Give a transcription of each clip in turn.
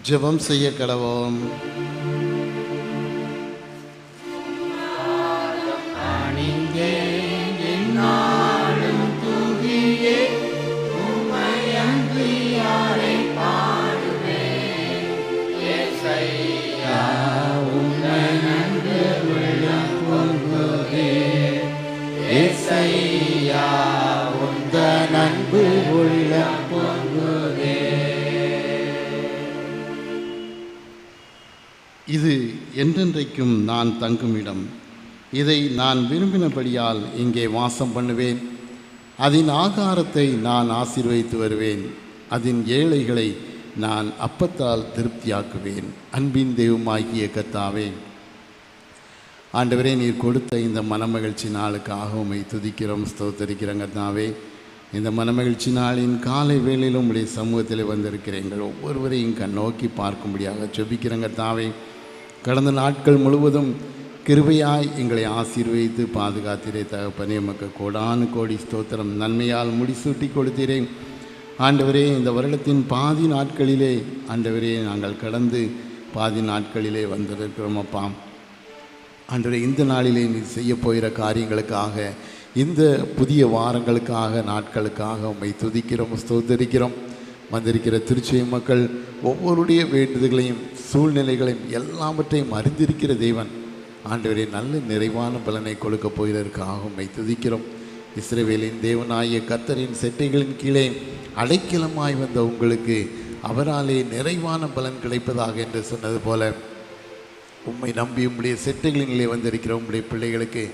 ஜெபம் செய்ய கடவோம். நண்பு உள்ள பொங்குதே. இது என்றென்றைக்கும் நான் தங்கும் இடம். இதை நான் விரும்பினபடியால் இங்கே வாசம் பண்ணுவேன். அதன் ஆகாரத்தை நான் ஆசீர்வதித்து வருவேன். அதன் ஏழைகளை நான் அப்பத்தால் திருப்தியாக்குவேன். அன்பின் தெய்வமாகிய கர்த்தாவே, ஆண்டவரே, நீர் கொடுத்த இந்த மனமகிழ்ச்சி நாளுக்காக உம்மை துதிக்கிறோம், ஸ்தோத்தரிக்கிறோம். கர்த்தாவே, இந்த மனமகிழ்ச்சி நாளின் காலை வேளையிலும் உம்முடைய சமூகத்தில் வந்திருக்கிறேன். எங்கள் ஒவ்வொருவரையும் கண்ணோக்கி பார்க்கும்படியாக ஜெபிக்கிறோம். கர்த்தாவே, கடந்த நாட்கள் முழுவதும் கிருபையாய் எங்களை ஆசீர்வதித்து பாதுகாத்திரே. தகப்பனே, உமக்கு கோடானு கோடி ஸ்தோத்திரம். நன்மையால் முடிசூட்டி கொடுத்தீரேன். ஆண்டவரே, இந்த வருடத்தின் பாதி நாட்களிலே ஆண்டவரே நாங்கள் கடந்து பாதி நாட்களிலே வந்திருக்கிறோம். அப்பா ஆண்டவரே, இந்த நாளிலே நீ செய்ய போகிற காரியங்களுக்காக, இந்த புதிய வாரங்களுக்காக, நாட்களுக்காக உம்மை துதிக்கிறோம், ஸ்தோத்தரிக்கிறோம். வந்திருக்கிற திருச்சி மக்கள் ஒவ்வொருடைய வேண்டுதல்களையும் சூழ்நிலைகளையும் எல்லாவற்றையும் அறிந்திருக்கிற தேவன் ஆண்டவரே, நல்ல நிறைவான பலனை கொடுக்க போகிறதற்காக உம்மை துதிக்கிறோம். இஸ்ரவேலின் தேவனாகிய கர்த்தரின் செட்டைகளின் கீழே அடைக்கலமாய் வந்த உங்களுக்கு அவராலே நிறைவான பலன் கிடைப்பதாக என்று சொன்னது போல, உம்மை நம்பி உம்முடைய செட்டைகளிலே வந்திருக்கிற உம்முடைய பிள்ளைகளுக்கு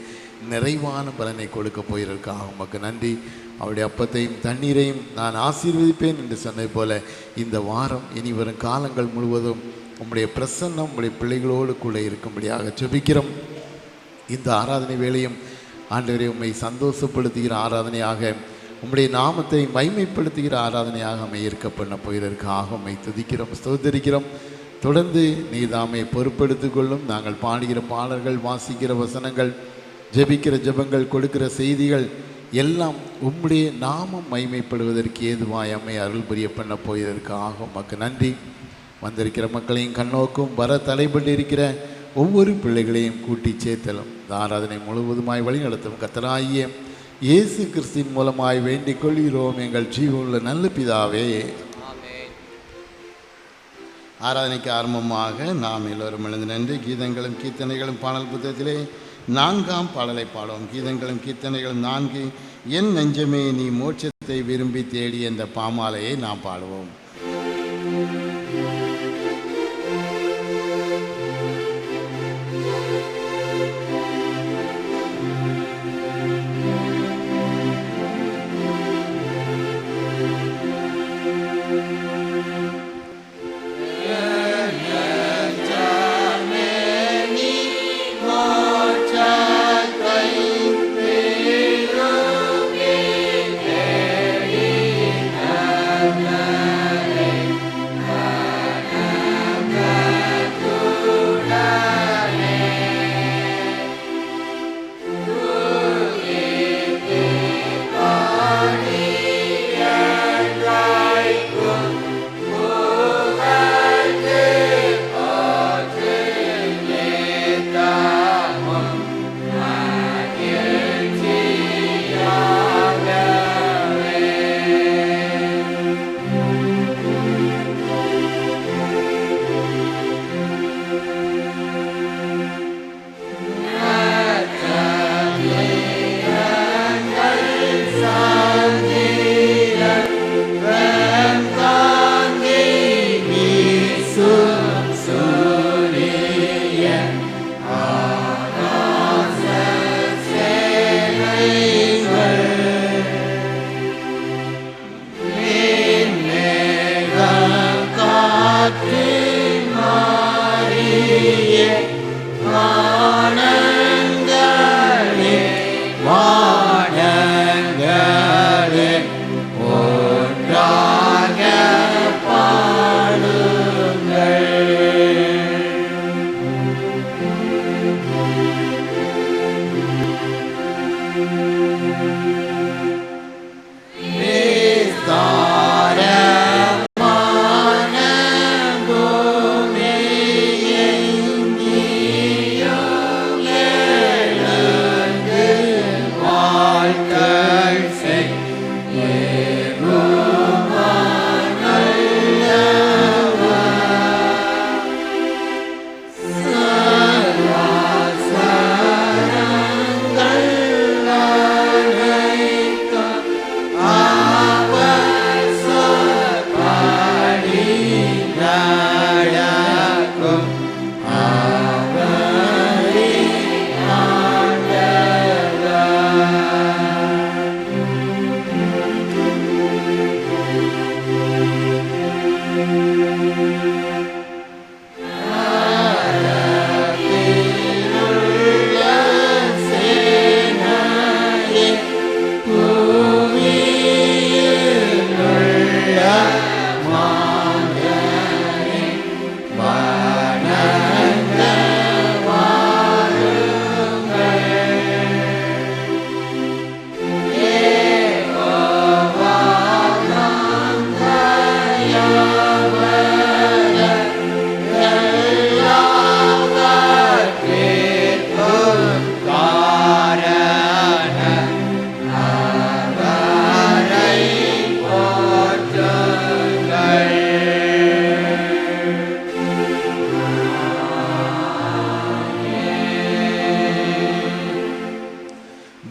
நிறைவான பலனை கொடுக்க போயிருக்காக உமக்கு நன்றி. அவருடைய அப்பத்தையும் தண்ணீரையும் நான் ஆசீர்வதிப்பேன் என்று சொன்னது போல, இந்த வாரம் இனி வரும் காலங்கள் முழுவதும் உம்முடைய பிரசன்னம் உம்முடைய பிள்ளைகளோடு கூட இருக்கும்படியாக ஜெபிக்கிறோம். இந்த ஆராதனை வேளையும் ஆண்டவரே, உம்மை சந்தோஷப்படுத்துகிற ஆராதனையாக, உம்முடைய நாமத்தை மைமைப்படுத்துகிற ஆராதனையாக உம்மை இருக்க பண்ண போகிறதற்காக உம்மை துதிக்கிறோம், ஸ்தோத்தரிக்கிறோம். தொடர்ந்து நீதாமை பொறுப்பெடுத்து கொள்ளும். நாங்கள் பாடுகிற பாடல்கள், வாசிக்கிற வசனங்கள், ஜெபிக்கிற ஜெபங்கள், கொடுக்கிற செய்திகள் எல்லாம் உம்முடைய நாமம் மைமைப்படுவதற்கு ஏதுவாய் அம்மை அருள் புரிய பண்ண போவதற்காக உமக்கு நன்றி. வந்திருக்கிற மக்களையும் கண்ணோக்கும், வர தலைப்பட்டு இருக்கிற ஒவ்வொரு பிள்ளைகளையும் கூட்டி சேர்த்தலும் இந்த ஆராதனை முழுவதுமாய் வழி நடத்தும் கர்த்தராகிய இயேசு கிறிஸ்துவின் மூலமாய் வேண்டிக் கொள்கிறோம் எங்கள் ஜீவனுள்ள நல்ல பிதாவே. ஆராதனைக்கு ஆரம்பமாக நாம் எல்லோரும் எழுந்து நின்று கீதங்களும் கீர்த்தனைகளும் பாடல் புத்தகத்திலே 4ஆம் பாடலை பாடுவோம். கீதங்களும் கீர்த்தனைகளும் 4. என் நெஞ்சமே நீ மோட்சத்தை விரும்பி தேடி என்ற பாமாலையை நாம் பாடுவோம்.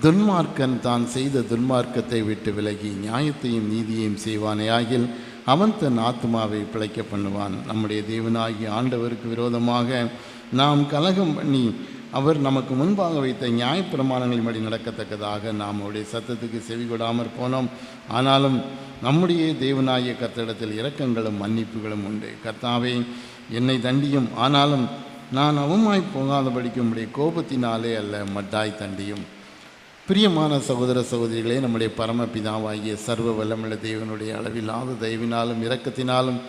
துன்மார்க்கன் தான் செய்த துன்மார்க்கத்தை விட்டு விலகி நியாயத்தையும் நீதியையும் செய்வானேயாகில் அவன் தன் ஆத்மாவை பிழைக்க பண்ணுவான். நம்முடைய தேவனாகிய ஆண்டவருக்கு விரோதமாக நாம் கலகம் பண்ணி அவர் நமக்கு முன்பாக வைத்த நியாயப்பிரமாணங்களின்படி நடக்கத்தக்கதாக நாம் அவருடைய சத்தத்துக்கு செவி கொடாமற் போனோம். ஆனாலும் நம்முடைய தேவனாகிய கர்த்தரிடத்தில் இரக்கங்களும் மன்னிப்புகளும் உண்டு. கர்த்தாவே, என்னை தண்டியும், ஆனாலும் நான் அவமாய் போகாதபடிக்கு உம்முடைய கோபத்தினாலே அல்ல, மட்டாய் தண்டியும். பிரியமான சகோதர சகோதரிகளே, நம்முடைய பரமபிதாவாகிய சர்வ வல்லமுள்ள தேவனுடைய அளவில்லாத தயவினாலும் இரக்கத்தினாலும்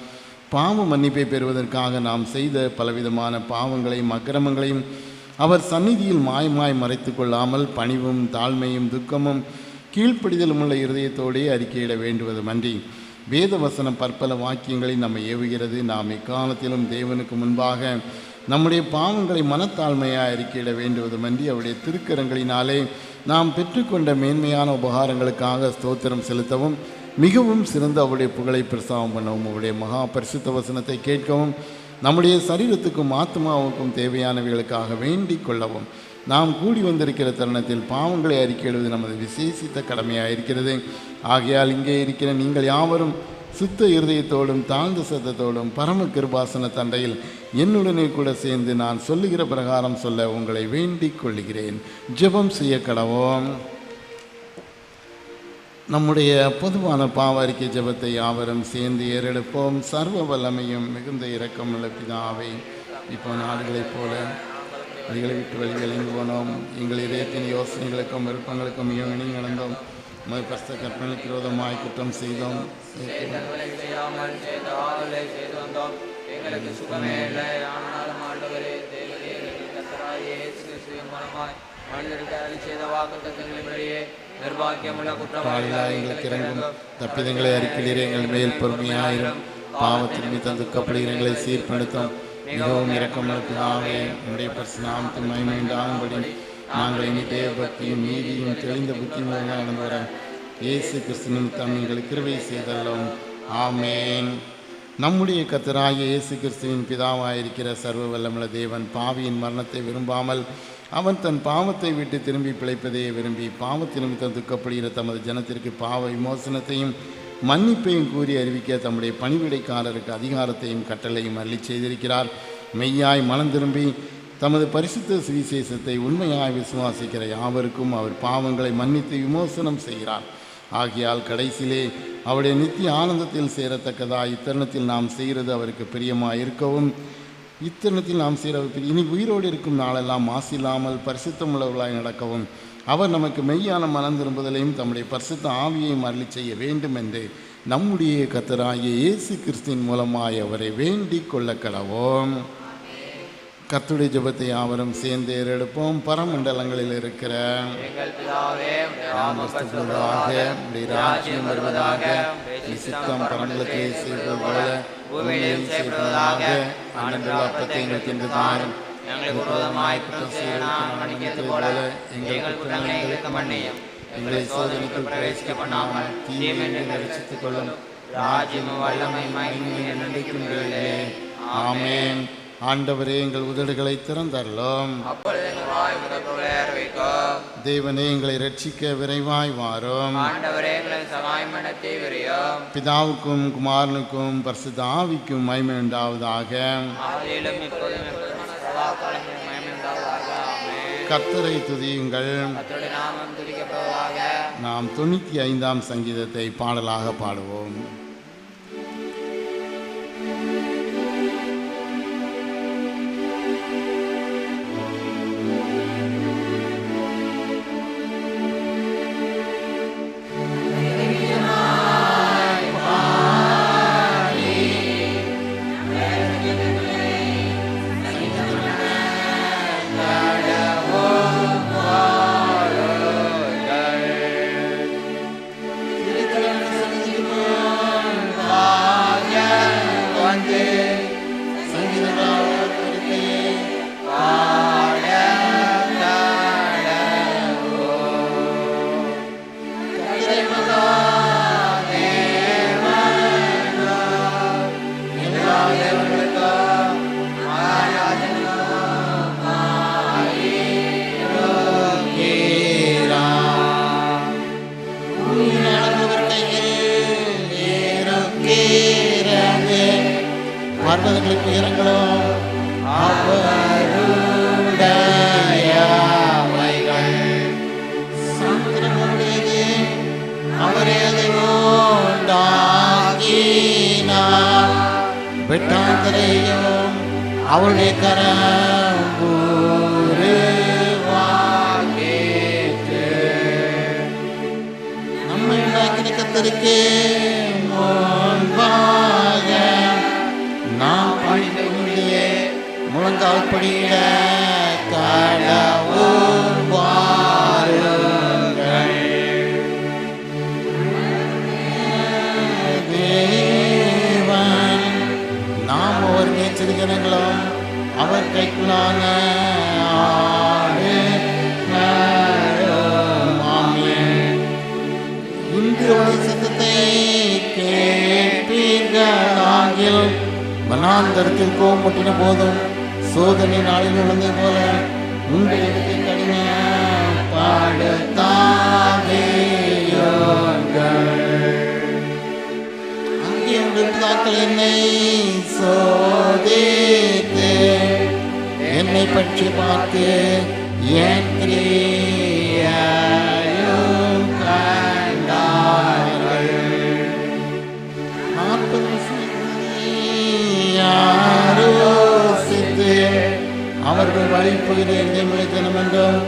பாவ மன்னிப்பை பெறுவதற்காக நாம் செய்த பலவிதமான பாவங்களையும் அக்கிரமங்களையும் அவர் சந்நிதியில் மாயமாய் மறைத்து கொள்ளாமல் பணிவும் தாழ்மையும் துக்கமும் கீழ்ப்படிதலும் உள்ள இருதயத்தோடே அறிக்கையிட வேண்டுவதுமன்றி வேத வசனம் பற்பல வாக்கியங்களை நம்மை ஏவுகிறது. நாம் எக்காலத்திலும் தேவனுக்கு முன்பாக நம்முடைய பாவங்களை மனத்தாழ்மையாக அறிக்கையிட வேண்டுவதுமன்றி அவருடைய திருக்கரங்களினாலே நாம் பெற்றுக்கொண்ட மேன்மையான உபகாரங்களுக்காக ஸ்தோத்திரம் செலுத்தவும் மிகவும் சிறந்த அவருடைய புகழை பிரஸ்தாபம் பண்ணவும் அவருடைய மகா பரிசுத்த வசனத்தை கேட்கவும் நம்முடைய சரீரத்துக்கும் ஆத்மாவுக்கும் தேவையானவைகளுக்காக வேண்டிக் கொள்ளவும் நாம் கூடி வந்திருக்கிற தருணத்தில் பாவங்களை அறிக்கையிடுவது நமது விசேஷித்த கடமையாக இருக்கிறது. ஆகையால் இங்கே இருக்கிற நீங்கள் யாவரும் சுத்த இருதயத்தோடும் தாழ்ந்த சத்தத்தோடும் பரம கிருபாசன தண்டையில் என்னுடனே கூட சேர்ந்து நான் சொல்லுகிற பிரகாரம் சொல்ல உங்களை வேண்டிக் கொள்கிறேன். ஜெபம் செய்ய கடவோம். நம்முடைய பொதுவான பாவ அறிக்கை ஜெபத்தை யாவரும் சேர்ந்து ஏறெடுப்போம். சர்வ வல்லமையும் மிகுந்த இரக்கமுள்ள பிதாவே, இப்போ நாடுகளைப் போல வழிகளை விட்டு வழிகளில் போனோம். எங்கள் இதயத்தின் யோசனைகளுக்கும் விருப்பங்களுக்கும் இயங்கி நடந்தோம். உமது பரிசுத்த கற்பனைக்கு விரோதமாய் குற்றம் செய்தோம். எங்களுக்கு இறங்கும் தப்பிதங்களை அறிக்கையிலே எங்கள் மேல் பொறுமையாயிரும். பாவத்தின் தந்துக்கப்படுகிறங்களை சீர்படுத்தும். மிகவும் இரக்கமுள்ளதாகவே நம்முடைய பரிசுநாமத்தின் மகிமை உண்டாகும்படி நாங்கள் இனி தேவ பக்தியும் நீதியும் தெளிந்த புத்தியும் நடந்து வர இயேசு கிறிஸ்துவின் தம் எங்களுக்கு கிருபை செய்தல்லோம். ஆமேன். நம்முடைய கர்த்தராகிய இயேசு கிறிஸ்துவின் பிதாவாயிருக்கிற சர்வ வல்லமுள்ள தேவன் பாவியின் மரணத்தை விரும்பாமல் அவன் தன் பாவத்தை விட்டு திரும்பி பிழைப்பதையே விரும்பி பாவத்தின் நிமித்தம் துக்கப்படுகிற தமது ஜனத்திற்கு பாவ விமோசனத்தையும் மன்னிப்பையும் கூறி அறிவிக்க தம்முடைய பணிவிடைக்காரருக்கு அதிகாரத்தையும் கட்டளையும் அள்ளி செய்திருக்கிறார். மெய்யாய் மனம் திரும்பி தமது பரிசுத்த சுவிசேஷத்தை உண்மையாய் விசுவாசிக்கிற யாவருக்கும் அவர் பாவங்களை மன்னித்து விமோசனம் செய்கிறார். ஆகையால் கடைசியிலே அவருடைய நித்திய ஆனந்தத்தில் சேரத்தக்கதாக இத்தருணத்தில் நாம் செய்கிறது அவருக்கு பிரியமாக இருக்கவும் இத்தருணத்தில் நாம் செய்கிற இனி உயிரோடு இருக்கும் நாளெல்லாம் மாசில்லாமல் பரிசுத்தமுள்ளவர்களாய் நடக்கவும் அவர் நமக்கு மெய்யான மனம் திரும்புதலையும் தம்முடைய பரிசுத்த ஆவியையும் அருளி செய்ய வேண்டும் என்று நம்முடைய கர்த்தராகிய இயேசு கிறிஸ்துவின் மூலமாய் அவரை வேண்டிக் கொள்ள கடவோம். கர்த்தருடைய ஜெபத்தை யாவரும் சேர்ந்து ஏறெடுப்போம். பரமண்டலங்களில் இருக்கிற ராஜ்யம் வருவதாக, சித்தம் பரமண்டலத்தை செய்வது போல பூமியில் செய்வதாக, அன்றைய அப்பத்தை எங்களுக்கு இன்று தாரும். எங்களை சோதனைக்குள் பிரவேசிக்க பண்ணாமல் தீமையை ரட்சித்துக் கொள்ளும். ராஜ்யமும் வல்லமை மகிமையும் நன்றிக்கும் வேலையே. ஆமேன். ஆண்டவரே, எங்கள் உதடுகளை திறந்தருளும். தேவனே, எங்களை ரட்சிக்க விரைவாய் வாரும். பிதாவுக்கும் குமாரனுக்கும் பரிசுத்த ஆவிக்கும் மகிமை உண்டாவதாக. கர்த்தரை துதியுங்கள். நாம் 95ஆம் சங்கீதத்தை பாடலாக பாடுவோம். வெட்டாந்தரையும் அவளுடைய கரம் நம்மை உண்டாக்கின கர்த்தருக்கே முன்பாக நாம் பணிந்தே முழங்கால் படியிட கடவுள் வாருங்கள். தேவன் நாம் அவர் மேய்ச்சல் ஜனங்களும் அவர் கைக்குள்ளான இன்று சத்தத்தை கேட்பீர்களாகில் வனாந்தரத்தில் கோமுட்டின போதும் சோதனை நாளில் நடந்தது போல உங்களுக்கு கடினப்படுத்தாதேயுங்கள். அங்கே உங்கள் பிதாக்கள் என்னை சோதித்து என்னை பற்றி பார்த்து என் கிரியையும் கண்டார்கள். 40 ஆலோசித்து அவர்கள் வழிபுகிறேன் தினம் என்றும்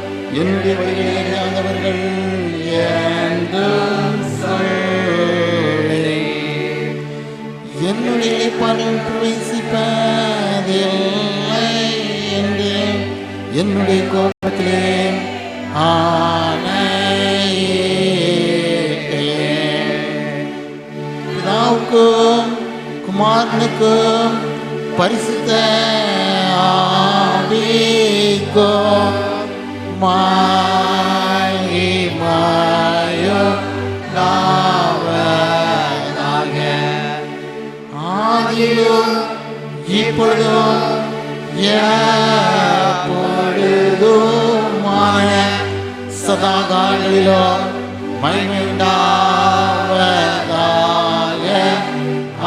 என்னுடைய வழிகளை அறியாதவர்கள் என்றும் சொல்லி என்னுடைய பலன் பிரவேசிப்பதில்லை என்று என்னுடைய கோபத்திலே பிதாவுக்கும் குமாரனுக்கும் பரிசுத்த ஆவிக்கும் மகிமையுண்டாவதாக. ஆதியிலும் இப்பொழுதும் எப்பொழுதுமான சதா காலங்களிலும் மகிமை உண்டாவதாக.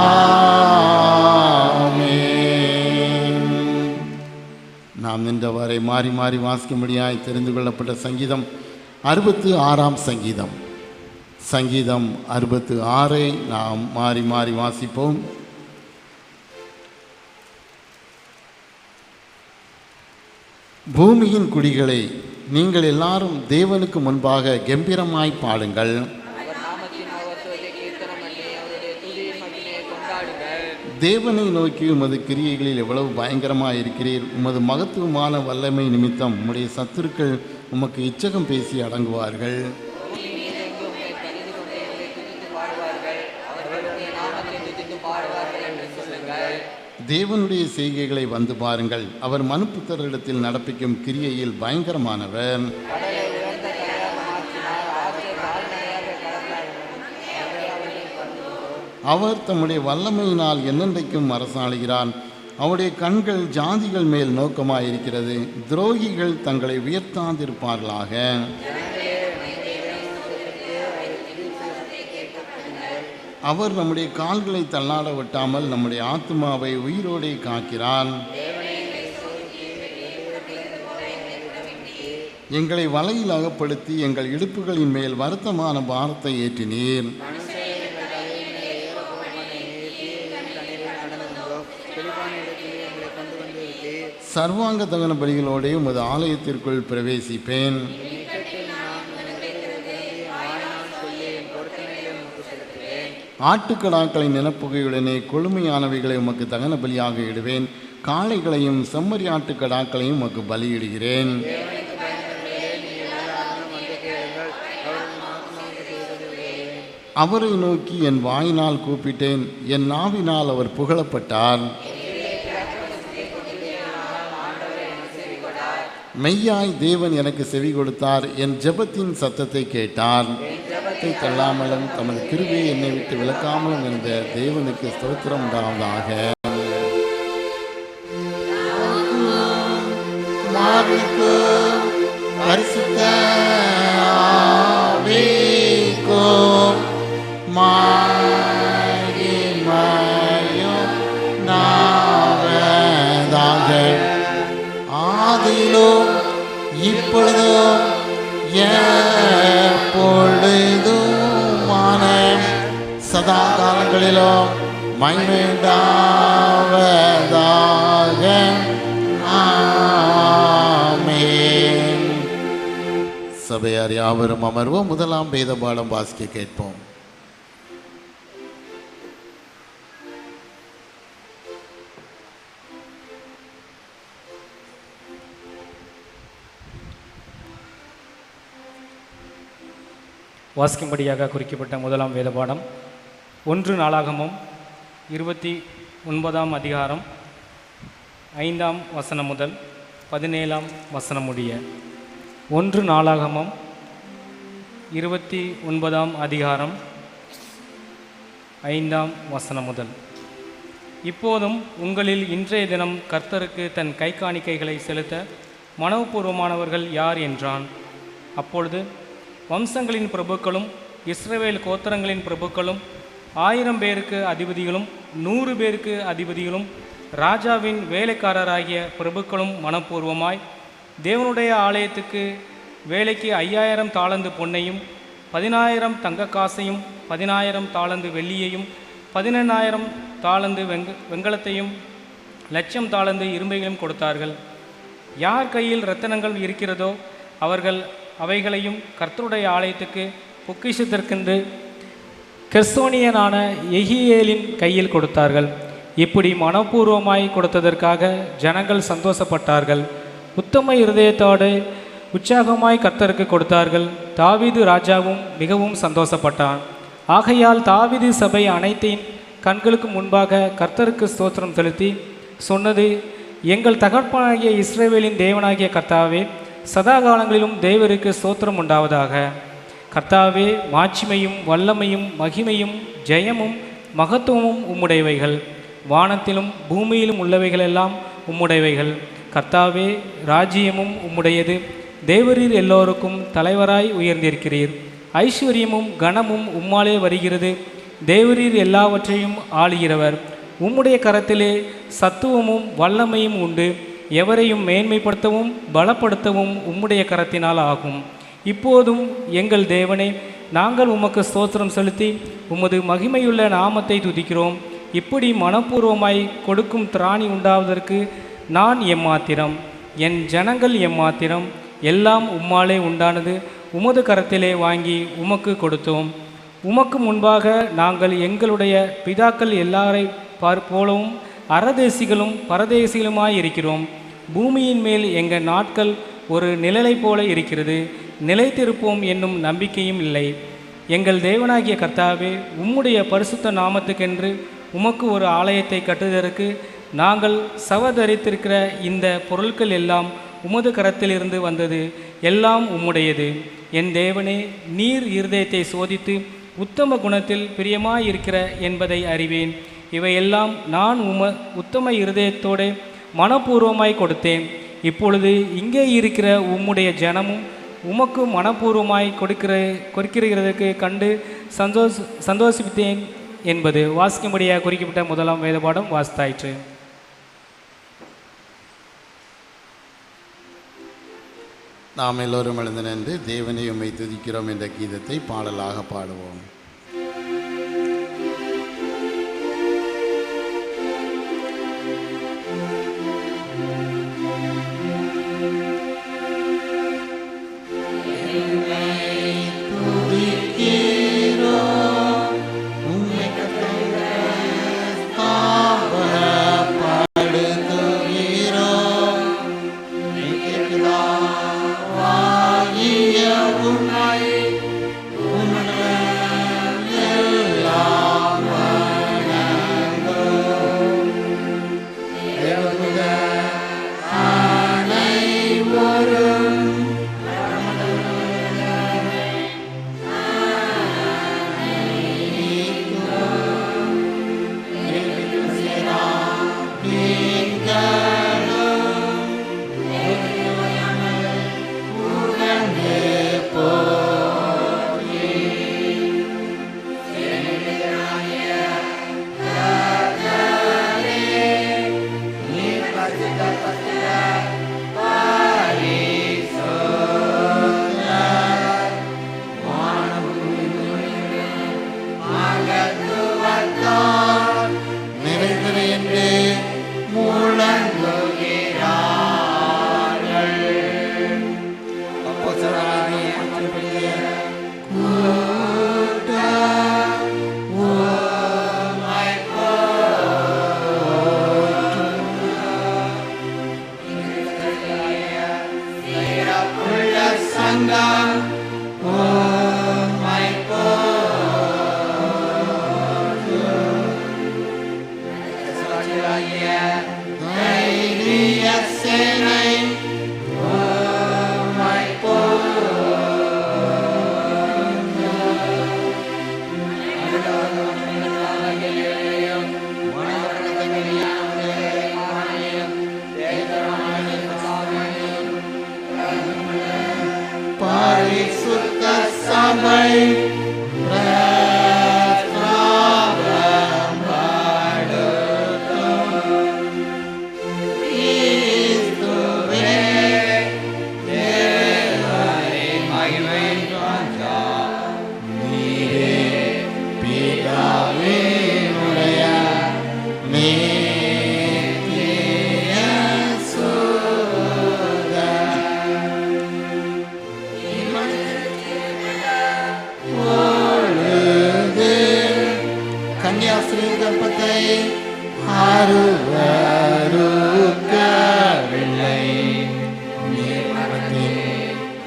ஆமென். நாம் நின்றவரை மாறி மாறி வாசிக்கும்படியாய் தெரிந்து கொள்ளப்பட்ட சங்கீதம் 66ஆம் சங்கீதம். சங்கீதம் 66 நாம் மாறி மாறி வாசிப்போம். பூமியின் குடிகளை நீங்கள் எல்லாரும் தேவனுக்கு முன்பாக கம்பீரமாய் பாடுங்கள். தேவனை நோக்கி உமது கிரியைகளில் எவ்வளவு பயங்கரமாக இருக்கிறீர். உமது மகத்துவமான வல்லமை நிமித்தம் உம்முடைய சத்துருக்கள் உமக்கு இச்சகம் பேசி அடங்குவார்கள். தேவனுடைய செய்கைகளை வந்து பாருங்கள். அவர் மனுப்புத்தரிடத்தில் நடப்பிக்கும் கிரியையில் பயங்கரமானவர். அவர் தம்முடைய வல்லமையினால் என்னென்றைக்கும் அரசாளுகிறார். அவருடைய கண்கள் ஜாதிகள் மேல் நோக்கமாயிருக்கிறது. துரோகிகள் தங்களை உயர்த்தாதிருப்பார்களாக. அவர் நம்முடைய கால்களை தள்ளாட விட்டாமல் நம்முடைய ஆத்மாவை உயிரோடே காக்கிறார். எங்களை வலையில் அகப்படுத்தி எங்கள் இடுப்புகளின் மேல் வருத்தமான பாரத்தை ஏற்றினீர். சர்வாங்க தகன பலிகளோடு உமது ஆலயத்திற்குள் பிரவேசிப்பேன். ஆட்டுக்கடாக்களின் நினப்புகையுடனே கொழுமையானவைகளை உமக்கு தகன பலியாக இடுவேன். காளைகளையும் செம்மறி ஆட்டுக்கடாக்களையும் உமக்கு பலியிடுகிறேன். அவரை நோக்கி என் வாயினால் கூப்பிட்டேன். என் நாவினால் அவர் புகழப்பட்டார். மெய்யாய் தேவன் எனக்கு செவி கொடுத்தார். என் ஜெபத்தின் சத்தத்தை கேட்டார். தள்ளாமலும் தமது கிருபையை என்னை விட்டு விலக்காமலும் இருந்த தேவனுக்கு ஸ்தோத்திரம் உண்டாவதாக. பரிசுத்த ஆவிக்கும் மகிமையும் நாவதாக. ஆதியிலும் இப்பொழுதும் எப்பொழுதுமான சதா காலங்களிலும் மகிமையுண்டாவதாக. ஆமென். சபையார் யாவரும் அமர்வோம். முதலாம் வேத பாடம் வாசிக்க கேட்போம். வாசிக்கும்படியாக குறிக்கப்பட்ட முதலாம் வேத பாடம் 1 நாளாகமம் 29ஆம் அதிகாரம் 5ஆம் வசனம் முதல் 17ஆம் வசனம் முடிய. 1 நாளாகமம் 29ஆம் அதிகாரம் 5ஆம் வசனம் முதல். இப்போதும் உங்களில் இன்றைய தினம் கர்த்தருக்கு தன் கை காணிக்கைகளை செலுத்த மனப்பூர்வமானவர்கள் யார் என்றான். அப்பொழுது வம்சங்களின் பிரபுக்களும் இஸ்ரவேல் கோத்திரங்களின் பிரபுக்களும் 1000 பேருக்கு அதிபதிகளும் 100 பேருக்கு அதிபதிகளும் ராஜாவின் வேலைக்காரராகிய பிரபுக்களும் மனப்பூர்வமாய் தேவனுடைய ஆலயத்துக்கு வேலைக்கு 5000 தாலந்து பொன்னையும் 10000 தங்க காசையும் 10000 தாலந்து வெள்ளியையும் 18000 தாலந்து வெண்கலத்தையும் 1,00,000 தாலந்து இரும்பையும் கொடுத்தார்கள். யார் கையில் இரத்தனங்கள் இருக்கிறதோ அவர்கள் அவைகளையும் கர்த்தருடைய ஆலயத்துக்கு பொக்கிஷத்திற்கென்று கெர்சோனியனான எகியேலின் கையில் கொடுத்தார்கள். இப்படி மனப்பூர்வமாய் கொடுத்ததற்காக ஜனங்கள் சந்தோஷப்பட்டார்கள். உத்தம இருதயத்தோடு உற்சாகமாய் கர்த்தருக்கு கொடுத்தார்கள். தாவீது ராஜாவும் மிகவும் சந்தோஷப்பட்டான். ஆகையால் தாவீது சபை அனைத்தின் கண்களுக்கு முன்பாக கர்த்தருக்கு ஸ்தோத்திரம் செலுத்தி சொன்னது, எங்கள் தகப்பனாகிய இஸ்ரவேலின் தேவனாகிய கர்த்தாவே, சதா காலங்களிலும் தேவருக்கு ஸ்தோத்திரம் உண்டாவதாக. கர்த்தாவே, மாட்சிமையும் வல்லமையும் மகிமையும் ஜெயமும் மகத்துவமும் உம்முடையவைகள். வானத்திலும் பூமியிலும் உள்ளவைகளெல்லாம் உம்முடையவைகள். கர்த்தாவே, ராஜ்யமும் உம்முடையது. தேவரீர் எல்லோருக்கும் தலைவராய் உயர்ந்திருக்கிறீர். ஐஸ்வர்யமும் கனமும் உம்மாலே வருகிறது. தேவரீர் எல்லாவற்றையும் ஆளுகிறவர். உம்முடைய கரத்திலே சத்துவமும் வல்லமையும் உண்டு. எவரையும் மேன்மைப்படுத்தவும் பலப்படுத்தவும் உம்முடைய கரத்தினால் ஆகும். இப்போதும் எங்கள் தேவனே, நாங்கள் உமக்கு ஸ்தோத்திரம் செலுத்தி உமது மகிமையுள்ள நாமத்தை துதிக்கிறோம். இப்படி மனப்பூர்வமாய் கொடுக்கும் திராணி உண்டாவதற்கு நான் எம்மாத்திரம், என் ஜனங்கள் எம்மாத்திரம். எல்லாம் உம்மாலே உண்டானது. உமது கரத்திலே வாங்கி உமக்கு கொடுத்தோம். உமக்கு முன்பாக நாங்கள் எங்களுடைய பிதாக்கள் எல்லாரை போலவும் அரதேசிகளும் பரதேசிகளுமாய் இருக்கிறோம். பூமியின் மேல் எங்கள் நாட்கள் ஒரு நிழலை போல இருக்கிறது. நிலைத்திருப்போம் என்னும் நம்பிக்கையும் இல்லை. எங்கள் தேவனாகிய கர்த்தாவே, உம்முடைய பரிசுத்த நாமத்துக்கென்று உமக்கு ஒரு ஆலயத்தை கட்டுவதற்கு நாங்கள் சவதரித்திருக்கிற இந்த பொருட்கள் எல்லாம் உமது கரத்திலிருந்து வந்தது. எல்லாம் உம்முடையது. என் தேவனே, நீர் இருதயத்தை சோதித்து உத்தம குணத்தில் பிரியமாயிருக்கிற என்பதை அறிவேன். இவையெல்லாம் நான் உத்தம இருதயத்தோடு மனப்பூர்வமாய் கொடுத்தேன். இப்பொழுது இங்கே இருக்கிற உம்முடைய ஜனமும் உமக்கு மனப்பூர்வமாய் கொடுக்கிறதற்கு கண்டு சந்தோஷித்தேன் என்பது வாசிக்கும்படியாக குறிக்கப்பட்ட முதலாம் வேதபாடம் வாசித்தாயிற்று. நாம் எல்லோரும் எழுந்து நின்று தேவனை உம்மை துதிக்கிறோம் என்ற கீதத்தை பாடலாக பாடுவோம். உம்மை வந்தார் உம்மை போற்றிய தைரிய சேனை உம்மை பரிசுத்த சபை கன்னியாஸ்திரி கர்ப்பத்தை அருவருக்கவில்லை. நீர்மனத்தின்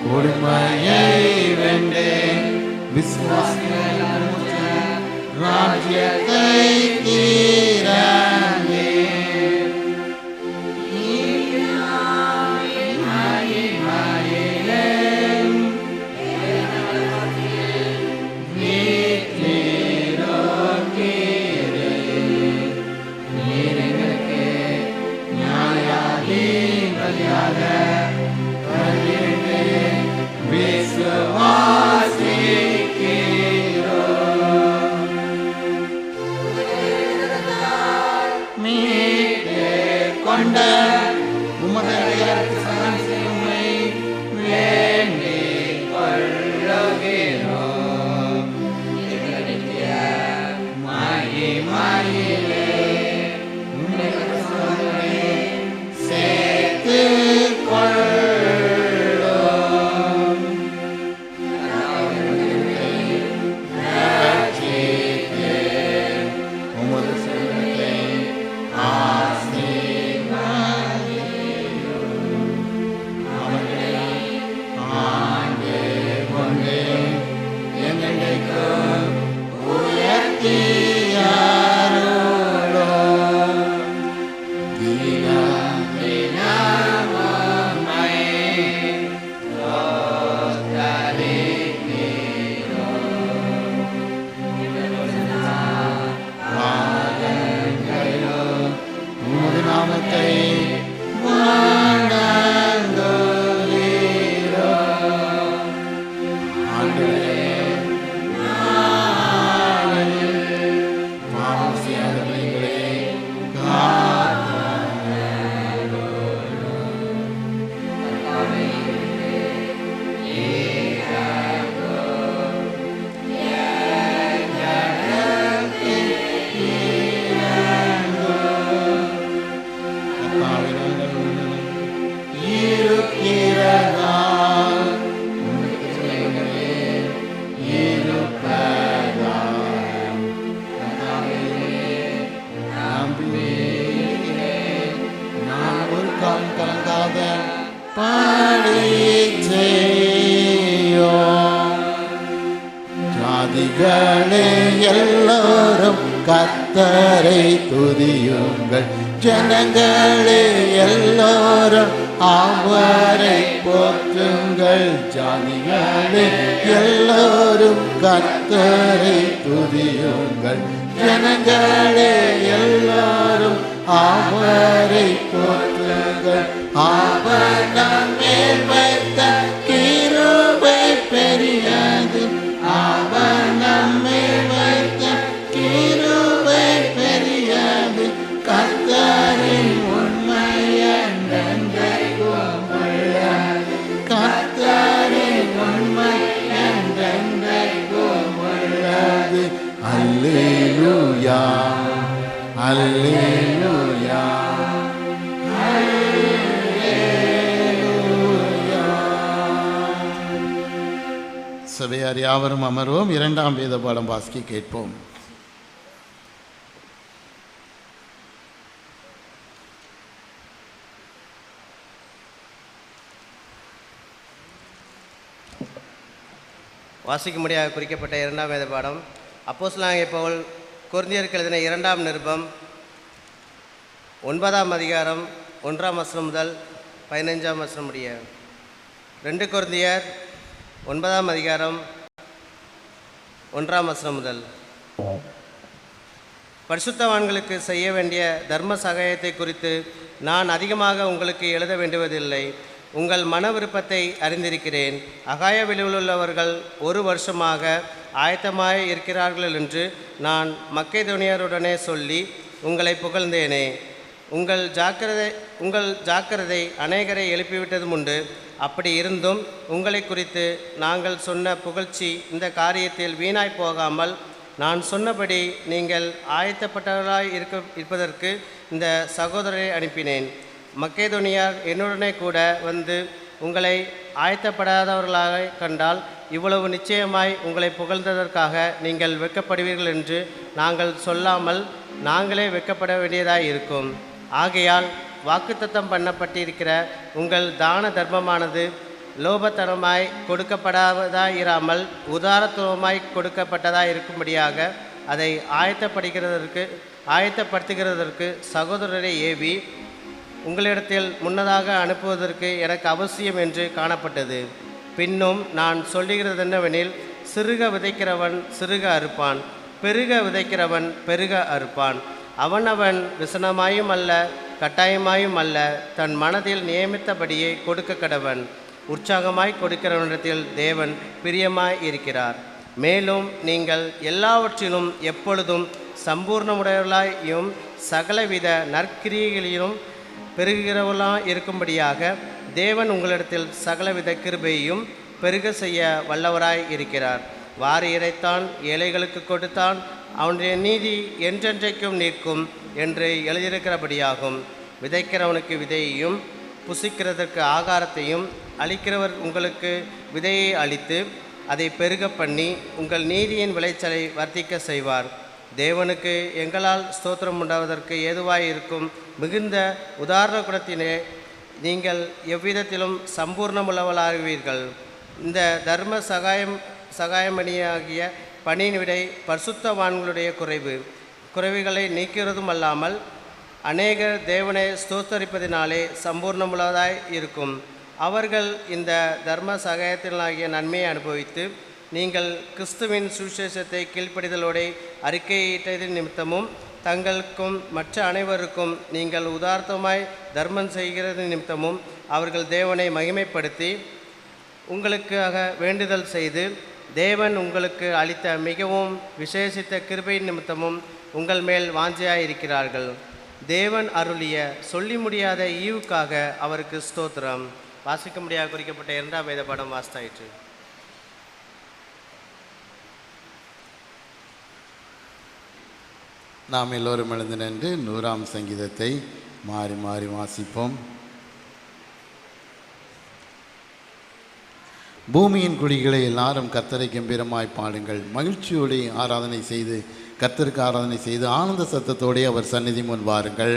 கொடுமையை வென்றேன். விசுவாசிகளின் ராஜ்யத்தை தீரங்கே கொண்ட உமது சகன்மை வேண்டிக் கொள்ளுகிறோம். மகிமையிலே சேர்த்துக் கொள்ளும். உமது செல்வத்தை ஜாதிகளே எல்லோரும் கர்த்தரை துதியுங்கள். ஜனங்களே எல்லோரும் அவரை போற்றுங்கள். ஜாதிகளே எல்லோரும் கர்த்தரை துதியுங்கள். ஜனங்களே எல்லோரும் அவரை போற்றுங்கள். அவர் நம்மேல் வைத்த கிருபை பெரியது. அவர் நம்மேல் வைத்த கிருபை பெரியது. கர்த்தரின் உண்மை என்றென்றைக்கும் உள்ளது. கர்த்தரின் உண்மை என்றென்றைக்கும் உள்ளது. அல்லேலூயா, அல்லேலூயா, அல்லேலூயா. சபையார் யாவரும் அமர்வோம். இரண்டாம் வேத பாடம் வாசிக்க கேட்போம். வாசிக்கும்படியாக குறிக்கப்பட்ட 2ஆம் வேத பாடம் அப்போஸ்தலனாகிய பவுல் கொரிந்தியருக்கு எழுதின 2ஆம் நிருபம் 9ஆம் அதிகாரம் 1ஆம் வசனம் முதல் 15ஆம் வசனம் முடிய. 2 கொரிந்தியர் 9ஆம் அதிகாரம் 1ஆம் வசனம் முதல். பரிசுத்தவான்களுக்கு செய்ய வேண்டிய தர்ம சகாயத்தை குறித்து நான் அதிகமாக உங்களுக்கு எழுத வேண்டுவதில்லை. உங்கள் மன விருப்பத்தை அறிந்திருக்கிறேன். அகாயாவில் உள்ளவர்கள் 1 வருஷமாக ஆயத்தமாய் இருக்கிறார்கள் என்று நான் மக்கெதோனியருடனே சொல்லி உங்களை புகழ்ந்தேனே. உங்கள் ஜாக்கிரதை அநேகரை எழுப்பிவிட்டதும் உண்டு. அப்படி இருந்தும் உங்களை குறித்து நாங்கள் சொன்ன புகழ்ச்சி இந்த காரியத்தில் வீணாய் போகாமல் நான் சொன்னபடி நீங்கள் ஆயத்தப்பட்டவர்களாய் இருப்பதற்கு இந்த சகோதரரை அனுப்பினேன். மக்கெதோனியார் என்னுடனே கூட வந்து உங்களை ஆயத்தப்படாதவர்களாக கண்டால் இவ்வளவு நிச்சயமாய் உங்களை புகழ்ந்ததற்காக நீங்கள் வெட்கப்படுவீர்கள் என்று நாங்கள் சொல்லாமல் நாங்களே வெட்கப்பட வேண்டியதாய் இருக்கும். ஆகையால் வாக்குத்தத்தம் பண்ணப்பட்டிருக்கிற உங்கள் தான தர்மமானது லோபத்தனமாய் கொடுக்கப்படாததாயிராமல் உதாரத்துவமாய் கொடுக்கப்பட்டதாய் இருக்கும்படியாக அதை ஆயத்தப்படுத்துகிறதற்கு சகோதரரை ஏவி உங்களிடத்தில் முன்னதாக அனுப்புவதற்கு எனக்கு அவசியம் என்று காணப்பட்டது. பின்னும் நான் சொல்லுகிறது என்னவெனில், சிறுக விதைக்கிறவன் சிறுக அறுப்பான், பெருக விதைக்கிறவன் பெருக அறுப்பான். அவனவன் விசனமாயும் அல்ல கட்டாயமாயும் அல்ல, தன் மனதில் நியமித்தபடியே கொடுக்க கடவன். உற்சாகமாய் கொடுக்கிறவனிடத்தில் தேவன் பிரியமாய் இருக்கிறார். மேலும் நீங்கள் எல்லாவற்றிலும் எப்பொழுதும் சம்பூர்ணமுடையவர்களாயும் சகலவித நற்கிரியைகளிலும் பெருகிறவர்களாக இருக்கும்படியாக தேவன் உங்களிடத்தில் சகலவித கிருபையையும் பெருக செய்ய வல்லவராய் இருக்கிறார். வாரி இறைத்தான், ஏழைகளுக்கு கொடுத்தான், அவனுடைய நீதி என்றென்றைக்கும் நிற்கும் என்று எழுதியிருக்கிறபடியாகும். விதைக்கிறவனுக்கு விதையையும் புசிக்கிறதற்கு ஆகாரத்தையும் அளிக்கிறவர் உங்களுக்கு விதையை அளித்து அதை பெருக பண்ணி உங்கள் நீதியின் விளைச்சலை வர்த்திக்க செய்வார். தேவனுக்கு எங்களால் ஸ்தோத்திரம் உண்டாவதற்கு ஏதுவாய் இருக்கும் மிகுந்த உதாரண குணத்தினே நீங்கள் எவ்விதத்திலும் சம்பூர்ணமுள்ளவர்களாகுவீர்கள். இந்த தர்ம சகாயமணியாகிய பணியின் விடை பரிசுத்தவான்களுடைய குறைவுகளை நீக்கிறதும் அல்லாமல் அநேகர் தேவனை ஸ்தோத்தரிப்பதினாலே சம்பூர்ணமுள்ளதாய் இருக்கும். அவர்கள் இந்த தர்ம சகாயத்தினாகிய நன்மையை அனுபவித்து நீங்கள் கிறிஸ்துவின் சுவிசேஷத்தை கீழ்ப்படிதலோடு அறிக்கையிட்டதின் நிமித்தமும் தங்களுக்கும் மற்ற அனைவருக்கும் நீங்கள் உதார்த்தமாய் தர்மம் செய்கிறது நிமித்தமும் அவர்கள் தேவனை மகிமைப்படுத்தி உங்களுக்காக வேண்டுதல் செய்து தேவன் உங்களுக்கு அளித்த மிகவும் விசேஷித்த கிருபையின் நிமித்தமும் உங்கள் மேல் வாஞ்சையாயிருக்கிறார்கள். தேவன் அருளிய சொல்லி முடியாத ஈவுக்காக அவருக்கு ஸ்தோத்திரம். வாசிக்க முடியாத குறிக்கப்பட்ட 2ஆம் வேத பாடம் வாசித்தாயிற்று. நாம் எல்லோரும் எழுந்து நின்று 100ஆம் சங்கீதத்தை மாறி மாறி வாசிப்போம். பூமியின் குடிகளை எல்லாரும் கர்த்தரை கம்பீரமாய் பாடுங்கள். மகிழ்ச்சியோடு ஆராதனை செய்து கர்த்தருக்கு ஆராதனை செய்து ஆனந்த சத்தத்தோடு அவர் சந்நிதி முன் வாருங்கள்.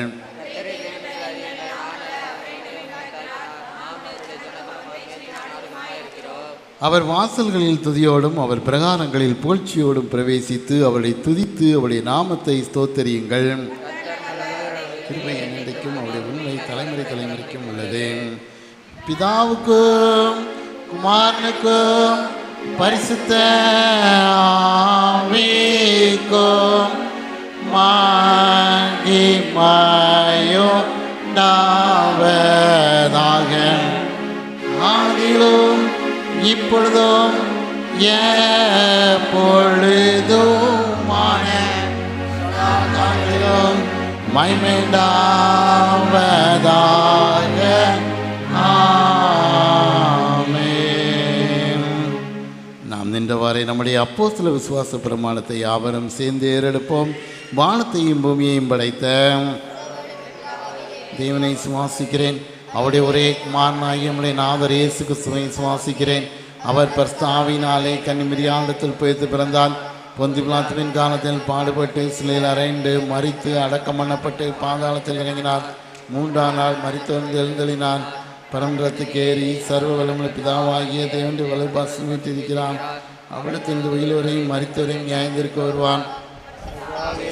அவர் வாசல்களில் துதியோடும் அவர் பிரகாரங்களில் புகழ்ச்சியோடும் பிரவேசித்து அவளை துதித்து அவருடைய நாமத்தை ஸ்தோத்தரியுங்கள். கிருபை என்றைக்கும் அவருடைய உண்மை தலைமுறைக்கும் உள்ளது. பிதாவுக்கும் குமாரனுக்கும் பரிசுத்த ஆவிக்கும் மகிமையுண்டாவதாக. ஆதியிலும் இப்பொழுதும் எப்பொழுதுமான சதாகாலத்திலும் மகிமையுண்டாவதாக. ஆமென். நாம் நின்றவாறே நம்முடைய அப்போஸ்தல விசுவாச பிரமாணத்தை யாவரும் சேர்ந்து ஏறெடுப்போம். வானத்தையும் பூமியையும் படைத்த தேவனை சுவாசிக்கிறேன். அவருடைய ஒரே குமாரனாகிய நம்முடைய நாதர் இயேசு கிறிஸ்துவை சுவாசிக்கிறேன். அவர் பரிசுத்தாவினாலே கன்னிமரியாளிடத்தில் பிழைத்து பிறந்தார். பொந்தி பிலாத்துவின் காலத்தில் பாடுபட்டு சிலையில் அறைந்து மரித்து அடக்கம் பண்ணப்பட்டு பாதாளத்தில் இறங்கினார். 3ஆம் நாள் மரித்தவர்கள் எழுந்தளினார். பரமண்டலத்துக்கு ஏறி சர்வ வல்லமையுள்ள பிதாவாகிய தேவனுடைய வலதுபார்சத்தில் வீற்றிருக்கிறார். அவிடத்திலிருந்து உயிரோரையும் மரித்தோரையும் நியாயந்திருக்க வருவான்.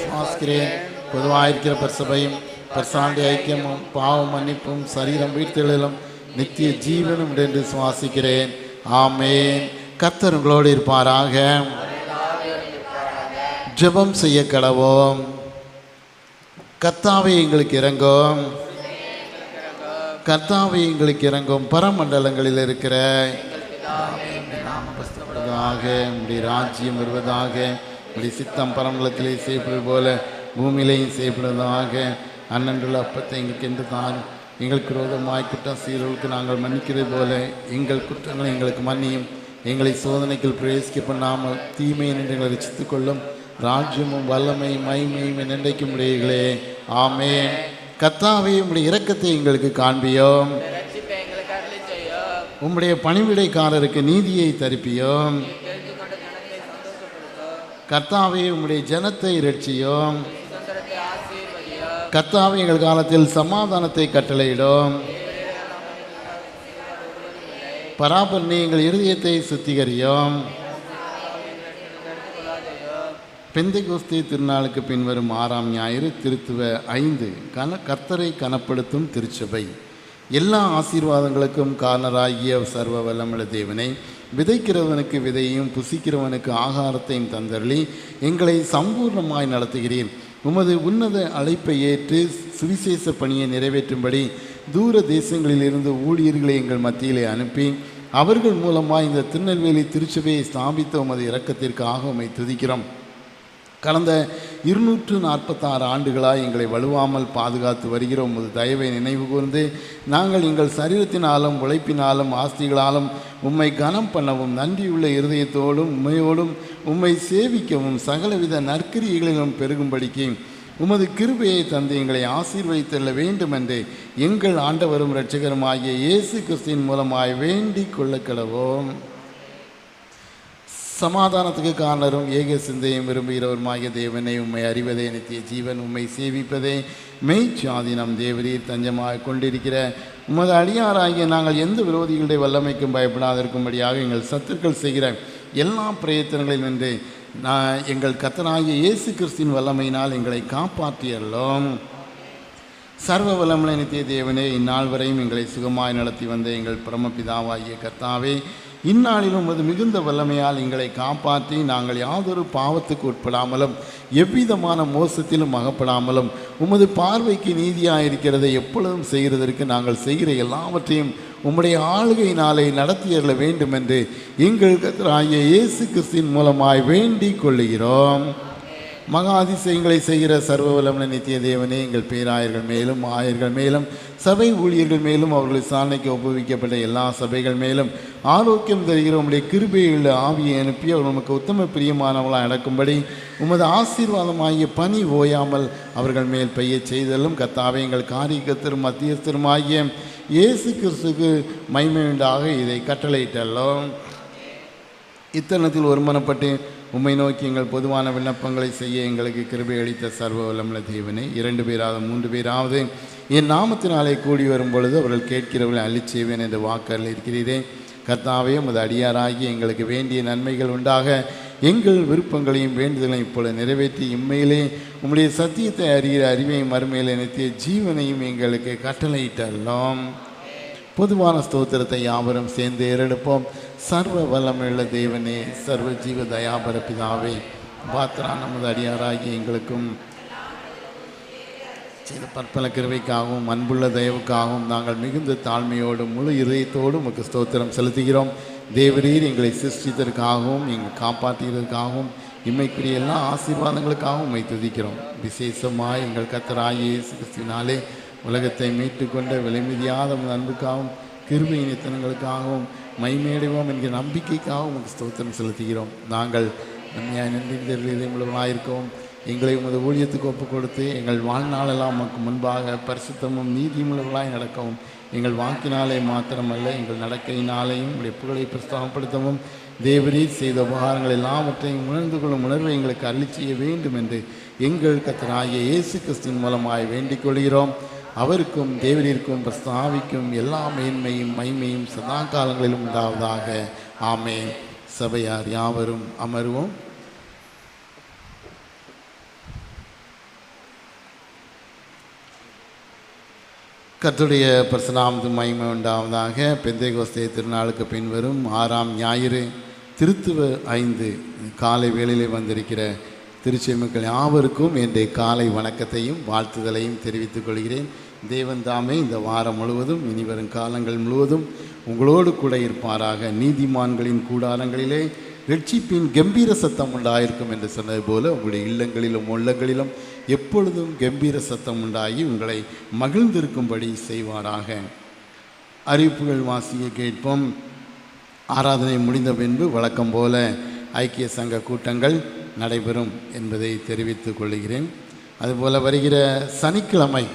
சுவாசிக்கிறேன். பொதுவாயிருக்கிற பரிசபையும் பரிசாண்டி ஐக்கியமும் பாவ மன்னிப்பும் சரீரம் வீழ்த்தெழுதலும் நித்திய ஜீவனும் என்று சுவாசிக்கிறேன். ஆமென். கர்த்தர் உங்களோடு இருப்பாராக. ஜெபம் செய்ய கடவோம். கர்த்தாவே எங்களுக்கு இறங்கும். கர்த்தாவே எங்களுக்கு இறங்கும். பரமண்டலங்களில் இருக்கிற உடைய ராஜ்யம் வருவதாக. உடைய சித்தம் பரமண்டலத்திலே செய்யப்படுவது போல பூமியிலேயும் செய்யப்படுவதாக. அன்னன்றுள்ள அப்பத்தை எங்களுக்கு என்று தான் எங்களுக்கு விரோதமாய் குற்றம் செய்கிறவர்களுக்கு நாங்கள் மன்னிக்கிறது போல எங்கள் குற்றங்களை எங்களுக்கு மன்னியும். எங்களை சோதனைக்குள் பிரவேசிக்க பண்ணாமல் தீமையை நின்று எங்களை ரசித்துக் கொள்ளும். ராஜ்யமும் வல்லமையும் மகிமையும் என்றைக்கும் உடையகளே. ஆமென். கர்த்தாவே உம்முடைய இரக்கத்தை எங்களுக்கு காண்பியோம். உம்முடைய பணிவிடைக்காரருக்கு நீதியை தரிப்பியோம். கர்த்தாவே உம்முடைய ஜனத்தை இரட்சியோம். கர்த்தாவே எங்கள் காலத்தில் சமாதானத்தை கட்டளையிடும். பராபரணி எங்கள் இருதயத்தை சுத்திகரியும். பெந்தைகோஸ்தே திருநாளுக்கு பின்வரும் 6ஆம் ஞாயிறு திருத்துவ 5 கர்த்தரை கனப்படுத்தும் திருச்சபை. எல்லா ஆசீர்வாதங்களுக்கும் காரணராகிய சர்வ வல்லமுள்ள தேவனை, விதைக்கிறவனுக்கு விதையையும் புசிக்கிறவனுக்கு ஆகாரத்தையும் தந்தருளி எங்களை சம்பூர்ணமாய் நடத்துகிறீர். உமது உன்னத அழைப்பை ஏற்று சுவிசேஷ பணியை நிறைவேற்றும்படி தூர தேசங்களிலிருந்து ஊழியர்களை எங்கள் மத்தியிலே அனுப்பி அவர்கள் மூலமாக இந்த திருநெல்வேலி திருச்சபையை ஸ்தாபித்த உமது இரக்கத்திற்காக உம்மை துதிக்கிறோம். கடந்த 246 ஆண்டுகளாக எங்களை வலுவாமல் பாதுகாத்து வருகிற உமது தயவை நினைவு கூர்ந்து நாங்கள் எங்கள் சரீரத்தினாலும் உழைப்பினாலும் ஆஸ்திகளாலும் உம்மை கனம் பண்ணவும் நன்றியுள்ள இருதயத்தோடும் உண்மையோடும் உம்மை சேவிக்கவும் சகலவித நற்கிரியைகளிலும் பெருகும்படிக்கு உமது கிருபையை தந்து எங்களை ஆசீர்வதித்தள்ள வேண்டும் என்று எங்கள் ஆண்டவரும் இரட்சகருமாகிய இயேசு கிறிஸ்துவின் மூலமாய் வேண்டிக் கொள்ள கடவோம். சமாதானத்துக்கு காரணரும் ஏக சிந்தையும் விரும்புகிறவருமாகிய தேவனை, உம்மை அறிவதே நித்திய ஜீவன், உம்மை சேவிப்பதே மெய்ச்சாதீனம். தேவரீர் தஞ்சமாக கொண்டிருக்கிற உமது அடியாராகிய நாங்கள் எந்த விரோதிகளுடைய வல்லமைக்கும் பயப்படாதிருக்கும்படியாக எங்கள் சத்துக்கள் செய்கிற எல்லா பிரயத்தனங்களில் நின்று எங்கள் கர்த்தராகிய இயேசு கிறிஸ்துவின் வல்லமையினால் எங்களை காப்பாற்றியல்லோம். சர்வ வல்லமுள்ள நித்திய தேவனே, இந்நாள் வரையும் எங்களை சுகமாய் நடத்தி வந்த எங்கள் பரமபிதாவாகிய கர்த்தாவே, இந்நாளிலும் அது மிகுந்த வல்லமையால் எங்களை காப்பாற்றி நாங்கள் யாதொரு பாவத்துக்கு உட்படாமலும் எவ்விதமான மோசத்திலும் அகப்படாமலும் உமது பார்வைக்கு நீதியாயிருக்கிறதை எப்பொழுதும் செய்கிறதற்கு நாங்கள் செய்கிற எல்லாவற்றையும் உம்முடைய ஆளுகையினாலே நடத்தியறல வேண்டும் என்று எங்கள் கர்த்தராகிய இயேசு கிறிஸ்துவின் மூலமாய் வேண்டிக் கொள்ளுகிறோம். மகா அதிசயங்களை செய்கிற சர்வ வல்லமுள்ள நித்திய தேவனே, எங்கள் பேராயர்கள் மேலும் ஆயர்கள் மேலும் சபை ஊழியர்கள் மேலும் அவர்கள் சாரணைக்கு ஒப்புவிக்கப்பட்ட எல்லா சபைகள் மேலும் ஆரோக்கியம் தருகிற உம்முடைய கிருபையுள்ள ஆவியை அனுப்பி அவர் நமக்கு உத்தம பிரியமானவர்களாக நடக்கும்படி உமது ஆசீர்வாதமாகிய பனி ஓயாமல் அவர்கள் மேல் பெய்ய செய்தலும். கர்த்தாவே, எங்கள் காரியக்கர்த்தரும் மத்தியஸ்தருமாகிய இயேசு கிறிஸ்துக்கு மகிமை உண்டாக இதை கட்டளையிட்டல்லோம். இத்தருணத்தில் ஒருமனப்பட்டு உம்மை நோக்கி எங்கள் பொதுவான விண்ணப்பங்களை செய்ய எங்களுக்கு கிருபை அளித்த சர்வ வல்லமுள்ள தேவனே, 2 பேராவது 3 பேராவது என் நாமத்தினாலே கூடி வரும் பொழுது அவர்கள் கேட்கிறவர்களை அள்ளிச் செய்வேன் என்று வாக்கரில் இருக்கிறீரே. கர்த்தாவே, உமது அடியாராகி எங்களுக்கு வேண்டிய நன்மைகள் உண்டாக எங்கள் விருப்பங்களையும் வேண்டுதலையும் இப்பொழுது நிறைவேற்றி இம்மையிலே உம்முடைய சத்தியத்தை அறிகிற அறிவையும் மறுமையிலே நித்திய ஜீவனையும் எங்களுக்கு கட்டளையிட்டல்லோம். பொதுவான ஸ்தோத்திரத்தை யாவரும் சேர்ந்து ஏறெடுப்போம். சர்வ வல்லமையுள்ள தேவனே, சர்வ ஜீவ தயாபர பிதாவே, பாத்ரா நமது அடியாராகி எங்களுக்கும் செய்த பற்பல கிருபைக்காகவும் அன்புள்ள தயவுக்காகவும் நாங்கள் மிகுந்த தாழ்மையோடும் முழு இதயத்தோடும் உமக்கு ஸ்தோத்திரம் செலுத்துகிறோம். தேவரீர் எங்களை சிருஷ்டித்ததற்காகவும் எங்கள் காப்பாற்றுகிறதற்காகவும் இம்மைக்குரிய எல்லா ஆசீர்வாதங்களுக்காகவும் உம்மை துதிக்கிறோம். விசேஷமாய் எங்கள் கர்த்தராகிய இயேசு கிறிஸ்துவினாலே உலகத்தை மீட்டு கொண்ட விலைமதியாத அன்புக்காகவும் கிருபை நித்தனங்களுக்காகவும் மைமேடுவோம் என்கிற நம்பிக்கைக்காகவும் உமக்கு ஸ்தோத்திரம் செலுத்துகிறோம். நாங்கள் நன்மையாய் நன்றி மூலமாயிருக்கவும் எங்களை உமது ஊழியத்துக்கு ஒப்புக் கொடுத்து எங்கள் வாழ்நாளெல்லாம் உமக்கு முன்பாக பரிசுத்தமும் நீதியுள்ளவர்களாய் நடக்கவும் எங்கள் வாக்கினாலே மாத்திரமல்ல எங்கள் நடக்கையினாலேயும் உடைய புகழை பிரஸ்தாபப்படுத்தவும் தேவரீர் செய்த உபகாரங்கள் எல்லாவற்றையும் உணர்ந்து கொள்ளும் உணர்வை எங்களுக்கு அருளிச் செய்ய வேண்டும் என்று எங்கள் கர்த்தராகிய இயேசு கிறிஸ்துவின் மூலமாய் வேண்டிக் கொள்கிறோம். அவருக்கும் தேவரீருக்கும் பிரஸ்தாவிக்கும் எல்லா மேன்மையும் மைமையும் சதா காலங்களிலும் உண்டாவதாக. ஆமென். சபையார் யாவரும் அமர்வோம். கர்த்தருடைய பரிசுநாமத்து மகிமை உண்டாவதாக. பெந்தைகோஸ்தே திருநாளுக்கு பின்வரும் 6ஆம் ஞாயிறு திருத்துவ 5 காலை வேளையிலே வந்திருக்கிற திருச்சபை மக்கள் யாவருக்கும் என்னுடைய காலை வணக்கத்தையும் வாழ்த்துதலையும் தெரிவித்துக் கொள்கிறேன். தேவன் தாமே இந்த வாரம் முழுவதும் இனிவரும் காலங்கள் முழுவதும் உங்களோடு கூட இருப்பாராக. நீதிமான்களின் கூடாரங்களிலே ரட்சிப்பின் கம்பீர சத்தம் உண்டாயிருக்கும் என்று சொன்னது போல உங்களுடைய இல்லங்களிலும் உள்ளங்களிலும் எப்பொழுதும் கம்பீர சத்தம் உண்டாகி உங்களை மகிழ்ந்திருக்கும்படி செய்வாராக. அறிவிப்புகள் வாசிக்க கேட்போம். ஆராதனை முடிந்த பின்பு வழக்கம் போல ஐக்கிய சங்க கூட்டங்கள் நடைபெறும் என்பதை தெரிவித்துக் கொள்கிறேன். அதுபோல் வருகிற சனிக்கிழமை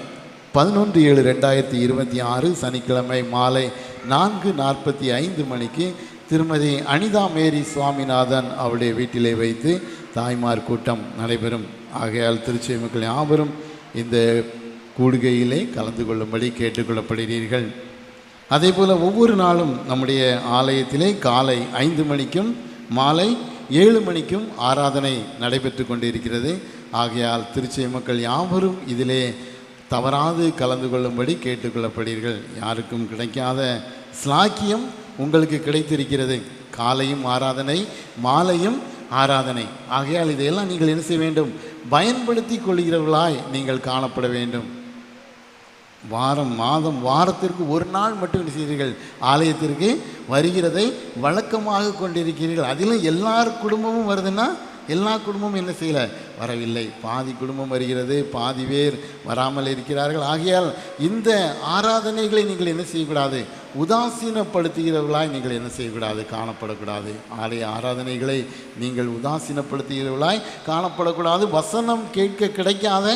11/7/2026 சனிக்கிழமை மாலை 4:45 மணிக்கு திருமதி அனிதா மேரி சுவாமிநாதன் அவருடைய வீட்டிலே வைத்து தாய்மார் கூட்டம் நடைபெறும். ஆகையால் திருச்சபை மக்கள் யாவரும் இந்த கூடுகையிலே கலந்து கொள்ளும்படி கேட்டுக்கொள்ளப்படுகிறீர்கள். அதே போல் ஒவ்வொரு நாளும் நம்முடைய ஆலயத்திலே காலை 5 மணிக்கும் மாலை 7 மணிக்கும் ஆராதனை நடைபெற்று கொண்டிருக்கிறது. ஆகையால் திருச்சபை மக்கள் யாவரும் இதிலே தவறாது கலந்து கொள்ளும்படி கேட்டுக்கொள்ளப்படுகிறீர்கள். யாருக்கும் கிடைக்காத ஸ்லாக்கியம் உங்களுக்கு கிடைத்திருக்கிறது. காலையும் ஆராதனை, மாலையும் ஆராதனை. ஆகையால் இதையெல்லாம் நீங்கள் என்ன செய்ய வேண்டும்? பயன்படுத்தி கொள்கிறவர்களாய் நீங்கள் காணப்பட வேண்டும். வாரத்திற்கு ஒரு நாள் மட்டும் என்ன செய்கிறீர்கள்? ஆலயத்திற்கு வருகிறதை வழக்கமாக கொண்டிருக்கிறீர்கள். அதிலும் எல்லார் குடும்பமும் வருதுன்னா எல்லா குடும்பமும் என்ன செய்யலை? வரவில்லை. பாதி குடும்பம் வருகிறது, பாதி பேர் வராமல் இருக்கிறார்கள். ஆகையால் இந்த ஆராதனைகளை நீங்கள் என்ன செய்யக்கூடாது? உதாசீனப்படுத்துகிறவர்களாய் நீங்கள் என்ன செய்யக்கூடாது? காணப்படக்கூடாது. ஆலய ஆராதனைகளை நீங்கள் உதாசீனப்படுத்துகிறவர்களாய் காணப்படக்கூடாது. வசனம் கேட்க கிடைக்காத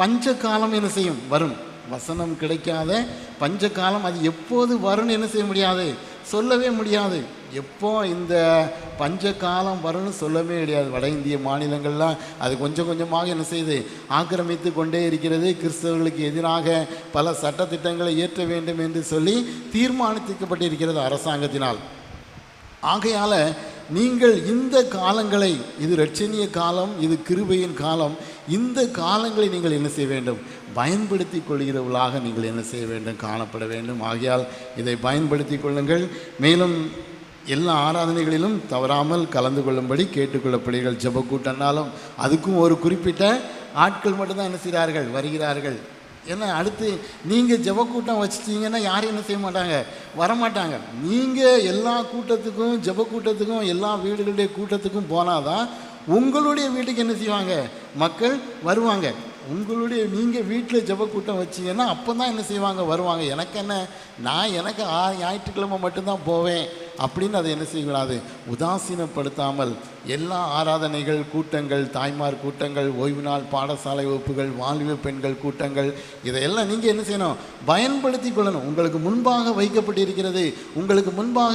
பஞ்ச காலம் என்ன செய்யும்? வரும். வசனம் கிடைக்காத பஞ்ச காலம் அது எப்போது வரும்னு என்ன செய்ய முடியாது? சொல்லவே முடியாது. எப்போ இந்த பஞ்ச காலம் வரும்னு சொல்லவே முடியாது. வட இந்திய மாநிலங்கள்லாம் அது கொஞ்சம் கொஞ்சமாக என்ன செய்யுது? ஆக்கிரமித்து கொண்டே இருக்கிறது. கிறிஸ்தவர்களுக்கு எதிராக பல சட்டத்திட்டங்களை இயற்ற வேண்டும் என்று சொல்லி தீர்மானிக்கப்பட்டிருக்கிறது அரசாங்கத்தினால். ஆகையால் நீங்கள் இந்த காலங்களை, இது இரட்சணிய காலம், இது கிருபையின் காலம், இந்த காலங்களை நீங்கள் என்ன செய்ய வேண்டும்? பயன்படுத்தி கொள்கிறவர்களாக நீங்கள் என்ன செய்ய வேண்டும்? காணப்பட வேண்டும். ஆகையால் இதை பயன்படுத்தி கொள்ளுங்கள். மேலும் எல்லா ஆராதனைகளிலும் தவறாமல் கலந்து கொள்ளும்படி கேட்டுக்கொள்ளப்படுகிறீர்கள். ஜெப கூட்டம்னாலும் அதுக்கும் ஒரு குறிப்பிட்ட ஆட்கள் மட்டும்தான் என்ன செய்கிறார்கள்? வருகிறார்கள். ஏன்னா அடுத்து நீங்கள் ஜெப கூட்டம் வச்சுட்டீங்கன்னா யாரும் என்ன செய்ய மாட்டாங்க? வரமாட்டாங்க. நீங்கள் எல்லா கூட்டத்துக்கும், ஜெப கூட்டத்துக்கும், எல்லா வீடுகளுடைய கூட்டத்துக்கும் போனால் தான் உங்களுடைய வீட்டுக்கு என்ன செய்வாங்க? மக்கள் வருவாங்க. நீங்கள் வீட்டில் ஜெப கூட்டம் வச்சிங்கன்னா அப்போ தான் என்ன செய்வாங்க? வருவாங்க. எனக்கு என்ன, எனக்கு ஞாயிற்றுக்கிழமை மட்டும்தான் போவேன் அப்படின்னு அதை என்ன செய்யக்கூடாது? உதாசீனப்படுத்தாமல் எல்லா ஆராதனைகள், கூட்டங்கள், தாய்மார் கூட்டங்கள், ஓய்வு நாள் பாடசாலை வகுப்புகள், வாலிப பெண்கள் கூட்டங்கள், இதையெல்லாம் நீங்கள் என்ன செய்யணும்? பயன்படுத்தி கொள்ளணும். உங்களுக்கு முன்பாக வைக்கப்பட்டிருக்கிறது. உங்களுக்கு முன்பாக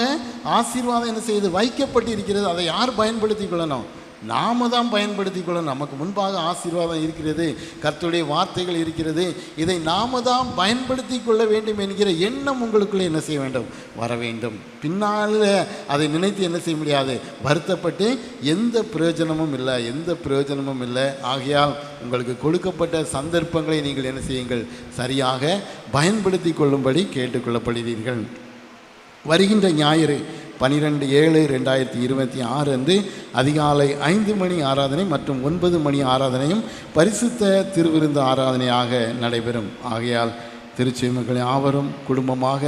ஆசீர்வாதம் என்ன செய்யுது? வைக்கப்பட்டிருக்கிறது. அதை யார் பயன்படுத்தி கொள்ளணும்? நாம தான் பயன்படுத்தி கொள்ளணும். நமக்கு முன்பாக ஆசீர்வாதம் இருக்கிறது, கர்த்தருடைய வார்த்தைகள் இருக்கிறது. இதை நாம தான் பயன்படுத்தி கொள்ள வேண்டும் என்கிற எண்ணம் உங்களுக்குள்ளே என்ன செய்ய வேண்டும்? வர வேண்டும். பின்னால் அதை நினைத்து என்ன செய்ய முடியாது? வருத்தப்பட்டு எந்த பிரயோஜனமும் இல்லை. ஆகையால் உங்களுக்கு கொடுக்கப்பட்ட சந்தர்ப்பங்களை நீங்கள் என்ன செய்யுங்கள்? சரியாக பயன்படுத்தி கொள்ளும்படி கேட்டுக்கொள்ளப்படுகிறீர்கள். வருகின்ற ஞாயிறு 12/7/2026 அன்று அதிகாலை 5 மணி ஆராதனை மற்றும் 9 மணி ஆராதனையும் பரிசுத்த திருவிருந்து ஆராதனையாக நடைபெறும். ஆகையால் திருச்சபை மக்கள் யாவரும் குடும்பமாக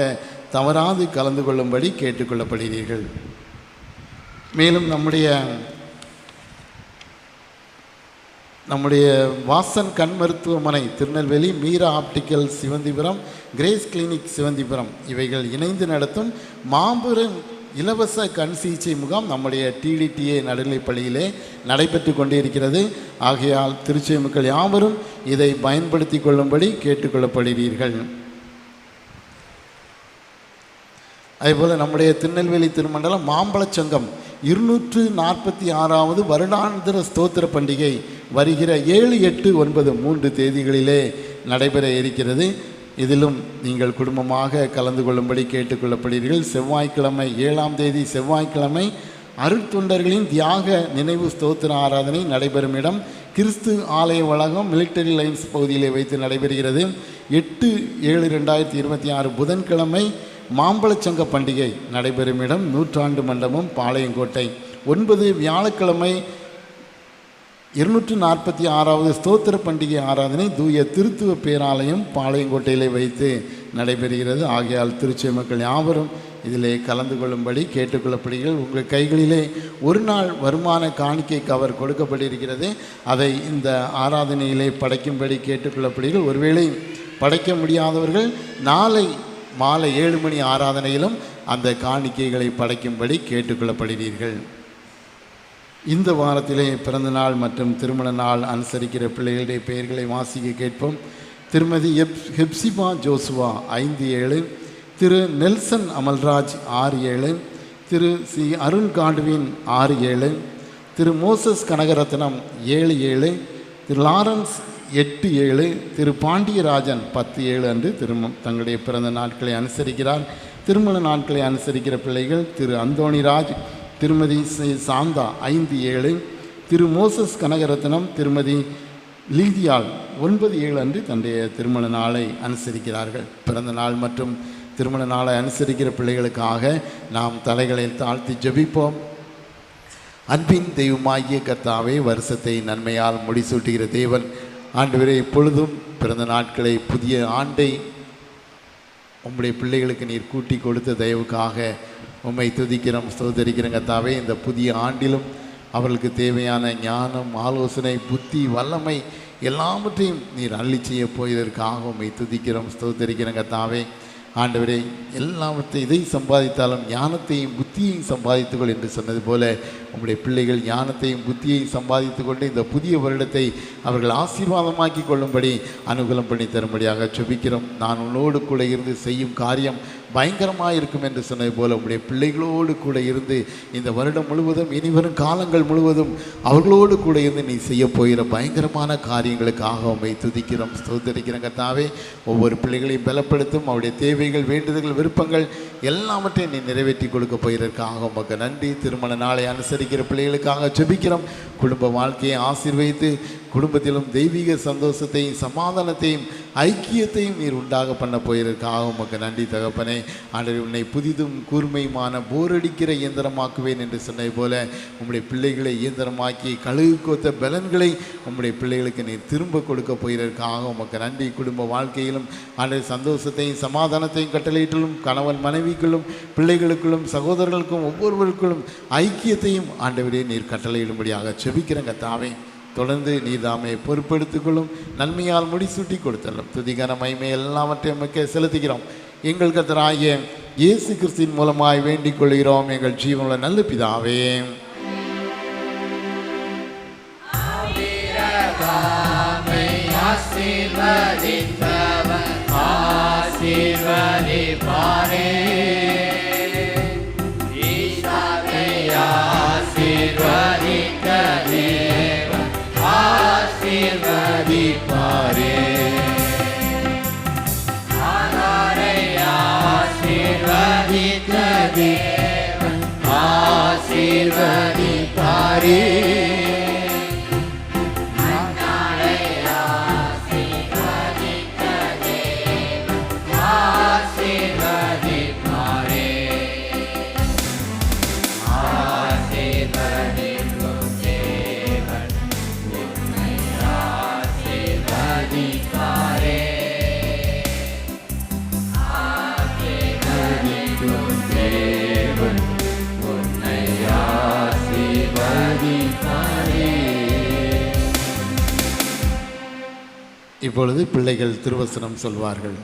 தவறாது கலந்து கொள்ளும்படி கேட்டுக்கொள்ளப்படுகிறீர்கள். மேலும் நம்முடைய வாசன் கண் மருத்துவமனை Tirunelveli, Meera optical Sivanthipuram, grace clinic Sivanthipuram இவைகள் இணைந்து நடத்தும் மாபெரும் இலவச கண் சிகிச்சை முகாம் நம்முடைய TDTA நடுநிலைப்பள்ளியிலே நடைபெற்று கொண்டிருக்கிறது. ஆகையால் திருச்சபை மக்கள் யாவரும் இதை பயன்படுத்தி கொள்ளும்படி கேட்டுக்கொள்ளப்படுகிறீர்கள். அதேபோல் நம்முடைய திருநெல்வேலி திருமண்டலம் மாம்பழச் சங்கம் 246வது வருடாந்திர ஸ்தோத்திர பண்டிகை வருகிற 7, 8, 9 3 தேதிகளிலே நடைபெற இருக்கிறது. இதிலும் நீங்கள் குடும்பமாக கலந்து கொள்ளும்படி கேட்டுக்கொள்ளப்படுகிறீர்கள். செவ்வாய்க்கிழமை 7ஆம் தேதி செவ்வாய்க்கிழமை அருட்தொண்டர்களின் தியாக நினைவு ஸ்தோத்திர ஆராதனை நடைபெறும் இடம் கிறிஸ்து ஆலய வளாகம் மிலிட்டரி லைன்ஸ் பகுதியில் வைத்து நடைபெறுகிறது. 8/7/2026 புதன்கிழமை மாம்பழச்சங்க பண்டிகை நடைபெறும் இடம் நூற்றாண்டு மண்டபம் பாளையங்கோட்டை. 9 வியாழக்கிழமை 246வது ஸ்தோத்திர பண்டிகை ஆராதனை தூய திருத்துவ பேராலயம் பாளையங்கோட்டையிலே வைத்து நடைபெறுகிறது. ஆகையால் திருச்சி மக்கள் யாவரும் இதிலே கலந்து கொள்ளும்படி கேட்டுக்கொள்ளப்படுகிறீர்கள். உங்கள் கைகளிலே ஒரு நாள் வருமான காணிக்கை கவர் கொடுக்கப்பட்டிருக்கிறது. அதை இந்த ஆராதனையிலே படைக்கும்படி கேட்டுக்கொள்ளப்படுகிறீர்கள். ஒருவேளை படைக்க முடியாதவர்கள் நாளை மாலை 7 மணி ஆராதனையிலும் அந்த காணிக்கைகளை படைக்கும்படி கேட்டுக்கொள்ளப்படுகிறீர்கள். இந்த வாரத்திலே பிறந்தநாள் மற்றும் திருமண நாள் அனுசரிக்கிற பிள்ளைகளுடைய பெயர்களை வாசிக்க கேட்போம். திருமதி ஹெப்சிபா ஜோசுவா 5/7, திரு நெல்சன் அமல்ராஜ் 6/7, திரு சி அருண் காடுவின் 6/7, திரு மோசஸ் கனகரத்னம் 7/7, திரு லாரன்ஸ் 8/7, திரு பாண்டியராஜன் 10/7 அன்று தங்களுடைய பிறந்த நாட்களை அனுசரிக்கிறார். திருமண நாட்களை அனுசரிக்கிற பிள்ளைகள் திரு அந்தோணிராஜ், திருமதி சாந்தா 5/7, திரு மோசஸ் கனகரத்னம், திருமதி லீதியாள் 9/7 அன்று தன்னுடைய திருமண நாளை அனுசரிக்கிறார்கள். பிறந்த நாள் மற்றும் திருமண நாளை அனுசரிக்கிற பிள்ளைகளுக்காக நாம் தலைகளை தாழ்த்தி ஜெபிப்போம். அன்பின் தெய்வமாகிய கர்த்தாவே, வருஷத்தை நன்மையால் முடிசூட்டுகிற தேவன், ஆண்டவரே, இப்பொழுதும் பிறந்த நாட்களை புதிய ஆண்டை உம்முடைய பிள்ளைகளுக்கு நீர் கூட்டி கொடுத்த தயவுக்காக உம்மை துதிக்கிறோம், ஸ்தோத்தரிக்கிறோம். கர்த்தாவே, இந்த புதிய ஆண்டிலும் அவர்களுக்கு தேவையான ஞானம், ஆலோசனை, புத்தி, வல்லமை எல்லாவற்றையும் நீர் அள்ளி செய்ய போயதற்காக உம்மை துதிக்கிறோம், ஸ்தோத்தரிக்கிறோம். கர்த்தாவே, ஆண்டவரே, எல்லாவற்றையும் இதை சம்பாதித்தாலும் ஞானத்தையும் புத்தியையும் சம்பாதித்துக்கொள் என்று சொன்னது போல உங்களுடைய பிள்ளைகள் ஞானத்தையும் புத்தியையும் சம்பாதித்து கொண்டு இந்த புதிய வருடத்தை அவர்கள் ஆசீர்வாதமாக்கி கொள்ளும்படி அனுகூலம் பண்ணி தரும்படியாக ஜெபிக்கிறோம். நான் உன்னோடு கூட இருந்து செய்யும் காரியம் பயங்கரமாக இருக்கும் என்று சொன்னது போல உங்களுடைய பிள்ளைகளோடு கூட இருந்து இந்த வருடம் முழுவதும் இனிவரும் காலங்கள் முழுவதும் அவர்களோடு கூட இருந்து நீ செய்ய போகிற பயங்கரமான காரியங்களுக்காக உம்மை துதிக்கிறோம், ஸ்தோத்தரிக்கிறோம். கர்த்தாவே, ஒவ்வொரு பிள்ளைகளையும் பலப்படுத்தும். அவருடைய தேவைகள், வேண்டுதல்கள், விருப்பங்கள் எல்லாவற்றையும் நீ நிறைவேற்றி கொடுக்க போகிறதற்காக உமக்கு நன்றி. திருமண நாளை அனுசரிக்கிற பிள்ளைகளுக்காக ஜெபிக்கிறோம். குடும்ப வாழ்க்கையை ஆசீர்வதித்து குடும்பத்திலும் தெய்வீக சந்தோஷத்தையும் சமாதானத்தையும் ஐக்கியத்தையும் நீர் உண்டாக பண்ண போயிருக்காக உமக்கு நன்றி தகப்பனே. ஆண்டவரே, உன்னை புதிதும் கூர்மையுமான போரடிக்கிற இயந்திரமாக்குவேன் என்று சொன்னது போல உம்முடைய பிள்ளைகளை இயந்திரமாக்கி கழுகு கோத்த பலன்களை உம்முடைய பிள்ளைகளுக்கு நீர் திரும்ப கொடுக்க போயிருக்காக உமக்கு நன்றி. குடும்ப வாழ்க்கையிலும் ஆண்டவர் சந்தோஷத்தையும் சமாதானத்தையும் கட்டளையிட்டலும் கணவன் மனைவிக்குள்ளும் பிள்ளைகளுக்குள்ளும் சகோதரர்களுக்கும் ஒவ்வொருவருக்குள்ளும் ஐக்கியத்தையும் ஆண்டவரே நீர் கட்டளையிடும்படியாக செபிக்கிறேங்க. தாவே, தொடர்ந்து நீதாமே பொறுப்பெடுத்துக்கொள்ளும், நன்மையால் முடிசூட்டி கொடுத்தலும். துதிகான மகிமை எல்லாவற்றையும் நமக்கு செலுத்துகிறோம். எங்கள் கர்த்தராகிய இயேசு கிறிஸ்துவின் மூலமாய் வேண்டிக் கொள்கிறோம், எங்கள் ஜீவனுள்ள நல்ல பிதாவே. இப்பொழுது பிள்ளைகள் திருவசனம் சொல்வார்கள்.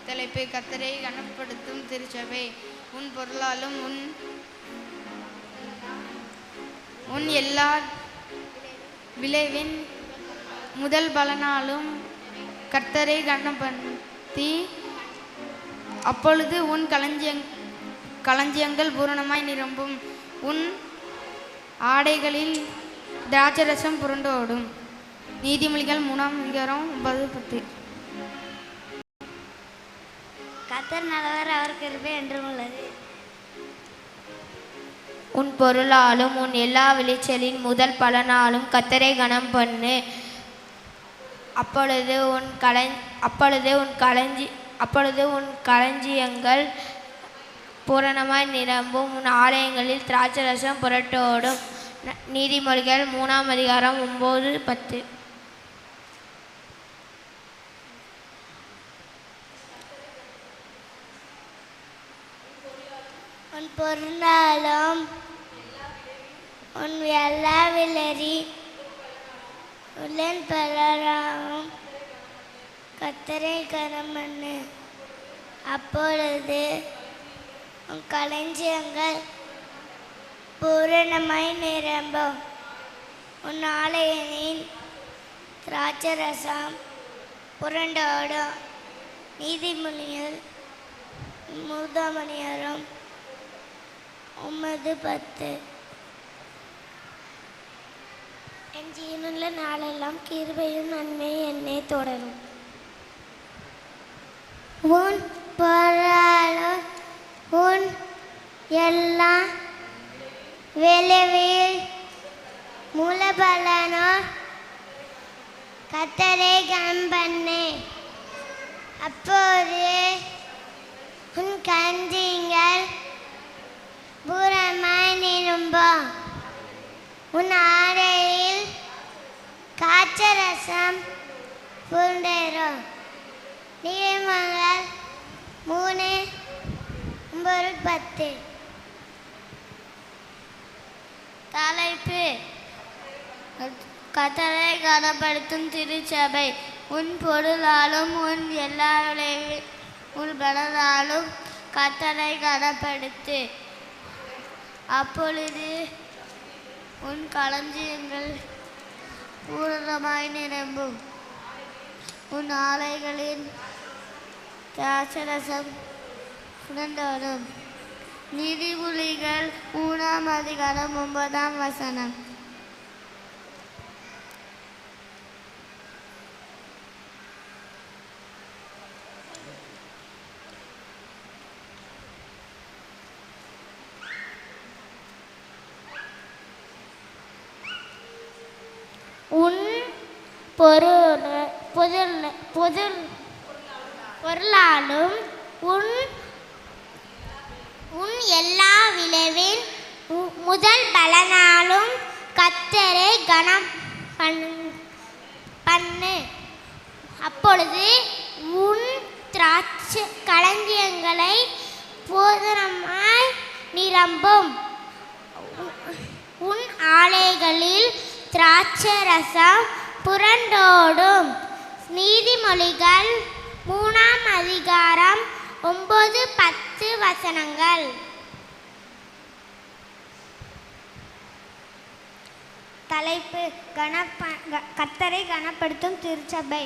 தலைப்பு: கர்த்தரை கனப்படுத்தும் திருச்சபை. உன் பொருளாலும் உன் எல்லா விளைவின் முதல் பலனாலும் கர்த்தரை கனப்படுத்தி, அப்பொழுது உன் களஞ்சியங்கள் பூரணமாய் நிரம்பும், உன் ஆடைகளில் திராட்சரசம் புரண்டு ஓடும். நீதிமொழிகள் 3:9-10. கர்த்தர் நல்லவர், அவர் கிருபை என்றும் உள்ளது. உன் பொருளாலும் உன் எல்லா விளைச்சலின் முதல் பலனாலும் கர்த்தரை கனம் பண்ணு. அப்பொழுது உன் களஞ்சியங்கள் பூரணமாய் நிரம்பும், உன் ஆலயங்களில் திராட்சரசம் புரட்டோடும். நீதிமொழிகள் 3ஆம் அதிகாரம் 9-10. உன் பொருளாலும் உன் எல்லா விளரி உள்ளன் பலராகும் கர்த்தரை கனம் பண்ணு. அப்பொழுது உன் களஞ்சியங்கள் பூரணமாய் நிரம்பும், உன் ஆலயங்களின் திராட்சரசம் புரண்டோடும். நீதிமொழிகள் 3ஆம் அதிகாரம் 9-10. என் ஜீவனுள்ள நாளெல்லாம் கிருபையும் நன்மையும் என்னை தொடரும். உன் பொருளாலும் உன் எல்லா விளைவில் மூலபலனோ கர்த்தரை கனம் பண்ணு. அப்போது உன் களஞ்சியங்கள் பூரணமாய் நிரம்பும், உன் ஆடையில் திராட்சரசம் புரண்டோடும். நீதிமொழிகள் 3:9-10. தலைப்பு: கர்த்தரை கனப்படுத்தும் திருச்சபை. உன் பொருளாலும் உன் எல்லா உன் பலனாலும் கர்த்தரை கனப்படுத்து. அப்பொழுது உன் களஞ்சியங்கள் பூரணமாய் நிரம்பும், உன் ஆலைகளின் திராட்சரசம் புரண்டோடும். நீதிமொழிகள் 3ஆம் அதிகாரம் 9ஆம் வசனம். உன் பொருளாலும் உன் எல்லா விளைவின் முதல் பலனாலும் கர்த்தரை கனம் பண்ணு. அப்பொழுது உன் திராட்சை களஞ்சியங்களை பூரணமாய் நிரம்பும், உன் ஆலைகளில் திராட்சரசம் புரண்டோடும். நீதிமொழிகள் 3ஆம் அதிகாரம் 9-10 வசனங்கள். தலைப்பு: கர்த்தரை கனப்படுத்தும் திருச்சபை.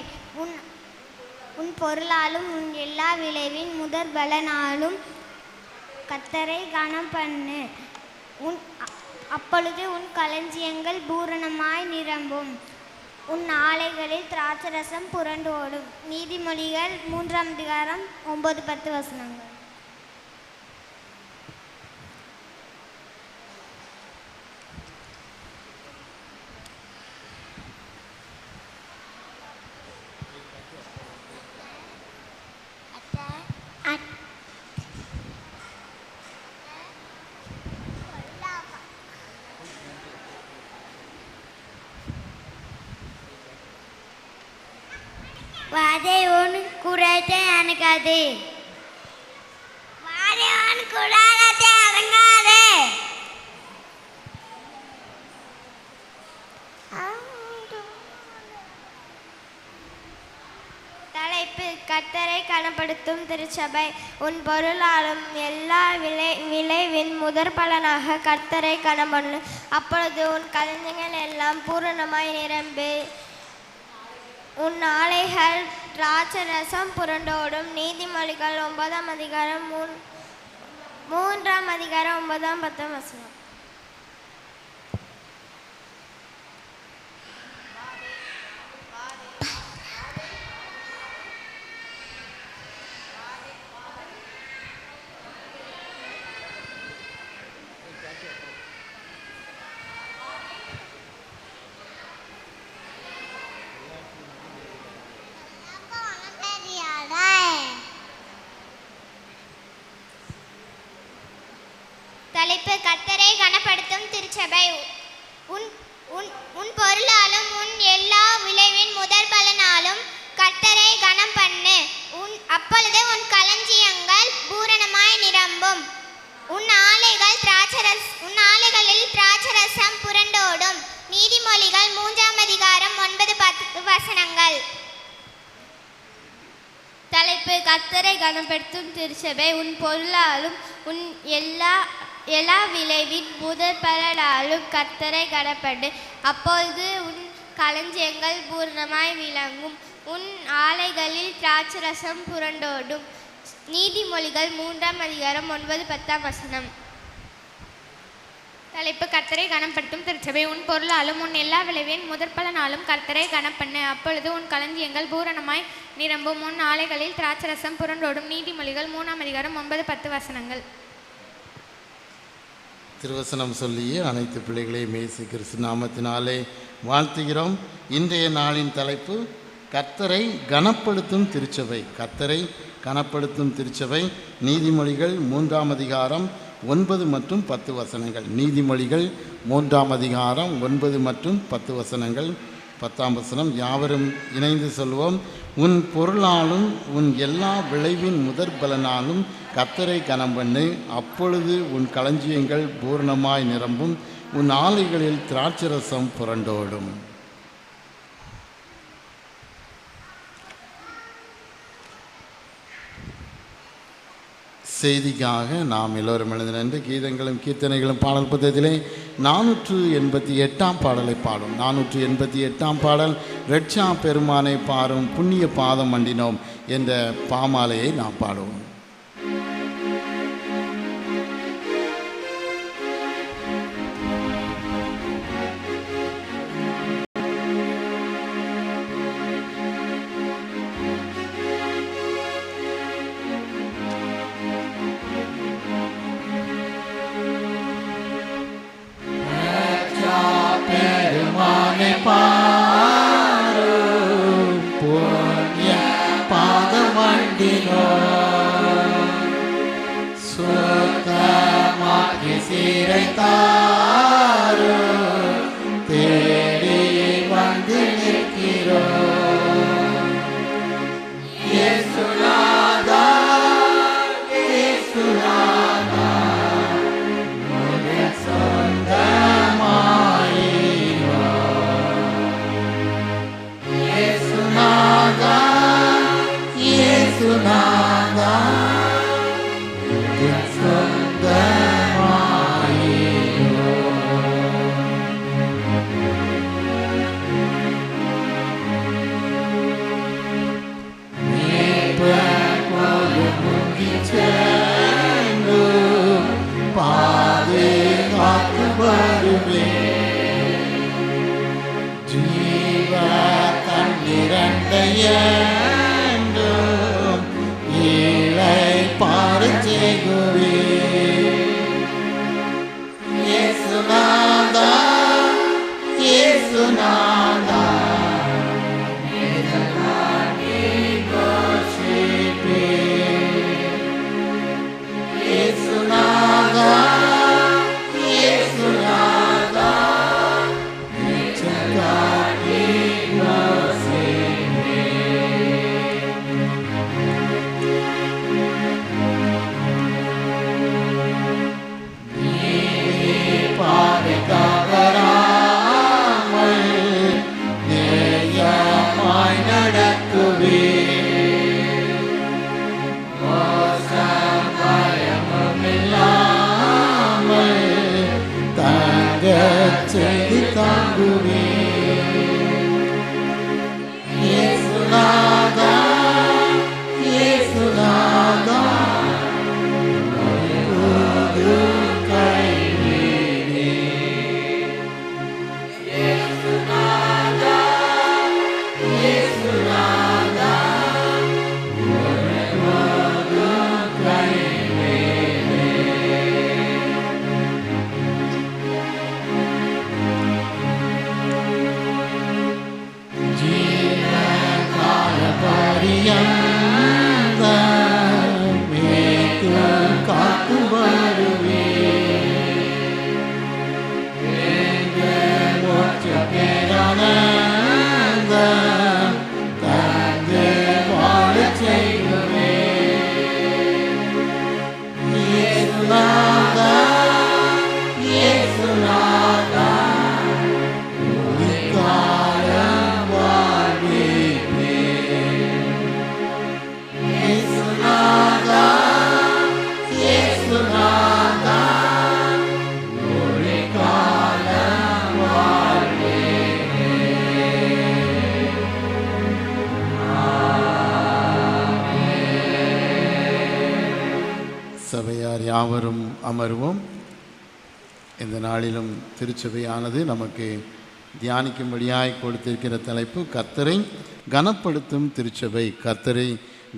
உன் பொருளாலும் உன் எல்லா விளைவின் முதற் பலனாலும் கர்த்தரை கனம் பண்ணு. அப்பொழுது உன் களஞ்சியங்கள் பூரணமாய் நிரம்பும், உன் ஆலைகளில் திராட்சரசம் புரண்டோடும். நீதிமொழிகள் 3ஆம் அதிகாரம் 9-10 வசனங்கள். வாதை உன் குறைத்தை அணுகாது, வாதை உன் குடாரத்தை அடங்காது. தலைப்பு: கர்த்தரை கனப்படுத்தும் திருச்சபை. உன் பொருளாலும் எல்லா விளைவின் முதற் பலனாக கர்த்தரை கனம் பண்ணு. அப்பொழுது உன் களஞ்சியங்கள் எல்லாம் பூரணமாய் நிரம்பி, உன் ஆலைகள் திராட்சரசம் புரண்டோடும். நீதிமொழிகள் 9ஆம் அதிகாரம் 3ஆம் அதிகாரம் 9-10 வசனம். திருச்சபை உன் உன் உன் பொருளாலும் உன் எல்லா விளைவின் முதற் பலனாலும் கர்த்தரை கனம் பண்ணு. அப்பொழுது உன் களஞ்சியங்கள் பூரணமாய் நிரம்பும். உன் ஆலைகளில் திராட்சரசம் புரண்டோடும். நீதிமொழிகள் 3ஆம் அதிகாரம் 9-10 வசனங்கள். தலைப்பு கர்த்தரை கனப்படுத்தும் திருச்சபை உன் பொருளாலும் உன் எல்லா விளைவின் முதற் பலனாலும் கர்த்தரை கனப்படு. அப்பொழுது உன் களஞ்சியங்கள் பூர்ணமாய் விளங்கும். உன் ஆலைகளில் திராட்சரசம் புரண்டோடும். நீதிமொழிகள் 3ஆம் அதிகாரம் 9-10 வசனம். தலைப்பு கர்த்தரை கனப்படுத்தும் திருச்சபை உன் பொருளாலும் உன் எல்லா விளைவின் முதற் பலனாலும் கர்த்தரை கனப்பண்ணு. அப்பொழுது உன் களஞ்சியங்கள் பூரணமாய் நிரம்பும். உன் ஆலைகளில் திராட்சரசம் புரண்டோடும். நீதிமொழிகள் 3ஆம் அதிகாரம் 9-10 வசனங்கள். திருவசனம் சொல்லியே அனைத்து பிள்ளைகளையும் இயேசு கிறிஸ்து நாமத்தினாலே வாழ்த்துகிறோம். இன்றைய நாளின் தலைப்பு கர்த்தரை கனப்படுத்தும் திருச்சபை. கர்த்தரை கனப்படுத்தும் திருச்சபை. நீதிமொழிகள் 3ஆம் அதிகாரம் 9 மற்றும் 10 வசனங்கள். நீதிமொழிகள் 3ஆம் அதிகாரம் 9 மற்றும் 10 வசனங்கள். 10ஆம் வசனம் யாவரும் இணைந்து சொல்வோம். உன் பொருளாலும் உன் எல்லா விளைவின் முதற் பலனாலும் கர்த்தரை கனம் பண்ணு. அப்பொழுது உன் களஞ்சியங்கள் பூரணமாய் நிரம்பும். உன் ஆலைகளில் திராட்சரசம் புரண்டோடும். செய்திக்காக நாம் எல்லோரும் எழுந்திருந்து கீதங்களும் கீர்த்தனைகளும் பாடல் புத்தகத்திலே 488ஆம் பாடலை பாடும். 488ஆம் பாடல் ரட்சா பெருமானை பாரும் புண்ணிய பாதம் மண்டினோம் என்ற பாமாலையை நாம் பாடுவோம். யாவரும் அமர்வோம். இந்த நாளிலும் திருச்சபையானது நமக்கு தியானிக்கும்படியாய் கொடுத்திருக்கிற தலைப்பு கர்த்தரை கனப்படுத்தும் திருச்சபை. கர்த்தரை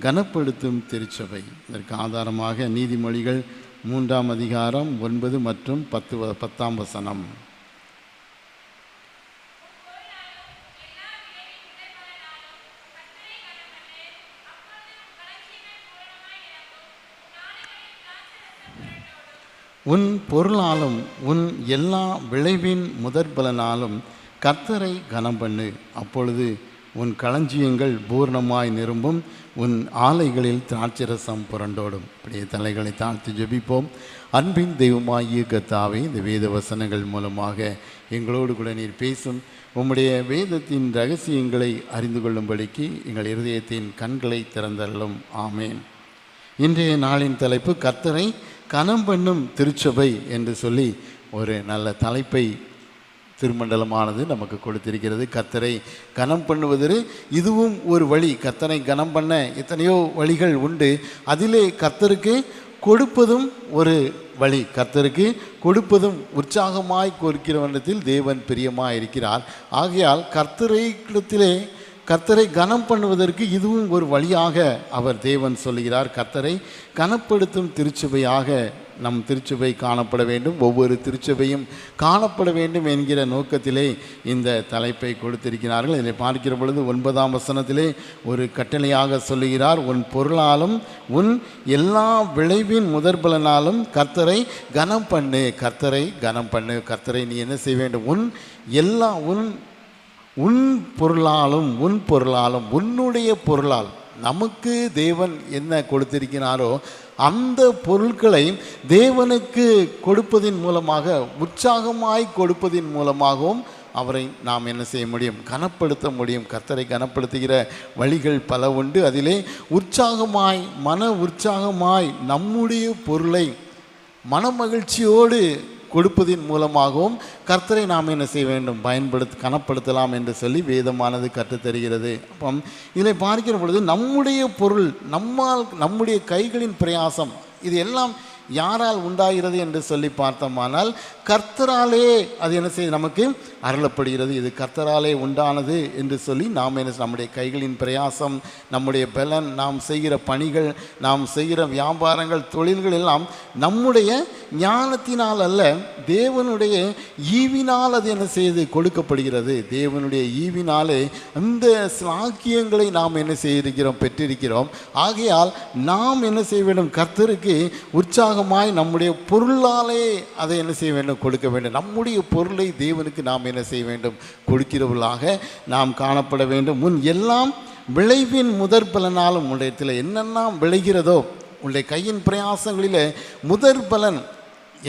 கனப்படுத்தும் திருச்சபை. இதற்கு ஆதாரமாக நீதிமொழிகள் 3ஆம் அதிகாரம் 9 மற்றும் 10ஆம் வசனம். உன் பொருளாலும் உன் எல்லா விளைவின் முதற்பலனாலும் கர்த்தரை கனம் பண்ணு. அப்பொழுது உன் களஞ்சியங்கள் பூர்ணமாய் நிரம்பும், உன் ஆலைகளில் திராட்சரசம் புரண்டோடும். இப்படியே தலைகளை தாழ்த்தி ஜெபிப்போம். அன்பின் தெய்வமாகிய கர்த்தாவே, இந்த வேத வசனங்கள் மூலமாக எங்களோடு கூட நீர் பேசும் உம்முடைய வேதத்தின் இரகசியங்களை அறிந்து கொள்ளும்படிக்கு எங்கள் இருதயத்தின் கண்களை திறந்தருளும். ஆமேன். இன்றைய நாளின் தலைப்பு கர்த்தரை கனம் பண்ணும் திருச்சபை என்று சொல்லி ஒரு நல்ல தலைப்பை திருமண்டலமானது நமக்கு கொடுத்திருக்கிறது. கர்த்தரை கனம் பண்ணுவது இதுவும் ஒரு வழி. கர்த்தரை கனம் பண்ண எத்தனையோ வழிகள் உண்டு. அதிலே கர்த்தருக்கு கொடுப்பதும் ஒரு வழி. கர்த்தருக்கு கொடுப்பதும் உற்சாகமாய் கொடுக்கிறவனத்தில் தேவன் பிரியமாய் இருக்கிறார். ஆகையால் கர்த்தரை கனம் பண்ணுவதற்கு இதுவும் ஒரு வழியாக அவர் தேவன் சொல்லுகிறார். கர்த்தரை கனப்படுத்தும் திருச்சபையாக நம் திருச்சபை காணப்பட வேண்டும், ஒவ்வொரு திருச்சபையும் காணப்பட வேண்டும் என்கிற நோக்கத்திலே இந்த தலைப்பை கொடுத்திருக்கிறார்கள். இதை பார்க்கிற பொழுது 9ஆம் வசனத்திலே ஒரு கட்டளையாக சொல்லுகிறார், உன் பொருளாலும் உன் எல்லா விளைவின் முதற்பலனாலும் கர்த்தரை கனம் பண்ணு. கர்த்தரை கனம் பண்ணு. கர்த்தரை நீ என்ன செய்ய வேண்டும்? உன் பொருளாலும் உன்னுடைய பொருளால் நமக்கு தேவன் என்ன கொடுத்திருக்கிறாரோ அந்த பொருட்களை தேவனுக்கு கொடுப்பதின் மூலமாக, உற்சாகமாய் கொடுப்பதின் மூலமாகவும் அவரை நாம் என்ன செய்ய முடியும்? கனப்படுத்த முடியும். கர்த்தரை கனப்படுத்துகிற வழிகள் பல உண்டு. அதிலே மன உற்சாகமாய் நம்முடைய பொருளை மன மகிழ்ச்சியோடு கொடுப்பதின் மூலமாகவும் கர்த்தரை நாம் என்ன செய்ய வேண்டும்? கனப்படுத்தலாம் என்று சொல்லி வேதமானது கற்றுத்தருகிறது. அப்போ இதை பார்க்கிற பொழுது நம்முடைய பொருள், நம்முடைய கைகளின் பிரயாசம், இது எல்லாம் யாரால் உண்டாகிறது என்று சொல்லி பார்த்தோமானால் கர்த்தராலே அது என்ன செய்ய நமக்கு அருளப்படுகிறது. இது கர்த்தராலே உண்டானது என்று சொல்லி நாம் நம்முடைய கைகளின் பிரயாசம், நம்முடைய பலன், நாம் செய்கிற பணிகள், நாம் செய்கிற வியாபாரங்கள், தொழில்கள் எல்லாம் நம்முடைய ஞானத்தினால் அல்ல, தேவனுடைய ஈவினால் அது என்ன செய்து கொடுக்கப்படுகிறது. தேவனுடைய ஈவினாலே அந்த சாக்கியங்களை நாம் என்ன செய்திருக்கிறோம்? பெற்றிருக்கிறோம். ஆகையால் நாம் என்ன செய்ய வேண்டும்? கர்த்தருக்கு உற்சாகமாய் நம்முடைய பொருளாலே அதை என்ன செய்ய வேண்டும்? கொடுக்க வேண்டும். நம்முடைய பொருளை தேவனுக்கு நாம் என்ன செய்ய வேண்டும்? கொடுக்கிறவர்களாக நாம் காணப்பட வேண்டும். முன் எல்லாம் விளைவின் முதற்பலனாலும், உடைய என்னெல்லாம் விளைகிறதோ, உடைய கையின் பிரயாசங்களில் முதற்பலன்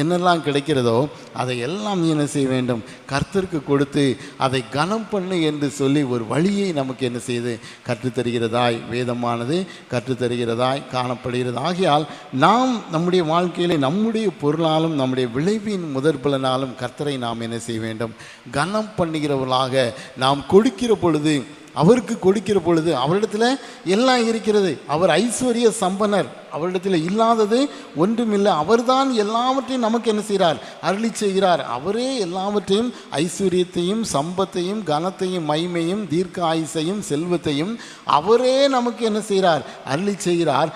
என்னெல்லாம் கிடைக்கிறதோ அதை எல்லாம் நீ என்ன செய்ய வேண்டும்? கர்த்தருக்கு கொடுத்து அதை கனம் பண்ணு என்று சொல்லி ஒரு வழியை நமக்கு என்ன செய்து கற்றுத்தருகிறதாய் வேதமானது கற்றுத்தருகிறதாய் காணப்படுகிறது. ஆகையால் நாம் நம்முடைய வாழ்க்கையிலே நம்முடைய பொருளாலும் நம்முடைய விளைவின் முதற்பலனாலும் கர்த்தரை நாம் என்ன செய்ய வேண்டும்? கனம் பண்ணுகிறவர்களாக நாம் கொடுக்கிற பொழுது, அவருக்கு கொடுக்கிற பொழுது அவரிடத்தில் எல்லாம் இருக்கிறது. அவர் ஐஸ்வர்ய சம்பனர், அவரிடத்தில் இல்லாதது ஒன்றுமில்லை. அவர்தான் எல்லாவற்றையும் நமக்கு என்ன செய்கிறார்? அருளி செய்கிறார். அவரே எல்லாவற்றையும், ஐஸ்வர்யத்தையும் சம்பத்தையும் கனத்தையும் மகிமையும் தீர்க்க ஆயுசையும் செல்வத்தையும் அவரே நமக்கு என்ன செய்கிறார்? அருளி செய்கிறார்.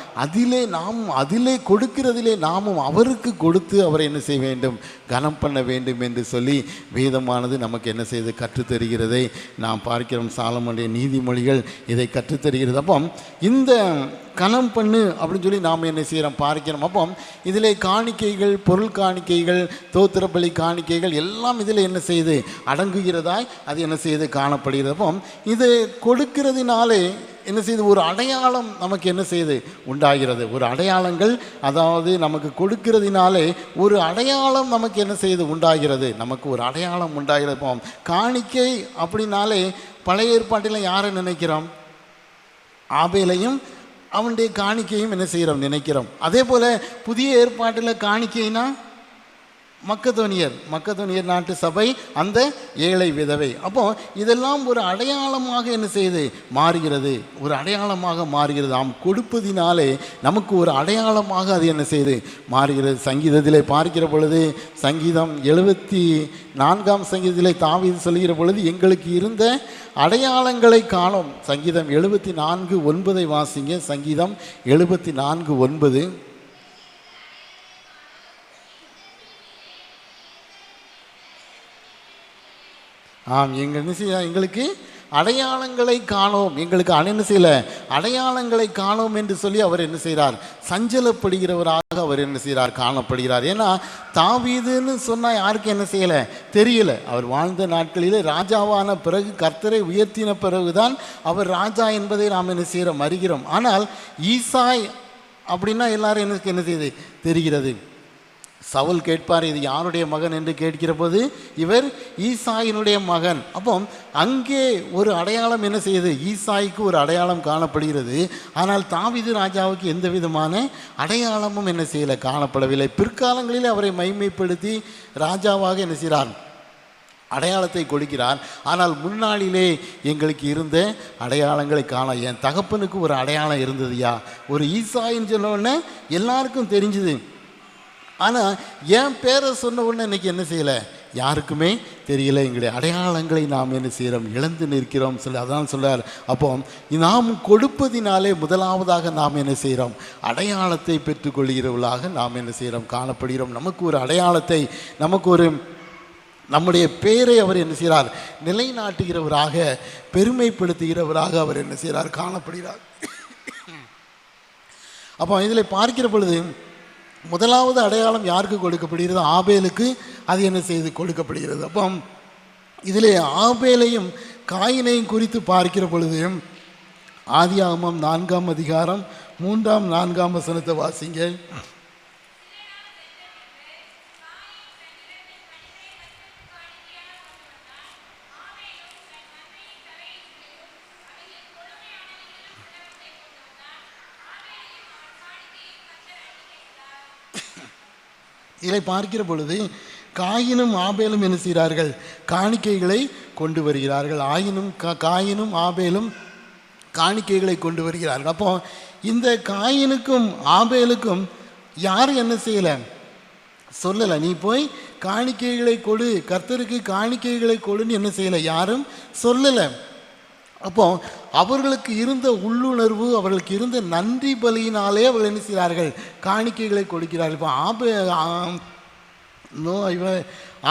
அதிலே கொடுக்கிறதிலே நாமும் அவருக்கு கொடுத்து அவரை என்ன செய்ய வேண்டும்? கனம் பண்ண வேண்டும் என்று சொல்லி வேதமானது நமக்கு என்ன செய்து கற்றுத்தருகிறதை நாம் பார்க்கிறோம். சாலமோனுடைய நீதிமொழிகள் இதை கற்றுத்தருகிறது. அப்போ இந்த கனம் பண்ணு அப்படின்னு சொல்லி நாம் என்ன செய்கிறோம்? பார்க்கிறோம். அப்போ இதில் காணிக்கைகள், பொருள் காணிக்கைகள், தோத்திரப்பலி காணிக்கைகள் எல்லாம் இதில் என்ன செய்து அடங்குகிறதாய் அது என்ன செய்து காணப்படுகிறது. அப்போ இது கொடுக்கிறதுனாலே என்ன செய்து ஒரு அடையாளம் நமக்கு என்ன செய்து உண்டாகிறது? ஒரு அடையாளங்கள், அதாவது நமக்கு கொடுக்கிறதுனாலே ஒரு அடையாளம் நமக்கு என்ன செய்து உண்டாகிறது? நமக்கு ஒரு அடையாளம் உண்டாகிறது. இப்போ காணிக்கை அப்படின்னாலே பழைய ஏற்பாட்டில் யாரை நினைக்கிறோம்? ஆபேலையும் அவனுடைய காணிக்கையும் என்ன செய்கிறோம்? நினைக்கிறோம். அதே போல் புதிய ஏற்பாட்டில் காணிக்கைனா மக்கதோனியர் நாட்டு சபை அந்த ஏழை விதவை. அப்போ இதெல்லாம் ஒரு அடையாளமாக என்ன செய்யுது மாறுகிறது, ஒரு அடையாளமாக மாறுகிறது. நாம் கொடுப்பதினாலே நமக்கு ஒரு அடையாளமாக அது என்ன செய்யுது மாறுகிறது. சங்கீதத்திலே பார்க்கிற பொழுது சங்கீதம் 74 சங்கீதத்திலே தாவீது சொல்கிற பொழுது எங்களுக்கு இருந்த அடையாளங்களை காணோம். சங்கீதம் 74:9 வாசிங்க. சங்கீதம் 74:9. எங்களுக்கு அடையாளங்களை காணோம், எங்களுக்கு என்ன செய்யல அடையாளங்களை காணோம் என்று சொல்லி அவர் என்ன செய்கிறார், சஞ்சலப்படுகிறவராக அவர் என்ன செய்கிறார் காணப்படுகிறார். ஏன்னா தாவீதுன்னு சொன்னால் யாருக்கு என்ன செய்யலை தெரியல. அவர் வாழ்ந்த நாட்களில் ராஜாவான பிறகு கர்த்தரை உயர்த்தின பிறகுதான் அவர் ராஜா என்பதை நாம் என்ன செய்கிறோம் அறிகிறோம். ஆனால் ஈசாய் அப்படின்னா எல்லாரும் எனக்கு என்ன செய்யுது தெரிகிறது. சவுல் கேட்பார், இது யாருடைய மகன் என்று கேட்கிற போது இவர் ஈசாயினுடைய மகன். அப்போ அங்கே ஒரு அடையாளம் என்ன செய்யுது, ஈசாய்க்கு ஒரு அடையாளம் காணப்படுகிறது. ஆனால் தாவீது ராஜாவுக்கு எந்த விதமான அடையாளமும் என்ன செய்யலை காணப்படவில்லை. பிற்காலங்களில் அவரை மைமைப்படுத்தி ராஜாவாக என்ன செய்கிறார் அடையாளத்தை கொடுக்கிறார். ஆனால் முன்னாளிலே எங்களுக்கு இருந்த அடையாளங்களை காண, என் தகப்பனுக்கு ஒரு அடையாளம் இருந்ததுயா, ஒரு ஈசாயின்னு சொன்ன உடனே எல்லாருக்கும் தெரிஞ்சுது. ஆனால் என் பேரை சொன்ன உடனே இன்றைக்கி என்ன செய்யலை யாருக்குமே தெரியல. எங்களுடைய அடையாளங்களை நாம் என்ன செய்கிறோம் இழந்து நிற்கிறோம் சொல்லி அதான் சொல்கிறார். அப்போ நாம் கொடுப்பதினாலே முதலாவதாக நாம் என்ன செய்கிறோம் அடையாளத்தை பெற்றுக்கொள்கிறவர்களாக நாம் என்ன செய்கிறோம் காணப்படுகிறோம். நமக்கு ஒரு அடையாளத்தை, நமக்கு ஒரு நம்முடைய பேரை அவர் என்ன செய்கிறார் நிலைநாட்டுகிறவராக, பெருமைப்படுத்துகிறவராக அவர் என்ன செய்கிறார் காணப்படுகிறார். அப்போ இதில் பார்க்கிற பொழுது முதலாவது அடையாளம் யாருக்கு கொடுக்கப்படுகிறது, ஆபேலுக்கு அது என்ன செய்து கொடுக்கப்படுகிறது. அப்போ இதிலே ஆபேலையும் காயினையும் குறித்து பார்க்கிற பொழுது ஆதியாகமம் 4ஆம் அதிகாரம் 3ஆம் 4ஆம் வசனத்தை வாசிங்க. இதை பார்க்கிற பொழுது காயினும் ஆபேலும் என்ன செய்கிறார்கள் காணிக்கைகளை கொண்டு வருகிறார்கள். காயினும் ஆபேலும் காணிக்கைகளை கொண்டு வருகிறார்கள். அப்போ இந்த காயினுக்கும் ஆபேலுக்கும் யாரும் என்ன செய்யலை சொல்லலை, நீ போய் காணிக்கைகளை கொடு, கர்த்தருக்கு காணிக்கைகளை கொடுன்னு என்ன செய்யலை யாரும் சொல்லலை. அப்போ அவர்களுக்கு இருந்த உள்ளுணர்வு, அவர்களுக்கு இருந்த நன்றி பலியினாலே அவர்கள் என்ன செய்கிறார்கள் காணிக்கைகளை கொடுக்கிறார்கள். இப்போ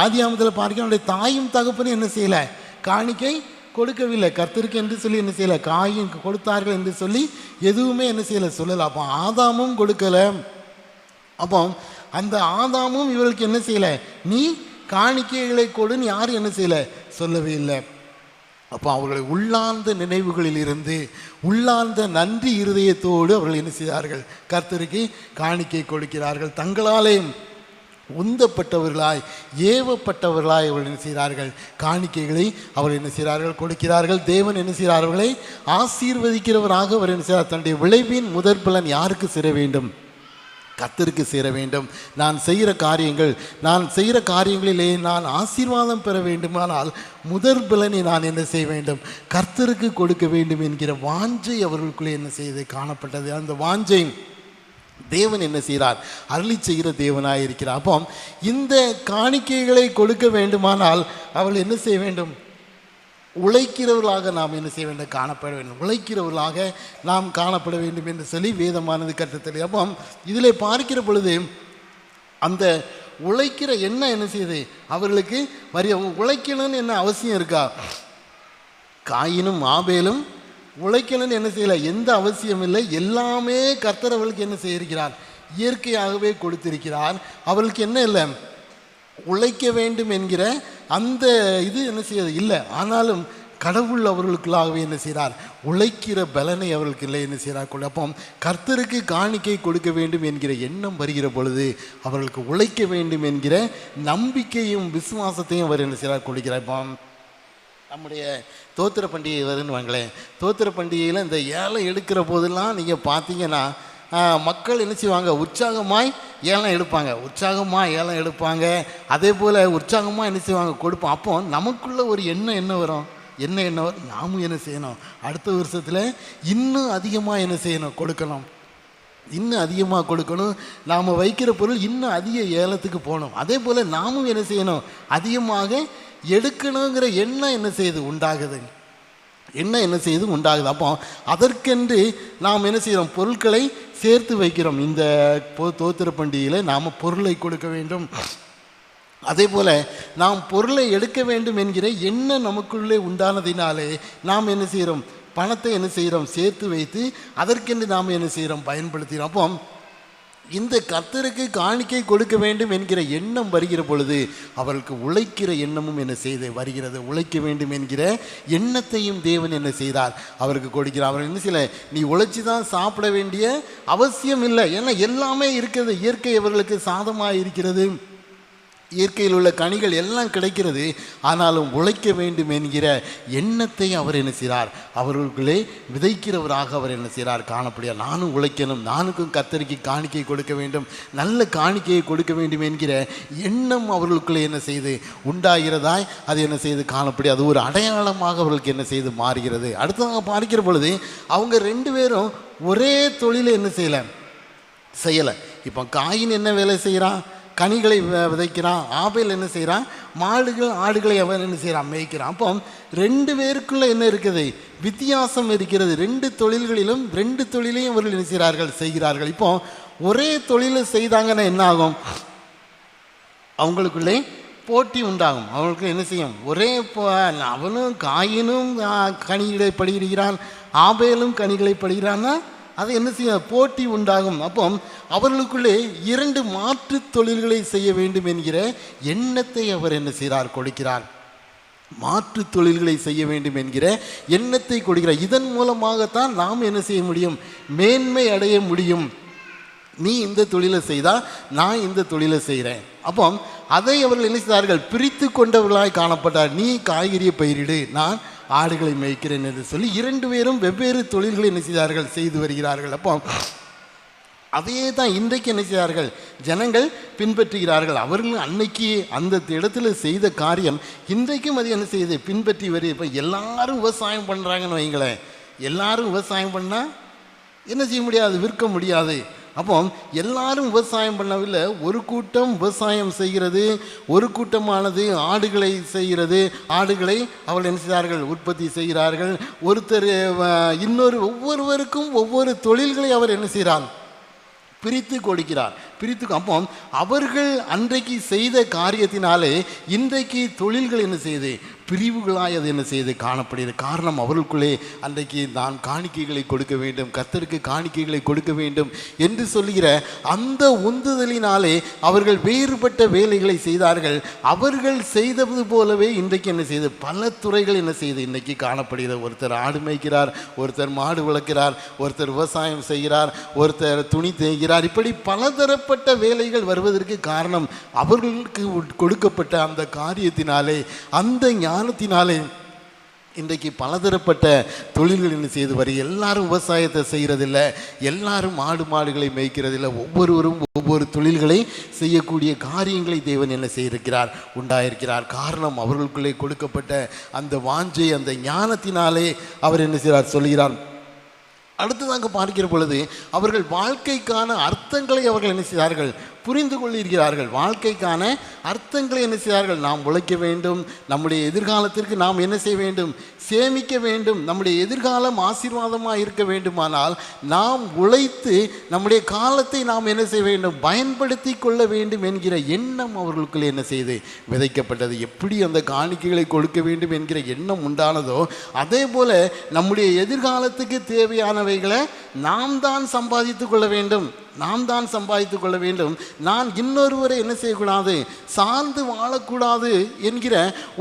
ஆதியாமத்தில் பார்க்க அவனுடைய தாயும் தகப்பனும் என்ன செய்யலை காணிக்கை கொடுக்கவில்லை, கர்த்தருக்கு என்று சொல்லி என்ன செய்யலை காயின் கொடுத்தார்கள் என்று சொல்லி எதுவுமே என்ன செய்யலை சொல்லலை. அப்போ ஆதாமும் கொடுக்கலை. அப்போ அந்த ஆதாமும் இவர்களுக்கு என்ன செய்யலை நீ காணிக்கைகளை கொடுன்னு யாரும் என்ன செய்யலை சொல்லவே இல்லை. அப்போ அவர்களை உள்ளார்ந்த நினைவுகளில் இருந்து உள்ளார்ந்த நன்றி இருதயத்தோடு அவர்கள் என்ன செய்தார்கள் கர்த்தருக்கு காணிக்கை கொடுக்கிறார்கள். தங்களாலே உந்தப்பட்டவர்களாய் ஏவப்பட்டவர்களாய் அவர்கள் என்ன செய்கிறார்கள் காணிக்கைகளை அவர்கள் என்ன செய்கிறார்கள் கொடுக்கிறார்கள். தேவன் என்ன செய்கிறார் அவர்களை ஆசீர்வதிக்கிறவராக அவர் என்ன செய்கிறார். தன்னுடைய விளைவின் முதற் பலன் யாருக்கு சேர வேண்டும், கர்த்தருக்கு சேர வேண்டும். நான் செய்கிற காரியங்களிலே நான் ஆசீர்வாதம் பெற வேண்டுமானால் முதற் பலனை நான் என்ன செய்ய வேண்டும், கர்த்தருக்கு கொடுக்க வேண்டும் என்கிற வாஞ்சை அவர்களுக்குள்ளே என்ன செய்து காணப்பட்டது. அந்த வாஞ்சை தேவன் என்ன செய்கிறார் அருளி செய்கிற தேவனாக இருக்கிறார். அப்போ இந்த காணிக்கைகளை கொடுக்க வேண்டுமானால் அவர்கள் என்ன செய்ய வேண்டும், உழைக்கிறவர்களாக நாம் என்ன செய்ய வேண்டும் காணப்பட வேண்டும், உழைக்கிறவர்களாக நாம் காணப்பட வேண்டும் என்று சொல்லி வேதமானது கற்றுத்தரு. அப்போ இதில் பார்க்கிற பொழுது அந்த உழைக்கிற எண்ணம் என்ன செய்யுது அவர்களுக்கு உழைக்கணும்னு என்ன அவசியம் இருக்கா, காயினும் ஆபேலும் உழைக்கணும்னு என்ன செய்யலை எந்த அவசியம் இல்லை. எல்லாமே கர்த்தர் அவர்களுக்கு என்ன செய்திருக்கிறார் இயற்கையாகவே கொடுத்திருக்கிறார். அவர்களுக்கு என்ன இல்லை உழைக்க வேண்டும் என்கிற அந்த இது என்ன செய்யாது இல்லை. ஆனாலும் கடவுள் அவர்களுக்குள்ளாகவே என்ன செய்கிறார் உழைக்கிற பலனை அவர்களுக்கு இல்லை என்ன செய்கிறார். அப்போ கர்த்தருக்கு காணிக்கை கொடுக்க வேண்டும் என்கிற எண்ணம் வருகிற பொழுது அவர்களுக்கு உழைக்க வேண்டும் என்கிற நம்பிக்கையும் விசுவாசத்தையும் அவர் என்ன செய்கிறார் கொடுக்கிறார். இப்போ நம்முடைய தோத்திர பண்டிகை வருன்னு வாங்களேன், தோத்திர பண்டிகையில் இந்த ஏழை எடுக்கிற போதெல்லாம் நீங்கள் பார்த்தீங்கன்னா மக்கள் என்ன செய்வாங்க, உற்சாகமாய் ஏலம் எடுப்பாங்க. அதே போல் உற்சாகமாக என்ன செய்வாங்க, கொடுப்போம். அப்போ நமக்குள்ள ஒரு எண்ணம் என்ன வரும், நாமும் என்ன செய்யணும், அடுத்த வருஷத்தில் இன்னும் அதிகமாக என்ன செய்யணும், கொடுக்கணும். இன்னும் அதிகமாக கொடுக்கணும். நாம் வைக்கிற பொருள் இன்னும் அதிக ஏலத்துக்கு போகணும். அதே போல் நாமும் என்ன செய்யணும், அதிகமாக எடுக்கணுங்கிற எண்ணம் என்ன செய்யுது, உண்டாகுது. அப்போ அதற்கென்று நாம் என்ன செய்கிறோம், பொருட்களை சேர்த்து வைக்கிறோம். இந்த தோத்திர பண்டிகையில் நாம் பொருளை கொடுக்க வேண்டும். அதே போல் நாம் பொருளை எடுக்க வேண்டும் என்கிற எண்ணம் நமக்குள்ளே உண்டானதினாலே நாம் என்ன செய்கிறோம், பணத்தை என்ன செய்கிறோம், சேர்த்து வைத்து அதற்கென்று நாம் என்ன செய்கிறோம், பயன்படுத்துகிறோம். அப்போ இந்த கர்த்தருக்கு காணிக்கை கொடுக்க வேண்டும் என்கிற எண்ணம் வருகிற பொழுது அவர்களுக்கு உழைக்கிற எண்ணமும் என்ன செய்து வருகிறது. உழைக்க வேண்டும் என்கிற எண்ணத்தையும் தேவன் என்ன செய்தார், அவருக்கு கொடுக்கிறார். அவர் என்ன செய்யல, நீ உழைச்சி தான் சாப்பிட வேண்டிய அவசியம் இல்லை, ஏன்னா எல்லாமே இருக்கிறது. இயற்கை அவர்களுக்கு சாதமாக இருக்கிறது, இயற்கையில் உள்ள கனிகள் எல்லாம் கிடைக்கிறது. ஆனாலும் உழைக்க வேண்டும் என்கிற எண்ணத்தை அவர் என்ன செய்கிறார், அவர்களுக்குள்ளே விதைக்கிறவராக அவர் என்ன செய்கிறார் காணப்படுகிறார். நானும் உழைக்கணும், நானுக்கும் கர்த்தருக்கு காணிக்கை கொடுக்க வேண்டும், நல்ல காணிக்கையை கொடுக்க வேண்டும் என்கிற எண்ணம் அவர்களுக்குள்ளே என்ன செய்து உண்டாகிறதாய் அது என்ன செய்து காணப்படி, அது ஒரு அடையாளமாக அவர்களுக்கு என்ன செய்து மாறுகிறது. அடுத்தவங்க பார்க்கிற பொழுது அவங்க 2 பேரும் ஒரே தொழிலை என்ன செய்யலை. இப்போ காயின் என்ன வேலை செய்கிறான், கனிகளை விதைக்கிறான். ஆபேல் என்ன செய்கிறான், மாடுகள் ஆடுகளை அவன் என்ன செய்கிறான், மேய்க்கிறான். அப்போ 2 பேருக்குள்ளே என்ன இருக்குது, வித்தியாசம் இருக்கிறது. 2 தொழில்களிலும் 2 தொழிலையும் அவர்கள் என்ன செய்கிறார்கள். இப்போ ஒரே தொழிலை செய்தாங்கன்னா என்ன ஆகும், அவங்களுக்குள்ளே போட்டி உண்டாகும். அவங்களுக்கு என்ன செய்யும், ஒரே அவனும் காயினும் கனிகளை படுகிறான், ஆபேலும் கனிகளை படுகிறான்னா அது என்ன செய்ய, போட்டி உண்டாகும். அப்போ அவர்களுக்குள்ளே 2 மாற்று தொழில்களை செய்ய வேண்டும் என்கிற எண்ணத்தை அவர் என்ன செய்கிறார், கொடுக்கிறார். மாற்று தொழில்களை செய்ய வேண்டும் என்கிற எண்ணத்தை கொடுக்கிறார். இதன் மூலமாகத்தான் நாம் என்ன செய்ய முடியும், மேன்மை அடைய முடியும். நீ இந்த தொழிலை செய்தால் நான் இந்த தொழிலை செய்கிறேன். அப்போ அதை அவர்கள் என்ன செய்தார்கள், பிரித்து கொண்டவர்களாய் காணப்பட்டார். நீ காய்கறியை பயிரிடு, நான் ஆடுகளை மேய்க்கிறேன் என்று சொல்லி 2 பேரும் வெவ்வேறு தொழில்களை என்ன செய்தார்கள், செய்து வருகிறார்கள். அப்போ அதையே தான் இன்றைக்கு என்ன செய்கிறார்கள், ஜனங்கள் பின்பற்றுகிறார்கள். அவர்கள் அன்னைக்கு அந்த இடத்துல செய்த காரியம் இன்றைக்கும் அது என்ன செய்யுது, பின்பற்றி வருது. இப்போ எல்லாரும் விவசாயம் பண்ணுறாங்கன்னு வைங்களேன், எல்லாரும் விவசாயம் பண்ணால் என்ன செய்ய முடியாது, விற்க முடியாது. அப்போ எல்லாரும் விவசாயம் பண்ணவில்லை, ஒரு கூட்டம் விவசாயம் செய்கிறது, ஒரு கூட்டமானது ஆடுகளை செய்கிறது. ஆடுகளை அவர்கள் என்ன செய்கிறார்கள், உற்பத்தி செய்கிறார்கள். ஒருத்தர் ஒவ்வொருவருக்கும் ஒவ்வொரு தொழில்களை அவர் என்ன செய்கிறார், பிரித்து கொடுக்கிறார். அப்போ அவர்கள் அன்றைக்கு செய்த காரியத்தினாலே இன்றைக்கு தொழில்கள் என்ன செய்யுது, பிரிவுகளாய் அது என்ன செய்து காணப்படுகிறது. காரணம், அவர்களுக்குள்ளே அன்றைக்கு நான் காணிக்கைகளை கொடுக்க வேண்டும், கர்த்தருக்கு காணிக்கைகளை கொடுக்க வேண்டும் என்று சொல்லுகிற அந்த உந்துதலினாலே அவர்கள் வேறுபட்ட வேலைகளை செய்தார்கள். அவர்கள் செய்தது போலவே இன்றைக்கு என்ன செய்து பல துறைகள் என்ன செய்து இன்றைக்கு காணப்படுகிறது. ஒருத்தர் ஆடு மேய்க்கிறார், ஒருத்தர் மாடு வளர்க்கிறார், ஒருத்தர் விவசாயம் செய்கிறார், ஒருத்தர் துணி தேய்கிறார். இப்படி பலதரப்பட்ட வேலைகள் வருவதற்கு காரணம் அவர்களுக்கு கொடுக்கப்பட்ட அந்த காரியத்தினாலே, அந்த ஞானத்தினாலே இன்றைக்கு பலதரப்பட்ட தொழில்கள் என்ன செய்து வருகிறது. எல்லாரும் விவசாயத்தை செய்கிறதில்லை, எல்லாரும் மாடுகளை மேய்க்கிறதில்லை. ஒவ்வொருவரும் ஒவ்வொரு தொழில்களை செய்யக்கூடிய காரியங்களை தேவன் என்ன செய்திருக்கிறார், உண்டாயிருக்கிறார். காரணம், அவர்களுக்குள்ளே கொடுக்கப்பட்ட அந்த வாஞ்சை, அந்த ஞானத்தினாலே அவர் என்ன செய்கிறார் சொல்கிறார். அடுத்ததாக பார்க்கிற பொழுது அவர்கள் வாழ்க்கைக்கான அர்த்தங்களை அவர்கள் என்ன செய்தார்கள், புரிந்து கொள்கிறார்கள். வாழ்க்கைக்கான அர்த்தங்களை என்ன செய்தார்கள், நாம் உழைக்க வேண்டும், நம்முடைய எதிர்காலத்திற்கு நாம் என்ன செய்ய வேண்டும், சேமிக்க வேண்டும். நம்முடைய எதிர்காலம் ஆசீர்வாதமாக இருக்க வேண்டுமானால் நாம் உழைத்து நம்முடைய காலத்தை நாம் என்ன செய்ய வேண்டும், பயன்படுத்தி கொள்ள வேண்டும் என்கிற எண்ணம் அவர்களுக்குள்ளே என்ன செய்து விதைக்கப்பட்டது. எப்படி அந்த காணிக்கைகளை கொடுக்க வேண்டும் என்கிற எண்ணம் உண்டானதோ அதே போல நம்முடைய எதிர்காலத்துக்கு தேவையானவைகளை நாம் தான் சம்பாதித்து கொள்ள வேண்டும். நாம் தான் சம்பாதித்து கொள்ள வேண்டும். நான் இன்னொருவரை என்ன செய்யக்கூடாது, சார்ந்து வாழக்கூடாது என்கிற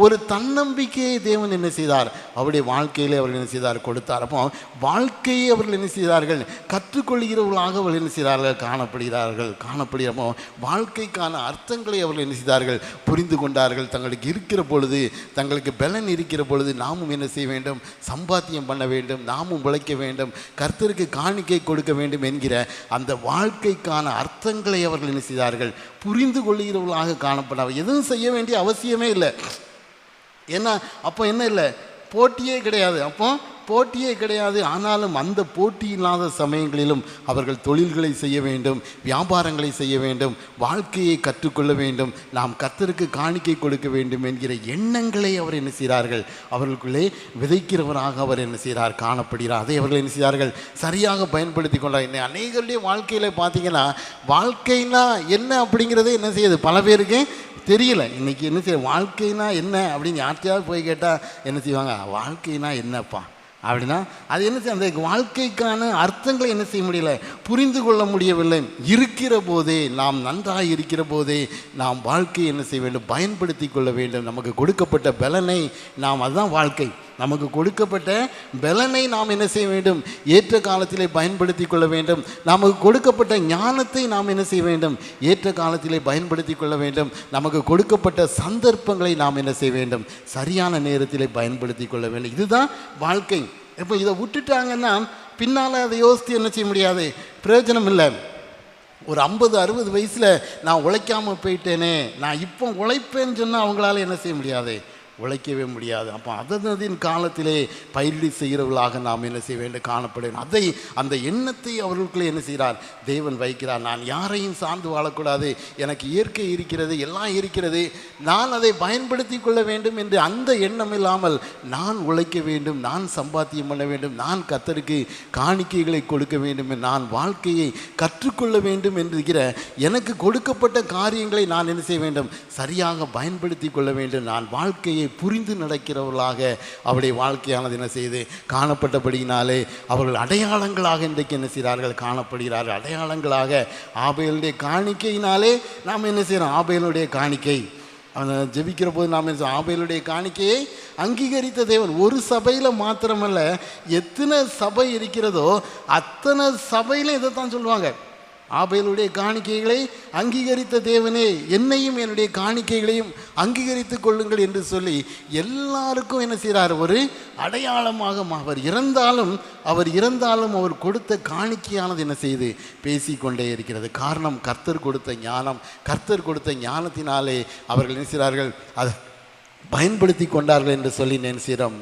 ஒரு தன்னம்பிக்கையை தேவன் என்ன செய்தார், அவருடைய வாழ்க்கையிலே அவர்கள் என்ன செய்தார், கொடுத்தார். அப்போ வாழ்க்கையை அவர்கள் என்ன செய்தார்கள், கற்றுக்கொள்கிறவர்களாக அவர்கள் என்ன செய்தார்கள், காணப்படுகிறப்போ வாழ்க்கைக்கான அர்த்தங்களை அவர்கள் என்ன செய்தார்கள், புரிந்து கொண்டார்கள். தங்களுக்கு இருக்கிற பொழுது, தங்களுக்கு பலன் இருக்கிற பொழுது நாமும் என்ன செய்ய வேண்டும், சம்பாத்தியம் பண்ண வேண்டும், நாமும் உழைக்க வேண்டும், கர்த்தருக்கு காணிக்கை கொடுக்க வேண்டும் என்கிற அந்த வாழ்க்கைக்கான அர்த்தங்களை அவர்கள் என்ன செய்தார்கள், புரிந்து கொள்கிறவர்களாக காணப்படாமல் எதுவும் செய்ய வேண்டிய அவசியமே இல்லை. ஏன்னா அப்போ என்ன இல்லை, போட்டியே கிடையாது. அப்போ போட்டியே கிடையாது. ஆனாலும் அந்த போட்டி இல்லாத சமயங்களிலும் அவர்கள் தொழில்களை செய்ய வேண்டும், வியாபாரங்களை செய்ய வேண்டும், வாழ்க்கையை கற்றுக்கொள்ள வேண்டும், நாம் கர்த்தருக்கு காணிக்கை கொடுக்க வேண்டும் என்கிற எண்ணங்களை அவர் என்ன செய்கிறார்கள், அவர்களுக்குள்ளே விதைக்கிறவராக அவர் என்ன செய்கிறார், காணப்படுகிறார். அதை அவர்கள் என்ன செய்கிறார்கள், சரியாக பயன்படுத்தி கொண்டார். இன்னும் அநேகருடைய வாழ்க்கையில் பார்த்தீங்கன்னா வாழ்க்கைனா என்ன அப்படிங்கிறதே என்ன செய்யுது, பல பேருக்கு தெரியல. இன்றைக்கி என்ன செய்ய, வாழ்க்கைனா என்ன அப்படின்னு யார்கிட்டையாவது போய் கேட்டால் என்ன செய்வாங்க, வாழ்க்கைனா என்னப்பா அப்படின்னா அது என்ன செய்ய, அந்த வாழ்க்கைக்கான அர்த்தங்களை என்ன செய்ய முடியல, புரிந்து கொள்ள முடியவில்லை. இருக்கிற போதே, நாம் நன்றாக இருக்கிற போதே நாம் வாழ்க்கையை என்ன செய்ய வேண்டும், பயன்படுத்தி கொள்ள வேண்டும். நமக்கு கொடுக்கப்பட்ட பலனை நாம், அதுதான் வாழ்க்கை, நமக்கு கொடுக்கப்பட்ட பலனை நாம் என்ன செய்ய வேண்டும், ஏற்ற காலத்திலே பயன்படுத்தி கொள்ள வேண்டும். நமக்கு கொடுக்கப்பட்ட ஞானத்தை நாம் என்ன செய்ய வேண்டும், ஏற்ற காலத்திலே பயன்படுத்தி கொள்ள வேண்டும். நமக்கு கொடுக்கப்பட்ட சந்தர்ப்பங்களை நாம் என்ன செய்ய வேண்டும், சரியான நேரத்திலே பயன்படுத்தி கொள்ள வேண்டும். இதுதான் வாழ்க்கை. இப்போ இதை விட்டுட்டாங்கன்னா பின்னால் அதை யோசித்து என்ன செய்ய முடியாது, பிரயோஜனம் இல்லை. ஒரு 50-60 வயசில் நான் உழைக்காமல் போயிட்டேனே, நான் இப்போ உழைப்பேன்னு சொன்னால் அவங்களால என்ன செய்ய முடியாது, உழைக்கவே முடியாது. அப்போ அதனதின் காலத்திலே பயிரிடு செய்கிறவர்களாக நாம் என்ன செய்ய வேண்டும், காணப்படும். அதை, அந்த எண்ணத்தை அவர்களுக்குள்ளே என்ன செய்கிறார், தேவன் வைக்கிறார். நான் யாரையும் சார்ந்து வாழக்கூடாது, எனக்கு இயற்கை இருக்கிறது, எல்லாம் இருக்கிறது, நான் அதை பயன்படுத்தி கொள்ள வேண்டும் என்று அந்த எண்ணம் இல்லாமல் நான் உழைக்க வேண்டும், நான் சம்பாத்தியம் பண்ண வேண்டும், நான் கர்த்தருக்கு காணிக்கைகளை கொடுக்க வேண்டும், நான் வாழ்க்கையை கற்றுக்கொள்ள வேண்டும் என்கிற எனக்கு கொடுக்கப்பட்ட காரியங்களை நான் என்ன செய்ய வேண்டும், சரியாக பயன்படுத்தி கொள்ள வேண்டும். நான் வாழ்க்கையை புரிந்து நடக்கிறவர்களாக அவருடைய வாழ்க்கையானது என்ன செய்து காணப்பட்டபடியினாலே அவர்கள் அடையாளங்களாக இன்றைக்கு என்ன செய்கிறார்கள், காணப்படுகிறார்கள். அடையாளங்களாக ஆபேலுடைய காணிக்கையினாலே நாம் என்ன செய்கிறோம், ஆபேலுடைய காணிக்கை அவன் ஜெபிக்கிற போது நாம் என்ன, ஆபேலுடைய காணிக்கையை அங்கீகரித்த தேவன். ஒரு சபையில் மாத்திரமல்ல, எத்தனை சபை இருக்கிறதோ அத்தனை சபையிலும் இதைத்தான் சொல்லுவாங்க, ஆபேலுடைய காணிக்கைகளை அங்கீகரித்த தேவனே என்னையும் என்னுடைய காணிக்கைகளையும் அங்கீகரித்து கொள்ளுங்கள் என்று சொல்லி எல்லாருக்கும் என்ன செய்கிறார், ஒரு அடையாளமாக அவர் இறந்தாலும் அவர் கொடுத்த காணிக்கையானது என்ன செய்து பேசிக்கொண்டே இருக்கிறது. காரணம், கர்த்தர் கொடுத்த ஞானம், கர்த்தர் கொடுத்த ஞானத்தினாலே அவர்கள் என்ன செய்கிறார்கள், அதை பயன்படுத்தி கொண்டார்கள் என்று சொல்லி நினைக்கிறோம்,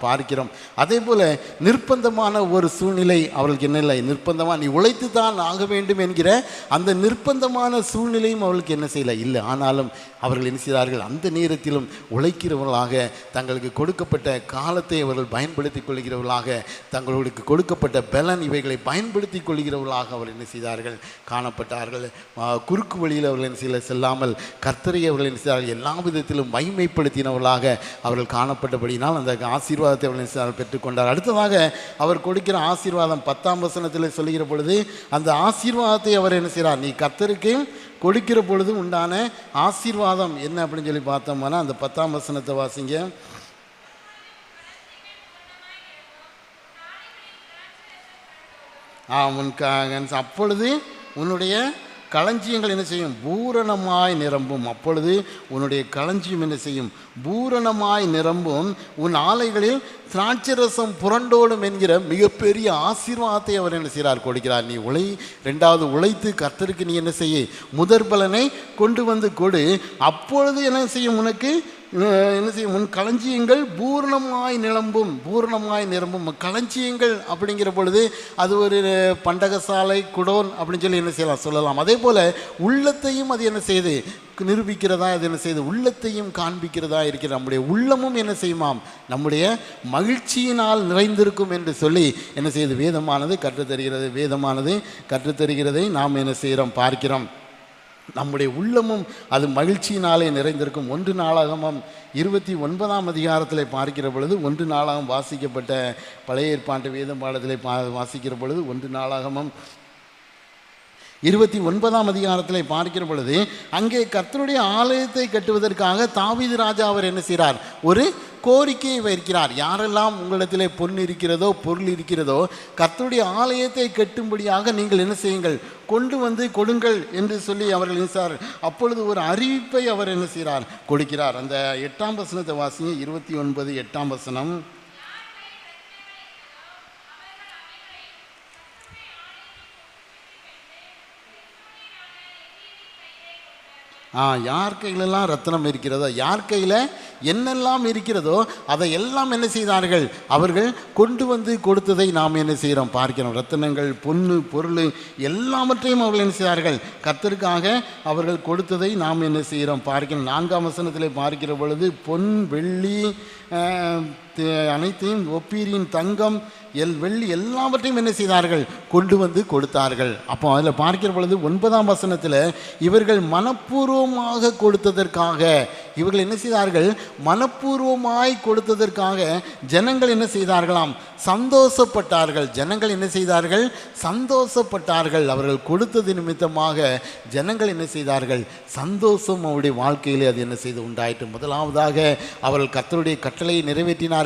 பார்க்கிறோம். அதே போல் நிர்பந்தமான ஒரு சூழ்நிலை அவர்களுக்கு என்ன இல்லை, நிர்பந்தமாக நீ உழைத்து தான் ஆக வேண்டும் என்கிற அந்த நிர்பந்தமான சூழ்நிலையும் அவர்களுக்கு என்ன செய்யலை, இல்லை. ஆனாலும் அவர்கள் என்ன செய்தார்கள், அந்த நேரத்திலும் உழைக்கிறவர்களாக, தங்களுக்கு கொடுக்கப்பட்ட காலத்தை அவர்கள் பயன்படுத்தி கொள்கிறவர்களாக, தங்களுக்கு கொடுக்கப்பட்ட பலன் இவைகளை பயன்படுத்தி கொள்கிறவர்களாக அவர்கள் என்ன செய்தார்கள், காணப்பட்டார்கள். குறுக்கு வழியில் அவர்கள் என்ன செய்ய செல்லாமல் கர்த்தரை அவர்கள் என்ன செய்தார்கள், எல்லா விதத்திலும் மகிமைப்படுத்தினவர்களாக அவர்கள் காணப்பட்டபடினால் அந்த ஆசீர்வாதத்தை அவர்கள் பெற்றுக்கொண்டார். அடுத்ததாக அவர் கொடுக்கிற ஆசீர்வாதம் 10ஆம் வசனத்தில் சொல்லுகிற பொழுது, அந்த ஆசீர்வாதத்தை அவர் என்ன செய்கிறார், நீ கர்த்தருக்கு கொடுக்கிற பொழுது உண்டான ஆசீர்வாதம் என்ன அப்படின்னு சொல்லி பார்த்தோம்னா, அந்த 10ஆம் வசனத்தை வாசிங்க. அப்பொழுது உன்னுடைய களஞ்சியங்கள் என்ன செய்யும், பூரணமாய் நிரம்பும். அப்பொழுது உன்னுடைய களஞ்சியம் என்ன செய்யும், பூரணமாய் நிரம்பும். உன் ஆலைகளில் திராட்சரசம் புரண்டோடும் என்கிற மிகப்பெரிய ஆசீர்வாதத்தை அவர் என்ன செய்கிறார், கொடுக்கிறார். நீ ரெண்டாவது உழைத்து கர்த்தருக்கு நீ என்ன செய்ய, முதற் பலனை கொண்டு வந்து கொடு. அப்பொழுது என்ன செய்யும், உனக்கு என்ன செய்யும், உன் களஞ்சியங்கள் பூரணமாய் நிரம்பும். களஞ்சியங்கள் அப்படிங்கிற பொழுது அது ஒரு பண்டகசாலை, குடோன் அப்படின்னு சொல்லி என்ன சொல்லலாம். அதே போல் உள்ளத்தையும் அது என்ன செய்யுது, நிரூபிக்கிறதா, அது என்ன செய்யுது, உள்ளத்தையும் காண்பிக்கிறதா இருக்கிற நம்முடைய உள்ளமும் என்ன செய்யுமாம், நம்முடைய மகிழ்ச்சியினால் நிறைந்திருக்கும் என்று சொல்லி என்ன செய்யுது, வேதமானது கற்றுத்தருகிறதை நாம் என்ன செய்கிறோம், பார்க்கிறோம். நம்முடைய உள்ளமும் அது மகிழ்ச்சியினாலே நிறைந்திருக்கும். 1 நாளாகமம் 29ஆம் அதிகாரத்தில் பார்க்கிற பொழுது, 1 நாளாகம் வாசிக்கப்பட்ட பழைய ஏற்பாட்டு வேத பாடத்திலே வாசிக்கிற பொழுது 1 நாளாகமம் 29ஆம் அதிகாரத்தில் பார்க்கிற பொழுது அங்கே கர்த்தருடைய ஆலயத்தை கட்டுவதற்காக தாவீது ராஜா அவர் என்ன செய்கிறார், ஒரு கோரிக்கையை வைக்கிறார். யாரெல்லாம் உங்களிடத்திலே பொன் இருக்கிறதோ பொருள் இருக்கிறதோ கர்த்தருடைய ஆலயத்தை கட்டும்படியாக நீங்கள் என்ன செய்யுங்கள், கொண்டு வந்து கொடுங்கள் என்று சொல்லி அவர்கள் என்ன. அப்பொழுது ஒரு அறிவிப்பை அவர் என்ன செய்கிறார், கொடுக்கிறார். அந்த 8ஆம் வசனத்தை வாசிங்க. 29 8ஆம் வசனம். யார் கையிலெல்லாம் ரத்தினம் இருக்கிறதோ, யார் கையில் என்னெல்லாம் இருக்கிறதோ அதை எல்லாம் என்ன செய்தார்கள், அவர்கள் கொண்டு வந்து கொடுத்ததை நாம் என்ன செய்கிறோம் பார்க்கிறோம். ரத்தினங்கள், பொண்ணு, பொருள் எல்லாவற்றையும் அவர்கள் என்ன செய்தார்கள், கர்த்தருக்காக அவர்கள் கொடுத்ததை நாம் என்ன செய்கிறோம் பார்க்கிறோம். 4ஆம் வசனத்தில் பார்க்கிற பொழுது பொன், வெள்ளி அனைத்தையும், ஒப்பீரின் தங்கம், வெள்ளி எல்லாவற்றையும் என்ன செய்தார்கள், கொண்டு வந்து கொடுத்தார்கள். அப்போ அதில் பார்க்கிற பொழுது 9ஆம் வசனத்தில் இவர்கள் மனப்பூர்வமாக கொடுத்ததற்காக, இவர்கள் என்ன செய்தார்கள், மனப்பூர்வமாய் கொடுத்ததற்காக ஜனங்கள் என்ன செய்தார்களாம், சந்தோஷப்பட்டார்கள். ஜனங்கள் என்ன செய்தார்கள், சந்தோஷப்பட்டார்கள். அவர்கள் கொடுத்தது நிமித்தமாக ஜனங்கள் என்ன செய்தார்கள், சந்தோஷம் அவருடைய வாழ்க்கையிலே அது என்ன செய்து உண்டாயிற்று. முதலாவதாக அவர்கள் கர்த்தருடைய கட்டளையை நிறைவேற்றினார்கள்.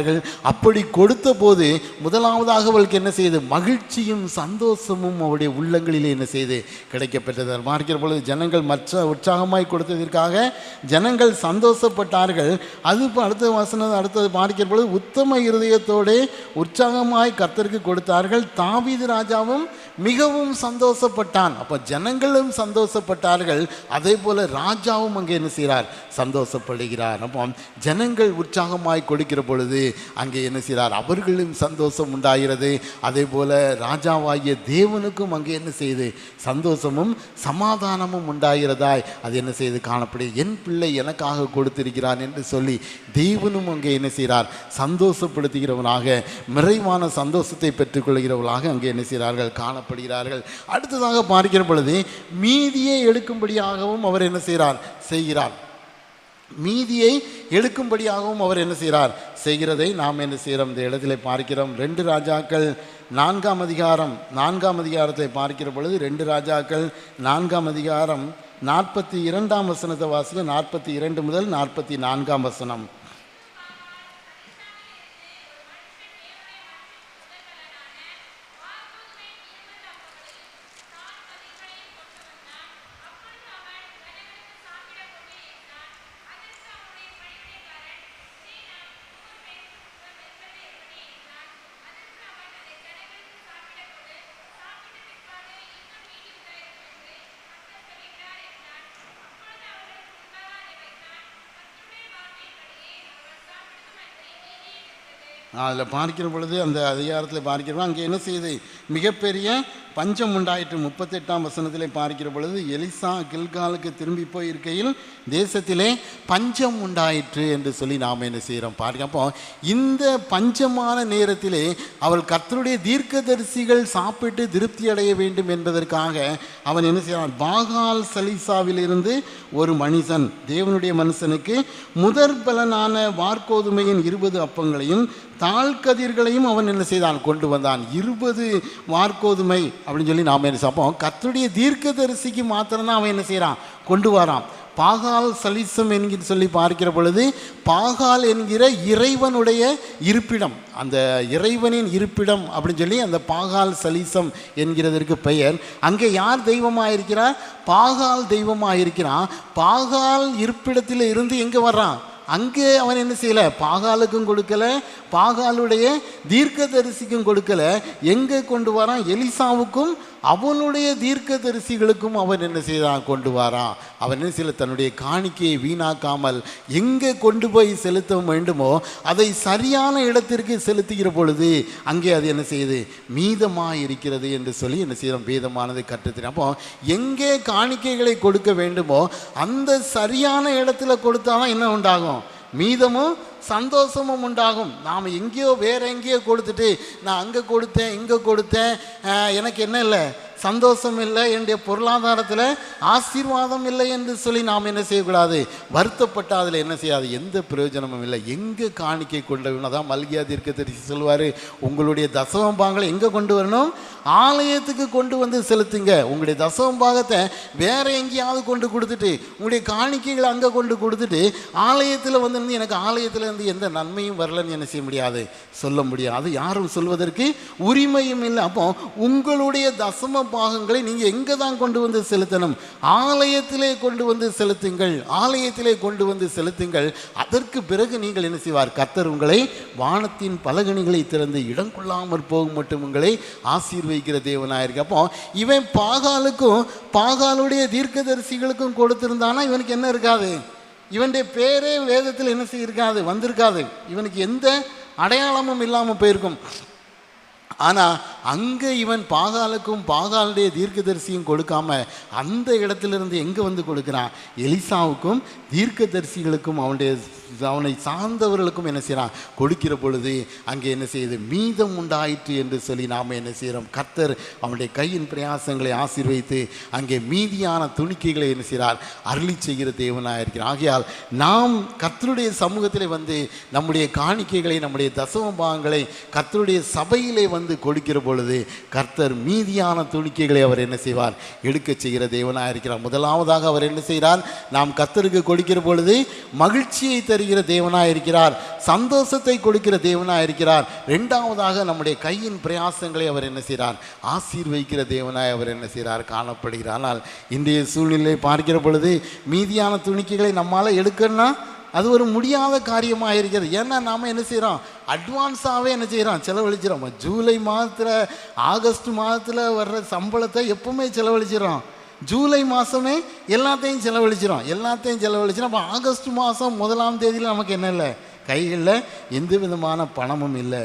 அப்படி கொடுத்த போது முதலாவதாக அவளுக்கு என்ன செய்து, மகிழ்ச்சியும் சந்தோஷமும் அவருடைய உள்ளங்களிலே என்ன செய்து கிடைக்கப்பெற்றது. பார்க்கிற பொழுது ஜனங்கள் மற்ற உற்சாகமாய் கொடுத்ததற்காக ஜனங்கள் சந்தோஷப்பட்டார்கள். அது அடுத்த வசனம் அடுத்தது பார்க்கிற பொழுது உத்தம இருதயத்தோடு உற்சாகமாய் கர்த்தருக்கு கொடுத்தார்கள். தாவீது ராஜாவும் மிகவும் சந்தோஷப்பட்டான். அப்போ ஜனங்களும் சந்தோஷப்பட்டார்கள், அதே போல ராஜாவும் அங்கே என்ன செய்கிறார், சந்தோஷப்படுகிறார். அப்போ ஜனங்கள் உற்சாகமாய் கொடுக்கிற பொழுது அங்கே என்ன செய்கிறார், அவர்களும் சந்தோஷம் உண்டாகிறது. அதே போல ராஜாவாகிய தேவனுக்கும் அங்கே என்ன செய்யுது, சந்தோஷமும் சமாதானமும் உண்டாகிறதாய் அது என்ன செய்து காணப்படுது. என் பிள்ளை எனக்காக கொடுத்திருக்கிறான் என்று சொல்லி தேவனும் அங்கே என்ன செய்கிறார், சந்தோஷப்படுத்துகிறவனாக, நிறைவான சந்தோஷத்தை பெற்றுக்கொள்கிறவர்களாக அங்கே என்ன செய்கிறார்கள், காணப்படுகிறார்கள். அடுத்ததாக பார்க்கிற பொழுது மீதியை எடுக்கும்படியாகவும் அவர் என்ன செய்கிறார், மீதியை எடுக்கும்படியாகவும் அவர் என்ன செய்கிறதை நாம் என்ன செய்கிறோம், இந்த இடத்துல பார்க்கிறோம். 2 ராஜாக்கள் 4ஆம் அதிகாரம் 4ஆம் அதிகாரத்தை பார்க்கிற பொழுது 2 ராஜாக்கள் 4ஆம் அதிகாரம் 42ஆம் வசனத்தை வாசிக்க. 42 முதல் 44ஆம் வசனம். அதில் பார்க்கிற பொழுது அந்த அதிகாரத்தில் பார்க்கிறோம், அங்கே என்ன செய்யுது, மிகப்பெரிய பஞ்சம் உண்டாயிற்று. 38ஆம் வசனத்திலே பார்க்கிற பொழுது எலிசா கில்காலுக்கு திரும்பி போய் இருக்கையில் தேசத்திலே பஞ்சம் உண்டாயிற்று என்று சொல்லி நாம் என்ன செய்கிறோம் பார்க்க. அப்போ இந்த பஞ்சமான நேரத்திலே அவள் கர்த்தருடைய தீர்க்கதரிசிகள் சாப்பிட்டு திருப்தி அடைய வேண்டும் என்பதற்காக அவன் என்ன செய்வான், பாகால் சலிசாவிலிருந்து ஒரு மனுஷன், தேவனுடைய மனுஷனுக்கு முதற் பலனான வார்கோதுமையின் 20 அப்பங்களையும் தாழ்கதிர்களையும் அவன் என்ன செய்தான், கொண்டு வந்தான். 20 வார்கோதுமை அப்படின்னு சொல்லி நாம் என்ன செய்வோம், கர்த்தருடைய தீர்க்கதரிசிக்கு மாத்திரம்தான் அவன் என்ன செய்கிறான், கொண்டு வரான். பாகால் சலிசம் என்கிற சொல்லி பார்க்கிற பொழுது பாகால் என்கிற இறைவனுடைய இருப்பிடம், அந்த இறைவனின் இருப்பிடம் அப்படின்னு சொல்லி அந்த பாகால் சலிசம் என்கிறதற்கு பெயர். அங்கே யார் தெய்வமாக இருக்கிறார், பாகால் தெய்வமாக இருக்கிறான். பாகால் இருப்பிடத்தில் இருந்து எங்கே வர்றான், அங்கே அவன் என்ன செய்யலை, பாகாலுக்கும் கொடுக்கல, பாகாலுடைய தீர்க்கதரிசிக்கும் கொடுக்கல. எங்கே கொண்டு வரான், எலிசாவுக்கும் அவனுடைய தீர்க்கதரிசிகளுக்கும் அவன் என்ன செய்தான், கொண்டு வரான். அவன் என்ன செய்யல, தன்னுடைய காணிக்கையை வீணாக்காமல் எங்கே கொண்டு போய் செலுத்த வேண்டுமோ அதை சரியான இடத்திற்கு செலுத்துகிற பொழுது அங்கே அது என்ன செய்யுது, மீதமாக இருக்கிறது என்று சொல்லி என்ன செய்யறோம், வேதமானது கற்றுத்தரும். அப்போ எங்கே காணிக்கைகளை கொடுக்க வேண்டுமோ அந்த சரியான இடத்துல கொடுத்தாதான் என்ன உண்டாகும், மீதமும் சந்தோஷமும் உண்டாகும். நாம் எங்கேயோ வேற எங்கேயோ கொடுத்துட்டு நான் அங்கே கொடுத்தேன் இங்கே கொடுத்தேன் எனக்கு என்ன இல்லை, சந்தோஷம் இல்லை, என்னுடைய பொருளாதாரத்தில் ஆசீர்வாதம் இல்லை என்று சொல்லி நாம் என்ன செய்யக்கூடாது? வருத்தப்பட்ட அதில் என்ன செய்யாது? எந்த பிரயோஜனமும் இல்லை. எங்கே காணிக்கை கொண்டு வரணும்? அதான் மல்கியா தீர்க்கதரிசி சொல்வார், உங்களுடைய தசமபாகங்களை எங்கே கொண்டு வரணும்? ஆலயத்துக்கு கொண்டு வந்து செலுத்துங்க. உங்களுடைய தசமபாகத்தை வேற எங்கேயாவது கொண்டு கொடுத்துட்டு, உங்களுடைய காணிக்கைகளை அங்கே கொண்டு கொடுத்துட்டு, ஆலயத்தில் வந்து எனக்கு ஆலயத்தில் இருந்து எந்த நன்மையும் வரலன்னு என்ன செய்ய முடியாது? சொல்ல முடியாது. யாரும் சொல்வதற்கு உரிமையும் இல்லை. அப்போ உங்களுடைய தசம பாகங்களை நீங்கள் எங்கே தான் கொண்டு வந்து செலுத்தணும்? ஆலயத்திலே கொண்டு வந்து செலுத்துங்கள். ஆலயத்திலே கொண்டு வந்து செலுத்துங்கள். அதற்கு பிறகு நீங்கள் என்ன செய்வார்? கர்த்தர் உங்களை வானத்தின் பலகணிகளை திறந்து இடம் கொள்ளாமற் போகும் மட்டும் உங்களை ஆசீர்வதிக்கிற தேவனாயிருக்கு. அப்போ இவன் பாகாலுக்கும் பாகாலுடைய தீர்க்கதரிசிகளுக்கும் கொடுத்திருந்தானா இவனுக்கு என்ன இருக்காது? இவனுடைய பேரே வேதத்தில் என்ன செய்யிருக்காது? வந்திருக்காது. இவனுக்கு எந்த அடையாளமும் இல்லாமல் போயிருக்கும். ஆனால் அங்கே இவன் பாகாலுக்கும் பாகாலுடைய தீர்க்கதரிசியும் கொடுக்காம அந்த இடத்திலிருந்து எங்கே வந்து கொடுக்குறான்? எலிசாவுக்கும் தீர்க்கதரிசிகளுக்கும் அவனை சார்ந்தவர்களுக்கும் என்ன செய்கிறான்? கொடுக்கிற பொழுது அங்கே என்ன செய்யுது? மீதம் உண்டாயிற்று என்று சொல்லி நாம் என்ன செய்கிறோம்? கர்த்தர் அவனுடைய கையின் பிரயாசங்களை ஆசீர்வதித்து அங்கே மீதியான துணிக்கைகளை என்ன செய்கிறார்? அருளி செய்கிற தேவனாக இருக்கிறார். ஆகையால் நாம் கர்த்தருடைய சமூகத்தில் வந்து நம்முடைய காணிக்கைகளை, நம்முடைய தசம பாகங்களை கர்த்தருடைய சபையிலே வந்து கொடுக்கிற பொழுது கர்த்தர் மீதியான துணிக்கைகளை அவர் என்ன செய்வார்? எடுக்க செய்கிற தேவனாக இருக்கிறார். முதலாவதாக அவர் என்ன செய்கிறார்? நாம் கர்த்தருக்கு கொடுக்கிற பொழுது மகிழ்ச்சியை தருகிற தேவனாக இருக்கிறார், சந்தோஷத்தை கொடுக்கிற தேவனாக இருக்கிறார். இரண்டாவதாக நம்முடைய கையின் பிரயாசங்களை அவர் என்ன செய்கிறார்? ஆசீர்வதிக்கிற தேவனாய் அவர் என்ன செய்கிறார்? காணப்படுகிறார். ஆனால் இன்றைய சூழ்நிலையை பார்க்கிற பொழுது மீதியான துணிக்கைகளை நம்மால் எடுக்கணும்னா அது ஒரு முடியாத காரியமாக இருக்கிறது. ஏன்னா நாம் என்ன செய்கிறோம்? அட்வான்ஸாகவே என்ன செய்கிறோம்? செலவழிச்சிடறோம். ஜூலை மாதத்தில், ஆகஸ்ட் மாதத்தில் வர்ற சம்பளத்தை எப்பவுமே செலவழிச்சிடறோம். ஜூலை மாதமே எல்லாத்தையும் செலவழிச்சிடும். அப்போ ஆகஸ்ட் மாதம் 1ஆம் தேதியில் நமக்கு என்ன இல்லை? கைகளில் எந்த விதமான பணமும் இல்லை.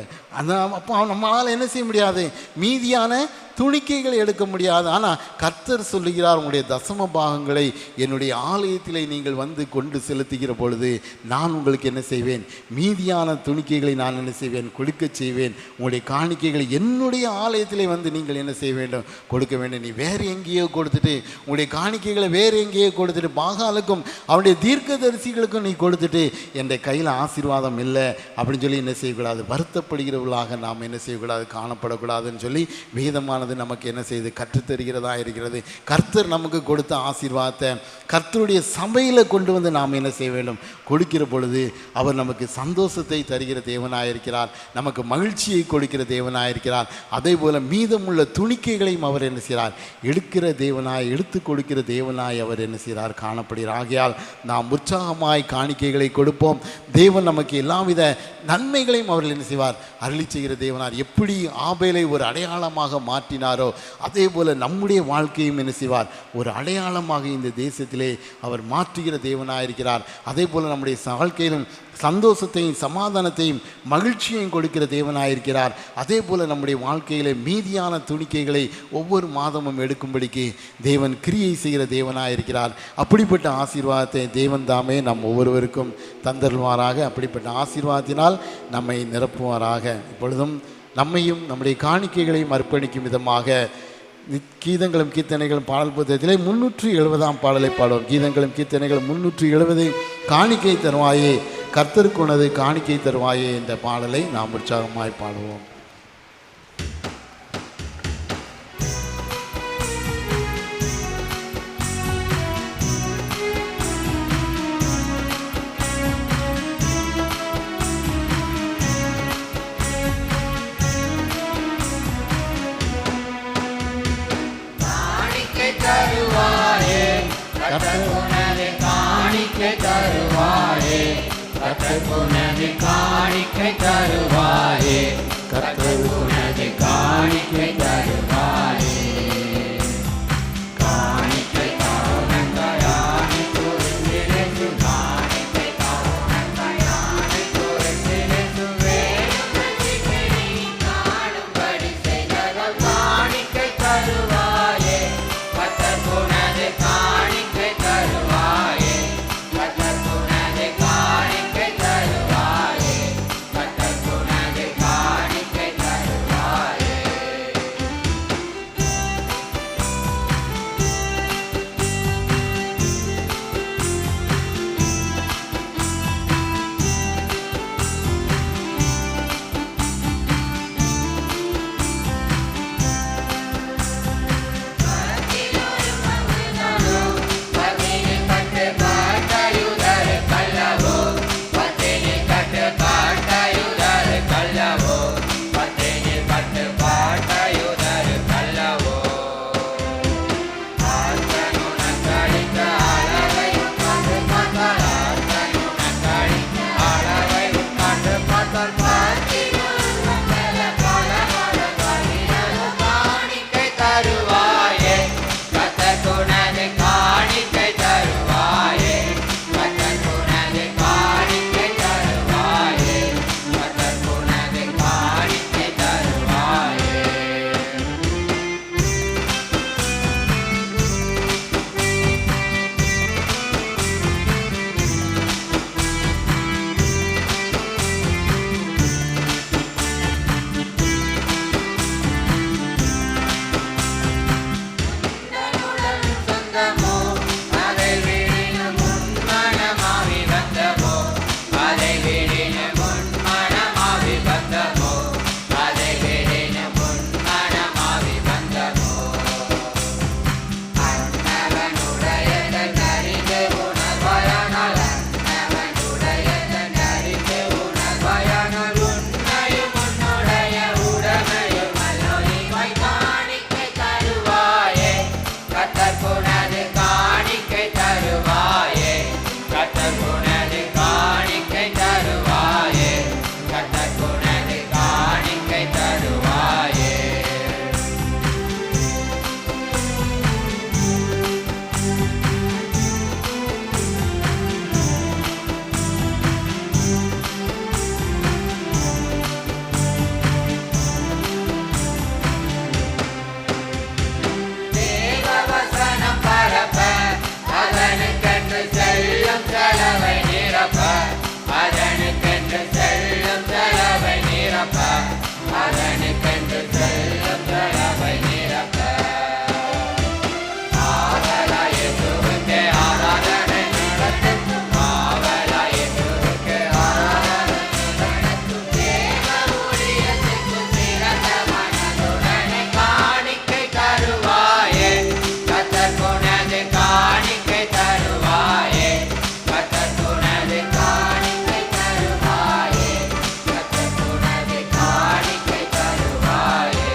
அப்போ நம்மளால் என்ன செய்ய முடியாது? மீதியான துணிக்கைகளை எடுக்க முடியாது. ஆனால் கர்த்தர் சொல்லுகிறார், உங்களுடைய தசம பாகங்களை என்னுடைய ஆலயத்திலே நீங்கள் வந்து கொண்டு செலுத்துகிற பொழுது நான் உங்களுக்கு என்ன செய்வேன்? மீதியான துணிக்கைகளை நான் என்ன செய்வேன்? கொடுக்க செய்வேன். உங்களுடைய காணிக்கைகளை என்னுடைய ஆலயத்திலே வந்து நீங்கள் என்ன செய்ய வேண்டும்? கொடுக்க வேண்டும். நீ வேறு எங்கேயோ கொடுத்துட்டு, உங்களுடைய காணிக்கைகளை வேறு எங்கேயோ கொடுத்துட்டு, பாகாலுக்கும் அவனுடைய தீர்க்கதரிசிகளுக்கும் நீ கொடுத்துட்டு என் கையில் ஆசீர்வாதம் இல்லை அப்படின்னு சொல்லி என்ன செய்யக்கூடாது? வருத்தப்படுகிறவர்களாக நாம் என்ன செய்யக்கூடாது? காணப்படக்கூடாதுன்னு சொல்லி வேதமான நமக்கு என்ன செய்து கற்றுத்தருகிறதா இருக்கிறது. கர்த்தர் நமக்கு கொடுத்த ஆசீர்வாதத்தை கர்த்தருடைய சபையில் கொண்டு வந்து நாம் என்ன செய்ய வேண்டும்? கொடுக்கிற பொழுது அவர் நமக்கு சந்தோஷத்தை தருகிற தேவனாயிருக்கிறார், நமக்கு மகிழ்ச்சியை கொடுக்கிற தேவனாயிருக்கிறார். அதே போல மீதமுள்ள துணிக்கைகளையும் அவர் என்ன செய்கிறார்? எடுக்கிற தேவனாய், எடுத்து கொடுக்கிற தேவனாய் அவர் என்ன செய்கிறார்? காணப்படுகிறார். ஆகையால் நாம் உற்சாகமாய் காணிக்கைகளை கொடுப்போம். தேவன் நமக்கு எல்லாவித நன்மைகளையும் அவர்கள் என்ன செய்வார்? அருளி செய்கிற தேவனார். எப்படி ஆபேலை ஒரு அடையாளமாக மாற்றினாரோ அதே போல நம்முடைய வாழ்க்கையும் என்ன செய்வார்? ஒரு அடையாளமாக இந்த தேசத்திலே அவர் மாற்றுகிற தேவனாயிருக்கிறார். அதே போல நம்முடைய வாழ்க்கையிலும் சந்தோஷத்தையும் சமாதானத்தையும் மகிழ்ச்சியையும் கொடுக்கிற தேவனாயிருக்கிறார். அதே போல் நம்முடைய வாழ்க்கையில் மீதியான துணிக்கைகளை ஒவ்வொரு மாதமும் எடுக்கும்படிக்கு தேவன் கிரியை செய்கிற தேவனாயிருக்கிறார். அப்படிப்பட்ட ஆசீர்வாதத்தை தேவன் தாமே நம் ஒவ்வொருவருக்கும் தந்தருவாராக. அப்படிப்பட்ட ஆசீர்வாதத்தினால் நம்மை நிரப்புவாராக. இப்பொழுதும் நம்மையும் நம்முடைய காணிக்கைகளையும் அர்ப்பணிக்கும் விதமாக கீதங்களும் கீர்த்தனைகளும் பாடல் புத்தகத்திலே 370ஆம் பாடலை பாடுவோம். கீதங்களும் கீர்த்தனைகளும் 370 காணிக்கை தருவாயே, கர்த்தருக்கு உனது காணிக்கை தருவாயே என்ற பாடலை நாம் உற்சாகமாய் பாடுவோம். கர்த்தருனது காணிக்கை தருவாயே, கர்த்தருனது காணிக்கை தருவாயே. காணிக்கை தருணங்களானி துரிந்திரசு, காணிக்கை தருணங்களானி துரிந்திரசு, வேணுமதிக்கு நீ காணும்படி செய்ததால் காணிக்கை தருவாயே, கர்த்தருனது காணிக்கை தருவாயே, கர்த்தருனது காணிக்கை தருவாயே, கர்த்தருனது காணிக்கை தருவாயே. பங்கமோ அதை விடினும் முன்மணமாவி வந்தமோ அதை விடினும் முன்மணமாவி வந்தமோ அதை விடினும் முன்மணமாவி வந்தமோ அன்னவனுடைய தன்னறிந்து உணர்வாயானால் அன்னவனுடைய தன்னறிந்து உணர்வாயானால் உன்னையும் உன்னுடைய உடமையும் அல்லோலிமை காணிக்கை தருவாயே கர்த்தர் புனது காணிக்கை தருவாயே கர்த்தர் புனது காணிக்கை தருவாயே கர்த்தர் புனது காணிக்கை தருவாயே தேவவசனம் பரப்ப அதனுக்கென்று செல்லும் செலவை நிரப்ப அதனுக்கென்று செல்லும் செலவை நிரப்ப அதனுக்கென்று செல்லும் செலவை நிரப்ப ஆவலாய் இயேசுவுக்கே ஆராதனை நடத்தும் ஆவலாய் இயேசுவுக்கே ஆராதனை நடத்தும் தேவ ஊழியத்துக்கு சிறந்த மனதுடனே காணிக்கை தருவாயே கர்த்தர் புனது காணிக்கை தருவாயே கர்த்தர் புனது காணிக்கை தருவாயே கர்த்தர் புனது காணிக்கை தருவாயே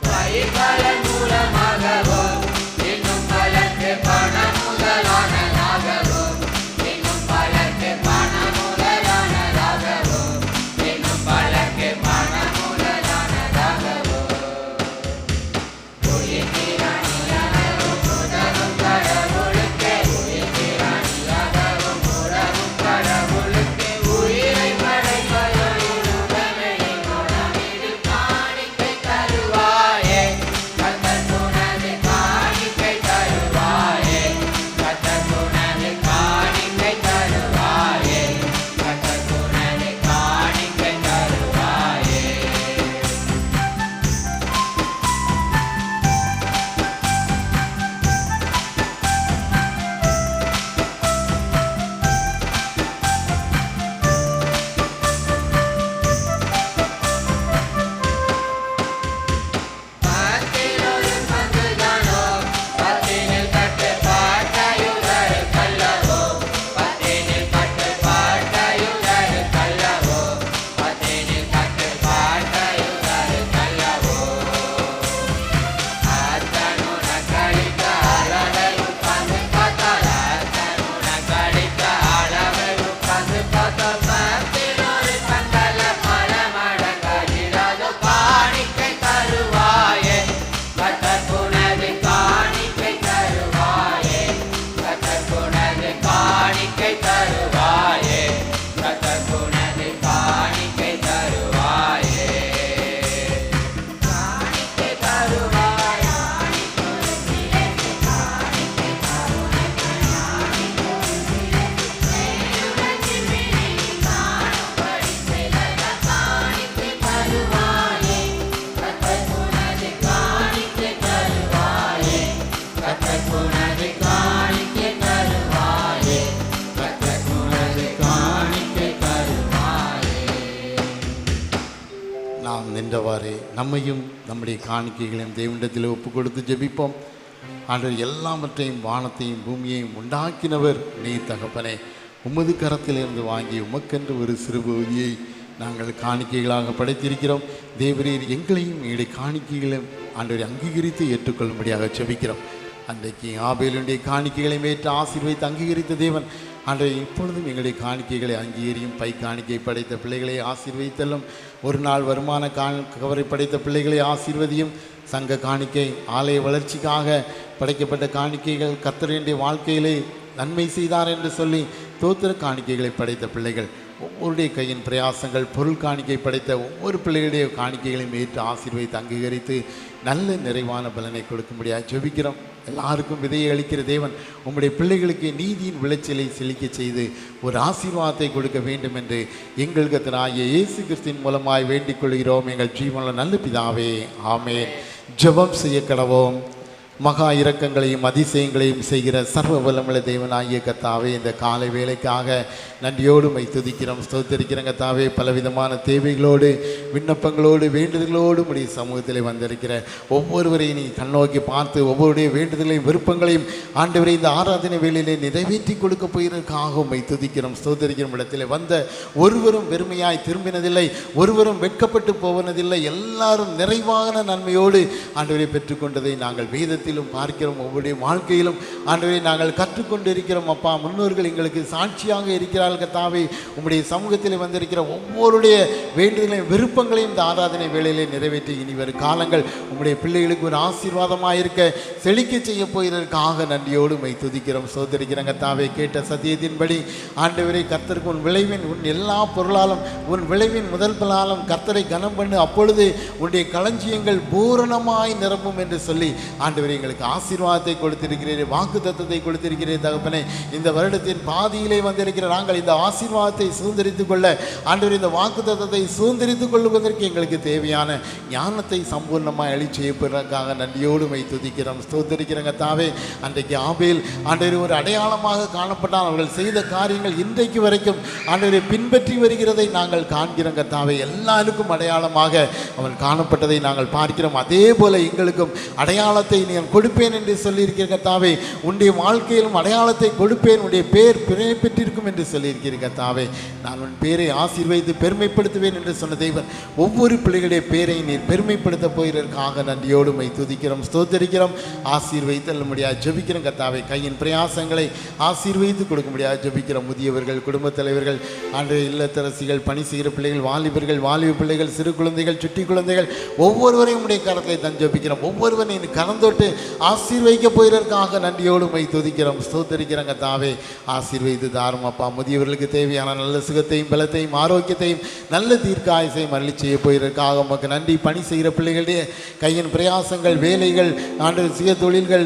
வழிகளின் மூலமாகவோ இன்னும் பலருக்கு பண முதலானதாகவோ இன்னும் பலருக்கு பண முதலானதாகவோ இன்னும் பலருக்கு பண முதலானதாகவோ உயிர்த்திராணியாகவும் உதவும் கடவுளுக்கே உயிர்த்திராணியாகவும் உதவும் கடவுளுக்கே உயிரை படைப்பதோடு உடமையின் உடம்பில் காணிக்கை தருவாயே கர்த்தர் புனது காணிக்கை தருவாயே கர்த்தர் புனது காணிக்கை தருவாயே கர்த்தர் புனது காணிக்கை தருவாயே பத்தினொரு பங்குதானோ பத்தினில் கட்டுப்பாட்டையுதரு கல்லவோ பத்தினில் கட்டுப்பாட்டையுதரு கல்லவோ பத்தினில் கட்டுப்பாட்டையுதரு கல்லவோ அத்தனுன கழித்த அளவை உட்கார்ந்து பார்த்தால் அத்தனுன கழித்த அளவை உட்கார்ந்து பார்த்தால் பத்தினொரு பங்கல பல மடங்காகிறதோ காணிக்கை தருவாயே கர்த்தர் புனது காணிக்கை தருவாயே கர்த்தர் புனது காணிக்கை தருவாயே கர்த்தர் புனது காணிக்கை தருவாயே காணிக்கை தருவாயே காணிக்கை தருவாயே கர்த்தர் புனது காணிக்கை தருவாயே கர்த்தர் புனது காணிக்கை தருவாயே கர்த்தர் புனது காணிக்கை தருவாயே நாம் நின்றவாறே நம்மையும் நம்முடைய காணிக்கைகளையும் தேவனிடத்தில் ஒப்பு கொடுத்து ஜெபிப்போம். ஆண்டவர் எல்லாவற்றையும் வானத்தையும் பூமியையும் உண்டாக்கினவர் நீ தகப்பனே. உமது கரத்திலிருந்து வாங்கி உமக்கென்று ஒரு சிறு பகுதியை நாங்கள் காணிக்கைகளாக படைத்திருக்கிறோம். தேவரீர் எங்களையும் எங்களுடைய காணிக்கைகளையும் ஆண்டவரை அங்கீகரித்து ஏற்றுக்கொள்ளும்படியாக ஜெபிக்கிறோம். அன்றைக்கு ஆபேலுடைய காணிக்கைகளை ஏற்று ஆசீர்வதித்து அங்கீகரித்த தேவன் ஆண்டவரே இப்பொழுதும் எங்களுடைய காணிக்கைகளை அங்கீகரியும். பை காணிக்கை படைத்த பிள்ளைகளை ஆசீர்வதித்தலும், ஒரு நாள் வருமான கவரை படைத்த பிள்ளைகளை ஆசீர்வதியும். சங்க காணிக்கை ஆலய வளர்ச்சிக்காக படைக்கப்பட்ட காணிக்கைகள் கர்த்தருடைய வாழ்க்கையிலே நன்மை செய்தார் என்று சொல்லி தோத்திர காணிக்கைகளை படைத்த பிள்ளைகள் ஒவ்வொருடைய கையின் பிரயாசங்கள் பொருள் காணிக்கை படைத்த ஒவ்வொரு பிள்ளைகளுடைய காணிக்கைகளையும் ஏற்று ஆசீர்வதித்து அங்கீகரித்து நல்ல நிறைவான பலனை கொடுக்கும்படியாக ஜெபிக்கிறோம். எல்லாருக்கும் விதையை அளிக்கிற தேவன் உம்முடைய பிள்ளைகளுக்கு நீதியின் விளைச்சலை செழிக்க செய்து ஒரு ஆசீர்வாதத்தை கொடுக்க வேண்டும் என்று எங்கள் கர்த்தராகிய இயேசு கிறிஸ்துவின் மூலமாய் வேண்டிக் கொள்கிறோம் எங்கள் ஜீவனுள்ள நல்ல பிதாவே, ஆமென். ஜெபம் செய்ய கடவோம். மகா இரக்கங்களையும் அதிசயங்களையும் செய்கிற சர்வ வல்லமுள்ள தேவனாகிய கர்த்தாவே, இந்த காலை வேளைக்காக நன்றியோடு மை துதிக்கிறோம், ஸ்தோத்திரிக்கிறோம் கர்த்தாவே. பலவிதமான தேவைகளோடு விண்ணப்பங்களோடு வேண்டுதலோடு உடைய சமூகத்தில் வந்திருக்கிற ஒவ்வொருவரையும் நீ கண்ணோக்கி பார்த்து ஒவ்வொருடைய வேண்டுதலையும் விருப்பங்களையும் ஆண்டவரை இந்த ஆராதனை வேளையிலே நிறைவேற்றி கொடுக்க போயிருக்காக உம்மை துதிக்கிறோம், ஸ்தோத்திரிக்கிறோம். இடத்திலே வந்த ஒருவரும் வெறுமையாய் திரும்பினதில்லை, ஒருவரும் வெட்கப்பட்டு போவனதில்லை. எல்லாரும் நிறைவான நன்மையோடு ஆண்டவரை பெற்றுக்கொண்டதை நாங்கள் வேதத்திலும் பார்க்கிறோம். ஒவ்வொருடைய வாழ்க்கையிலும் ஆண்டவரை நாங்கள் கற்றுக்கொண்டு இருக்கிறோம். அப்பா, முன்னோர்கள் எங்களுக்கு சாட்சியாக இருக்கிறார்கள் கர்த்தாவே. உம்முடைய சமூகத்தில் வந்திருக்கிற ஒவ்வொருடைய வேண்டுதலையும் விருப்பங்களையும் இந்த ஆராதனை வேளையிலே நிறைவேற்றி இனி வரும் காலங்கள் உம்முடைய பிள்ளைகளுக்கு ஒரு ஆசீர்வாதமாக இருக்க செழிக்க செய்ய போயிருக்காக நன்றியோடு மை துதிக்கிறோம், சோதரிக்கிறோம் கர்த்தாவே. கேட்ட சத்தியத்தின்படி ஆண்டவரை கர்த்தருக்கு உன் விளைவின் உன் எல்லா பொருளாலும் உன் விளைவின் முதல் பலாலும் கர்த்தரை கனம் பண்ணு, அப்பொழுது உன்னுடைய களஞ்சியங்கள் பூரணமாய் நிரம்பும் என்று சொல்லி ஆண்டவரை எங்களுக்கு ஆசீர்வாதத்தை கொடுத்திருக்கிறீர், வாக்கு தத்தத்தை கொடுத்திருக்கிறீர் தகப்பனே. இந்த வருடத்தின் பாதியிலே வந்திருக்கிற நாங்கள் இந்த ஆசீர்வாதத்தை சுதந்திரித்துக் கொள்ள ஆண்டவர் இந்த வாக்கு தத்தத்தை சுதந்திரித்துக் கொள்வதற்கு எங்களுக்கு தேவையான ஞானத்தை சம்பூர்ணமாக அழி செய்யப்படுறதுக்காக நன்றியோடு மை துதிக்கிறோம், ஸ்தோத்திரிக்கிறோங்க தாவே. அன்றைக்கு ஆபேல் ஆண்டவர் ஒரு அடையாளமாக காணப்பட்டால் அவர்கள் செய்த காரியங்கள் இன்றைக்கு வரைக்கும் ஆண்டவரை பின்பற்றி வருகிறதை நாங்கள் காண்கிறோம் கர்த்தாவே. எல்லாருக்கும் அடையாளமாக அவன் காணப்பட்டதை நாங்கள் பார்க்கிறோம். அதே போல எங்களுக்கும் அடையாளத்தை நான் கொடுப்பேன் என்று சொல்லியிருக்கிற கர்த்தாவே. உன்னுடைய வாழ்க்கையிலும் அடையாளத்தை கொடுப்பேன், உன்னுடைய பேர் பெற்றிருக்கும் என்று சொல்லியிருக்கிற கர்த்தாவே. நான் உன் பேரை ஆசீர்வதித்து பெருமைப்படுத்துவேன் என்று சொன்ன தேவன் ஒவ்வொரு பிள்ளைகளுடைய பேரை நீர் பெருமைப்படுத்த போகிறதற்காக நன்றியோடு மை துதிக்கிறோம், ஸ்தோத்திரிக்கிறோம். ஆசீர்வதித்தல் முடியாது ஜெபிக்கிறோம் கர்த்தாவே. கையின் பிரயாசங்களை ஆசீர்வதித்து கொடுக்க முடியாது ஜெபிக்கிறோம். முதியவர்கள், குடும்பத் தலைவர்கள், ஆண்டு இல்லத்தரசிகள், பணி செய்கிற பிள்ளைகள், வாலிபர்கள், வாலிப பிள்ளைகள், சிறு குழந்தைகள், சுட்டி குழந்தைகள் ஒவ்வொருவரையும் உடைய கரத்தை தன் ஜெபிக்கிறோம். ஒவ்வொருவரையும் கரந்தொட்டு ஆசீர்வதிக்க போகிறதற்காக நன்றியோடு மை துதிக்கிறோம், ஸ்தோத்திரிக்கிறோம் கர்த்தாவே. ஆசீர்வதித்து தாரும் அப்பா. முதியவர்களுக்கு தேவையான நல்ல சுகத்தையும் பலத்தையும் ஆரோக்கியத்தையும் நல்ல தீர்க்காயசையும் அருளி செய்ய போயிருக்காக உமக்கு நன்றி. பணி செய்கிற பிள்ளைகளுடைய கையின் பிரயாசங்கள், வேலைகள், ஆண்டு சுய தொழில்கள்,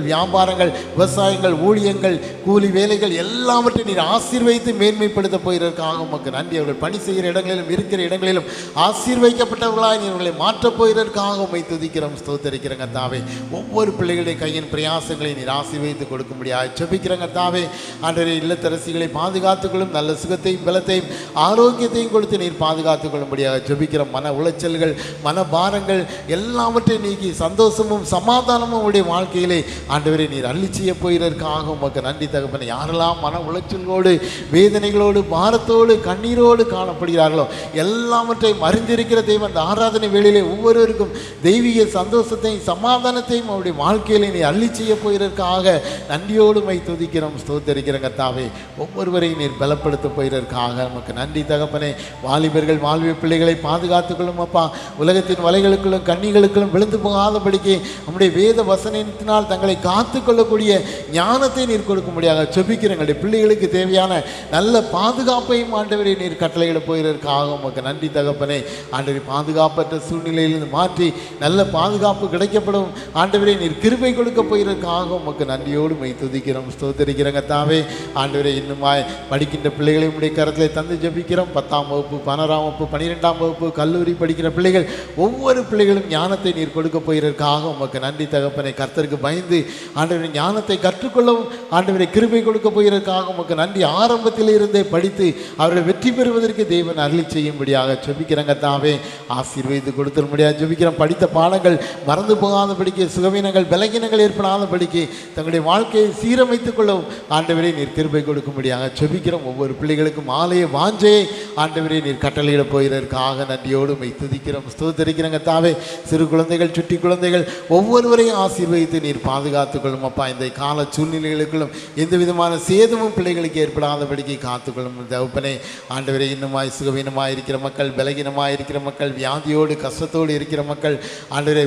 வியாபாரங்கள், விவசாயங்கள், ஊழியங்கள், கூலி வேலைகள் எல்லாவற்றையும் நீர் ஆசீர்வதித்து மேன்மைப்படுத்த போயிருக்காக உமக்கு நன்றி. அவர்கள் பணி செய்கிற இடங்களிலும் இருக்கிற இடங்களிலும் ஆசீர்வதிக்கப்பட்டவர்களாய் நீர்களை மாற்றப் போயிருக்காக உம்மை துதிக்கிறோம், ஸ்தோத்திரிக்கிறோம் கர்த்தாவே. ஒவ்வொரு பிள்ளைகளுடைய கையின் பிரயாசங்களை நீர் ஆசீர்வதித்து கொடுக்க முடியாது ஜெபிக்கிறோம் கர்த்தாவே. ஆண்டவரே, இல்லத்தரசிகளை பாதுகாத்துக்கொள்ளும், நல்ல சுகத்தையும் பலத்தையும் ஆரோக்கியத்தையும் கொடுத்து நீர் பாதுகாத்துக் கொள்ளும்படியாக ஜெபிக்கிறோம். மன உளைச்சல்கள், மன பாரங்கள் எல்லாவற்றையும் நீக்கி சந்தோஷமும் சமாதானமும் உடைய வாழ்க்கையிலே ஆண்டவரை நீர் அள்ளி செய்ய போகிறதற்காக உமக்கு நன்றி தகப்பனே. யாரெல்லாம் மன உளைச்சலோடு, வேதனைகளோடு, பாரத்தோடு, கண்ணீரோடு காணப்படுகிறார்களோ எல்லாவற்றையும் அறிந்திருக்கிற தெய்வம் அந்த ஆராதனை வேளையிலே ஒவ்வொருவருக்கும் தெய்வீக சந்தோஷத்தையும் சமாதானத்தையும் அவருடைய வாழ்க்கையிலே நீ அள்ளி செய்ய போகிறதற்காக நன்றியோடு மை துதிக்கிறோம், ஸ்தோத்திரிக்கிறோம் கர்த்தாவே. ஒவ்வொருவரையும் நீர் பலப்படுத்த போகிறதற்காக நமக்கு நன்றி தகப்பனே. வாலிபர்கள், வாலிப பிள்ளைகளை பாதுகாத்துக் கொள்ளும் அப்பா. உலகத்தின் வலைகளுக்குள்ளும் கண்ணிகளுக்குள்ளும் விழுந்து போகாதபடிக்கு நம்முடைய வேத வசனத்தினால் தங்களை காத்து கொள்ளக்கூடிய ஞானத்தை நீர் கொடுக்க முடியாத ஜெபிக்கிறோம். எங்களுடைய பிள்ளைகளுக்கு தேவையான நல்ல பாதுகாப்பையும் ஆண்டவரை நீர் கட்டளையிட போகிறதற்காக உமக்கு நன்றி தகப்பனே. ஆண்டவரை பாதுகாப்பற்ற சூழ்நிலையிலிருந்து மாற்றி நல்ல பாதுகாப்பு கிடைக்கப்படும் ஆண்டவரை நீர் கிருபை கொடுக்க போகிறதற்காக உமக்கு நன்றியோடு மை துதிக்கிறோம், ஸ்தோத்திரிக்கிறோம் கர்த்தாவே. ஆண்டவரை இன்னுமாய் படிக்கின்ற பிள்ளைகளை உடைய கரத்தில் தந்து ஜெபிக்கிறோம். 10ஆம் வகுப்பு, 12ஆம் வகுப்பு, 12ஆம் வகுப்பு, கல்லூரி படிக்கிற பிள்ளைகள் ஒவ்வொரு பிள்ளைகளும் ஞானத்தை நீர் கொடுக்க போகிறதற்காக உமக்கு நன்றி தகப்பனை. கர்த்தருக்கு பயந்து ஆண்டவரை ஞானத்தை கற்றுக்கொள்ளவும் ஆண்டவரை கிருபை கொடுக்க போகிறதற்காக உமக்கு நன்றி. ஆரம்பத்தில் இருந்தே படித்து அவர்களை வெற்றி பெறுவதற்கு தேவன் அருளி செய்யும்படியாக ஜெபிக்கிறோம் கர்த்தாவே. ஆசீர்வதித்து கொடுத்துட முடியாது ஜெபிக்கிறோம். படித்த பாடங்கள் மறந்து போகாதபடிக்கு, சுகவீனங்கள் பலகீனங்கள் ஏற்படாதபடிக்கு தங்களுடைய வாழ்க்கையை சீரமைத்துக் கொள்ளவும் ஆண்டவரை நீர் கிருபை கொடுக்கும்படியாக ஜெபிக்கிறோம். ஒவ்வொரு பிள்ளைகளுக்கும் ஆலய வாஞ்சையை ஆண்டவரை நீர் கட்டளையிட போகிறதற்காக நன்றியோடு மை துதிக்கிறோம், ஸ்தோத்திரிக்கிறோம் கர்த்தாவே. சிறு குழந்தைகள், சுட்டி குழந்தைகள் ஒவ்வொருவரையும் ஆசீர்வதித்து நீர் பாதுகாத்துக் கொள்ளும் அப்பா. இந்த கால சூழ்நிலைகளுக்குள்ளும் எந்த விதமான சேதமும் பிள்ளைகளுக்கு ஏற்படாதபடிக்கு காத்துக்கொள்ளும் தகப்பனே. ஆண்டவரை இன்னுமாய் சுகவீனமாக இருக்கிற மக்கள், பலகீனமாக இருக்கிற மக்கள், வியாதியோடு கஷ்டத்தோடு இருக்கிற மக்கள், ஆண்டவரை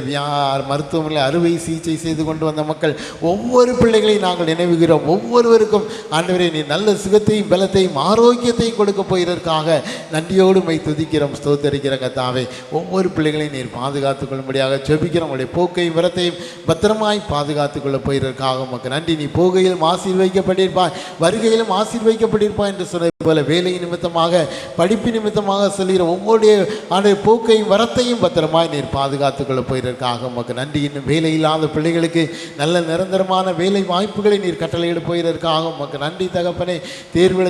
மருத்துவமனையில் அறுவை அறுவை சிகிச்சை செய்து கொண்டு வந்த மக்கள் ஒவ்வொரு பிள்ளைகளையும் நாங்கள் நினைவுகிறோம். ஒவ்வொருவருக்கும் ஆண்டவரே நீ நல்ல சுகத்தையும் பலத்தையும் ஆரோக்கியத்தையும் கொடுக்க போகிறதற்காக நன்றியோடு மை துதிக்கிறோம், ஸ்தோத்தரிக்கிறோம் கர்த்தாவே. ஒவ்வொரு பிள்ளைகளையும் நீர் பாதுகாத்துக் கொள்ளும்படியாக ஜெபிக்கிறோம். உங்களுடைய போக்கையும் வரத்தையும் பத்திரமாய் பாதுகாத்துக் கொள்ள போகிறதற்காக உமக்கு நன்றி. நீ போகையிலும் ஆசீர்வதிக்கப்பட்டிருப்பாய், வருகையிலும் ஆசீர்வதிக்கப்பட்டிருப்பாய் என்று சொன்னது போல வேலை நிமித்தமாக படிப்பு நிமித்தமாக சொல்லுகிற ஒவ்வொருடைய ஆண்டு போக்கையும் வரத்தையும் பத்திரமாய் நீர் பாதுகாத்துக் கொள்ள போகிறதற்காக உமக்கு நன்றி. இன்னும் வேலை இல்லாத பிள்ளைகளுக்கு நல்ல நிரந்தரமான வேலை வாய்ப்புகளை நீர் கட்டளையிட போகிறதற்காக உமக்கு நன்றி தகப்பனே. தேர்வு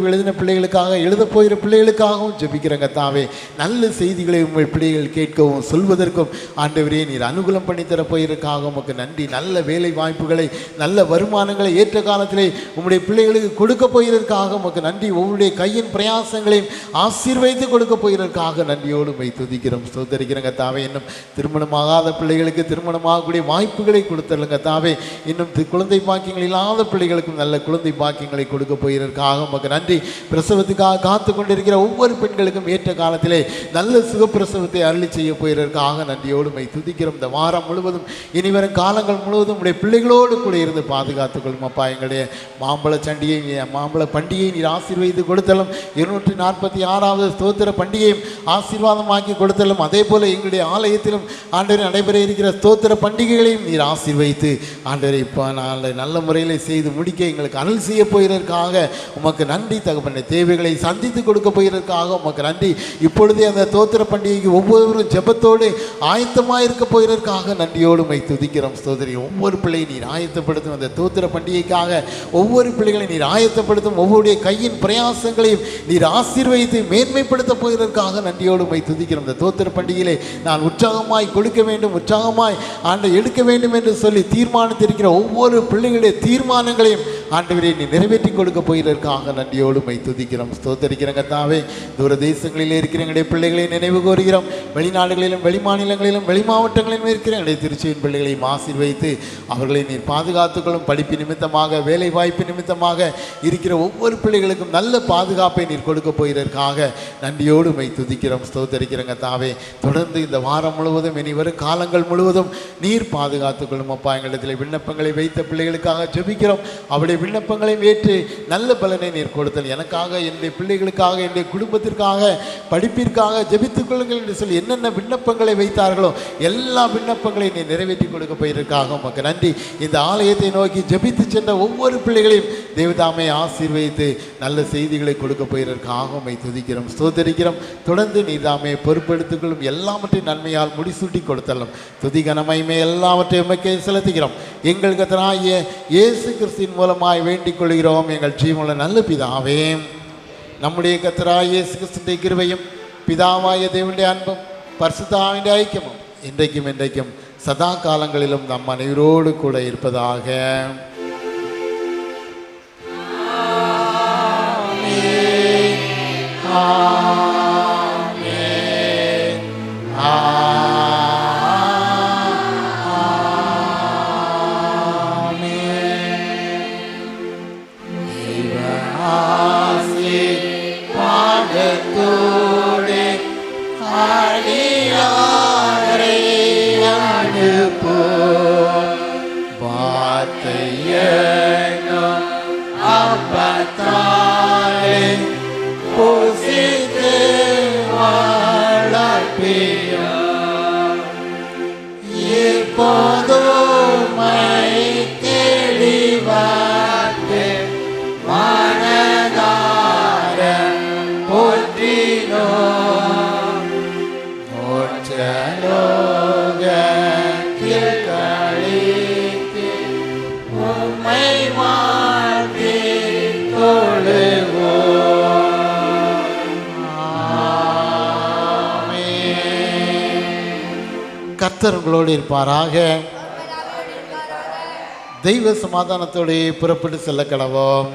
எழுதின பிள்ளைகளுக்காக எழுத போகிற பிள்ளைகளுக்காகவும் ஜெபிக்கிறங்க தாவே. நல்ல செய்திகளை உங்கள் பிள்ளைகள் கேட்கவும் சொல்வதற்கும் ஆண்டவரே நீர் அனுகூலம் பண்ணி தர போகிறதுக்காக உமக்கு நன்றி. நல்ல வேலை வாய்ப்புகளை நல்ல வருமானங்களை ஏற்ற காலத்திலே உம்முடைய பிள்ளைகளுக்கு கொடுக்க போகிறதற்காக உமக்கு நன்றி. ஒவ்வொருடைய கையின் பிரயாசங்களையும் ஆசீர்வதித்து கொடுக்க போகிறதற்காக நன்றியோடு மை துதிக்கிறோம், ஸ்தோத்தரிக்கிறங்க தாவே. இன்னும் திருமணமாகாத பிள்ளைகளுக்கு திருமணமாகக்கூடிய வாய்ப்புகளை கொடுத்துருங்க தாவே. இன்னும் குழந்தை பாக்கியங்கள் இல்லாத பிள்ளைகளுக்கும் நல்ல குழந்தை பாக்கியங்களை கொடுக்க போகிறதற்காக உமக்கு நன்றி. பிரசவத்துக்காக காத்து கொண்டிருக்கிற ஒவ்வொரு பெண்களுக்கும் ஏற்ற காலத்திலே நல்ல சுகப்பிரசவத்தை அருளி செய்ய போகிறதற்காக நன்றியோடு மை துதிக்கிறோம். இந்த வாரம் முழுவதும் இனிவரும் காலங்கள் முழுவதும் உடைய பிள்ளைகளோடு கூட இருந்து பாதுகாத்துக் கொள்ளும் அப்பா. எங்களுடைய மாம்பழ பண்டிகையை நீர் ஆசீர்வதித்து கொடுத்தலும் 246வது ஸ்தோத்திர பண்டிகையும் ஆசீர்வாதமாக்கி கொடுத்தலும் அதே போல எங்களுடைய ஆலயத்திலும் ஆண்டவரை நடைபெற இருக்கிற ஸ்தோத்திர பண்டிகைகளையும் நீர் ஆசீர்வதித்து ஆண்டவரை இப்போ நல்ல முறையில் செய்து முடிக்க எங்களுக்கு அருள் செய்ய போகிறதற்காக உமக்கு நன்றி தகப்பனே. தேவைகளை சந்தித்து கொடுக்க போகிறதற்காக உமக்கு நன்றி. இப்பொழுதே அந்த ஸ்தோத்திர பண்டிகைக்கு ஒவ்வொருவரும் ஜெபத்தோடு ஆயத்தமாக இருக்க போகிறதற்காக நன்றியோடு மை துதிக்கிறோம், ஸ்தோத்திரி. ஒவ்வொரு பிள்ளையை நீர் ஆயத்தப்படுத்தும் அந்த ஸ்தோத்திர பண்டிகைக்காக ஒவ்வொரு பிள்ளைகளை நீர் ஆயத்தப்படுத்தும் ஒவ்வொருடைய கையின் பிரயாசங்களையும் நீர் ஆசீர்வதித்து மேன்மைப்படுத்த போகிறதற்காக நன்றியோடு மை துதிக்கிறோம். இந்த ஸ்தோத்திர பண்டிகையிலே நான் உற்சாகமாய் கொடுக்க வேண்டும், உற்சாகமாய் ஆண்டை எடுக்க வேண்டும் என்று சொல்லி தீர்மானித்திருக்கிற ஒவ்வொரு பிள்ளைகளுடைய தீர்மானங்களையும் ஆண்டவரை நீ நிறைவேற்றி கொடுக்க போகிறதற்காக நன்றியோடு மை துதிக்கிறோம், ஸ்தோத்தரிக்கிறங்க தாவே. தூர தேசங்களிலே இருக்கிற எங்களுடைய பிள்ளைகளை நினைவு கோருகிறோம். வெளிநாடுகளிலும் வெளிமாநிலங்களிலும் வெளி மாவட்டங்களிலும் இருக்கிற எங்களுடைய திருச்சியின் பிள்ளைகளையும் ஆசீர்வதித்து அவர்களை நீர் பாதுகாத்துக்களும். படிப்பு நிமித்தமாக வேலை வாய்ப்பு நிமித்தமாக இருக்கிற ஒவ்வொரு பிள்ளைகளுக்கும் நல்ல பாதுகாப்பை நீர் கொடுக்க போகிறதற்காக நன்றியோடு மை துதிக்கிறோம், ஸ்தோத்தரிக்கிறங்க தாவே. தொடர்ந்து இந்த வாரம் முழுவதும் இனி வரும் காலங்கள் முழுவதும் நீர் பாதுகாத்துக்கொள்ளும் அப்பா. எங்களிடத்தில் விண்ணப்பங்களை வைத்த பிள்ளைகளுக்காக ஜெபிக்கிறோம். அவருடைய விண்ணப்பங்களையும் ஏற்று நல்ல பலனை நீர் கொடுத்தல். எனக்காக, என்னுடைய பிள்ளைகளுக்காக, என்னுடைய குடும்பத்திற்காக, படிப்பிற்காக ஜெபித்துக் கொள்ளுங்கள் என்று சொல்லி என்னென்ன விண்ணப்பங்களை வைத்தார்களோ எல்லா விண்ணப்பங்களையும் நீர் நிறைவேற்றி கொடுக்க போயிருக்காக உமக்கு நன்றி. இந்த ஆலயத்தை நோக்கி ஜெபித்து சென்ற ஒவ்வொரு பிள்ளைகளையும் தேவதாமை ஆசீர்வதித்து நல்ல செய்திகளை கொடுக்க போயிருக்காக உம்மை துதிக்கிறோம், ஸ்தோத்தரிக்கிறோம். தொடர்ந்து நீதாமே பொறுப்பெடுத்துக்கொள்ளும். எல்லாவற்றையும் நன்மையால் முடிசூட்டி கொடுத்தலும். துதி கனமையுமே எல்லாவற்றையும் உமக்கே செலுத்துகிறோம். எங்கள் கர்த்தராகிய இயேசு கிறிஸ்துவின் மூலமாய் வேண்டிக் கொள்கிறோம் எங்கள் ஜீவனுள்ள நல்ல பிதாவே. நம்முடைய கர்த்தராகிய இயேசு கிறிஸ்துவின் கிருபையும் பிதாவாய தேவனுடைய அன்பும் பரிசுத்த ஆவியின் ஐக்கியமும் இன்றைக்கும் என்றைக்கும் சதா காலங்களிலும் நம் அனைவரோடு கூட இருப்பதாக. கர்த்தர் உங்களோடு இருப்பாராக. தெய்வ சமாதானத்தோடு புறப்பட்டு செல்ல கடவோம்.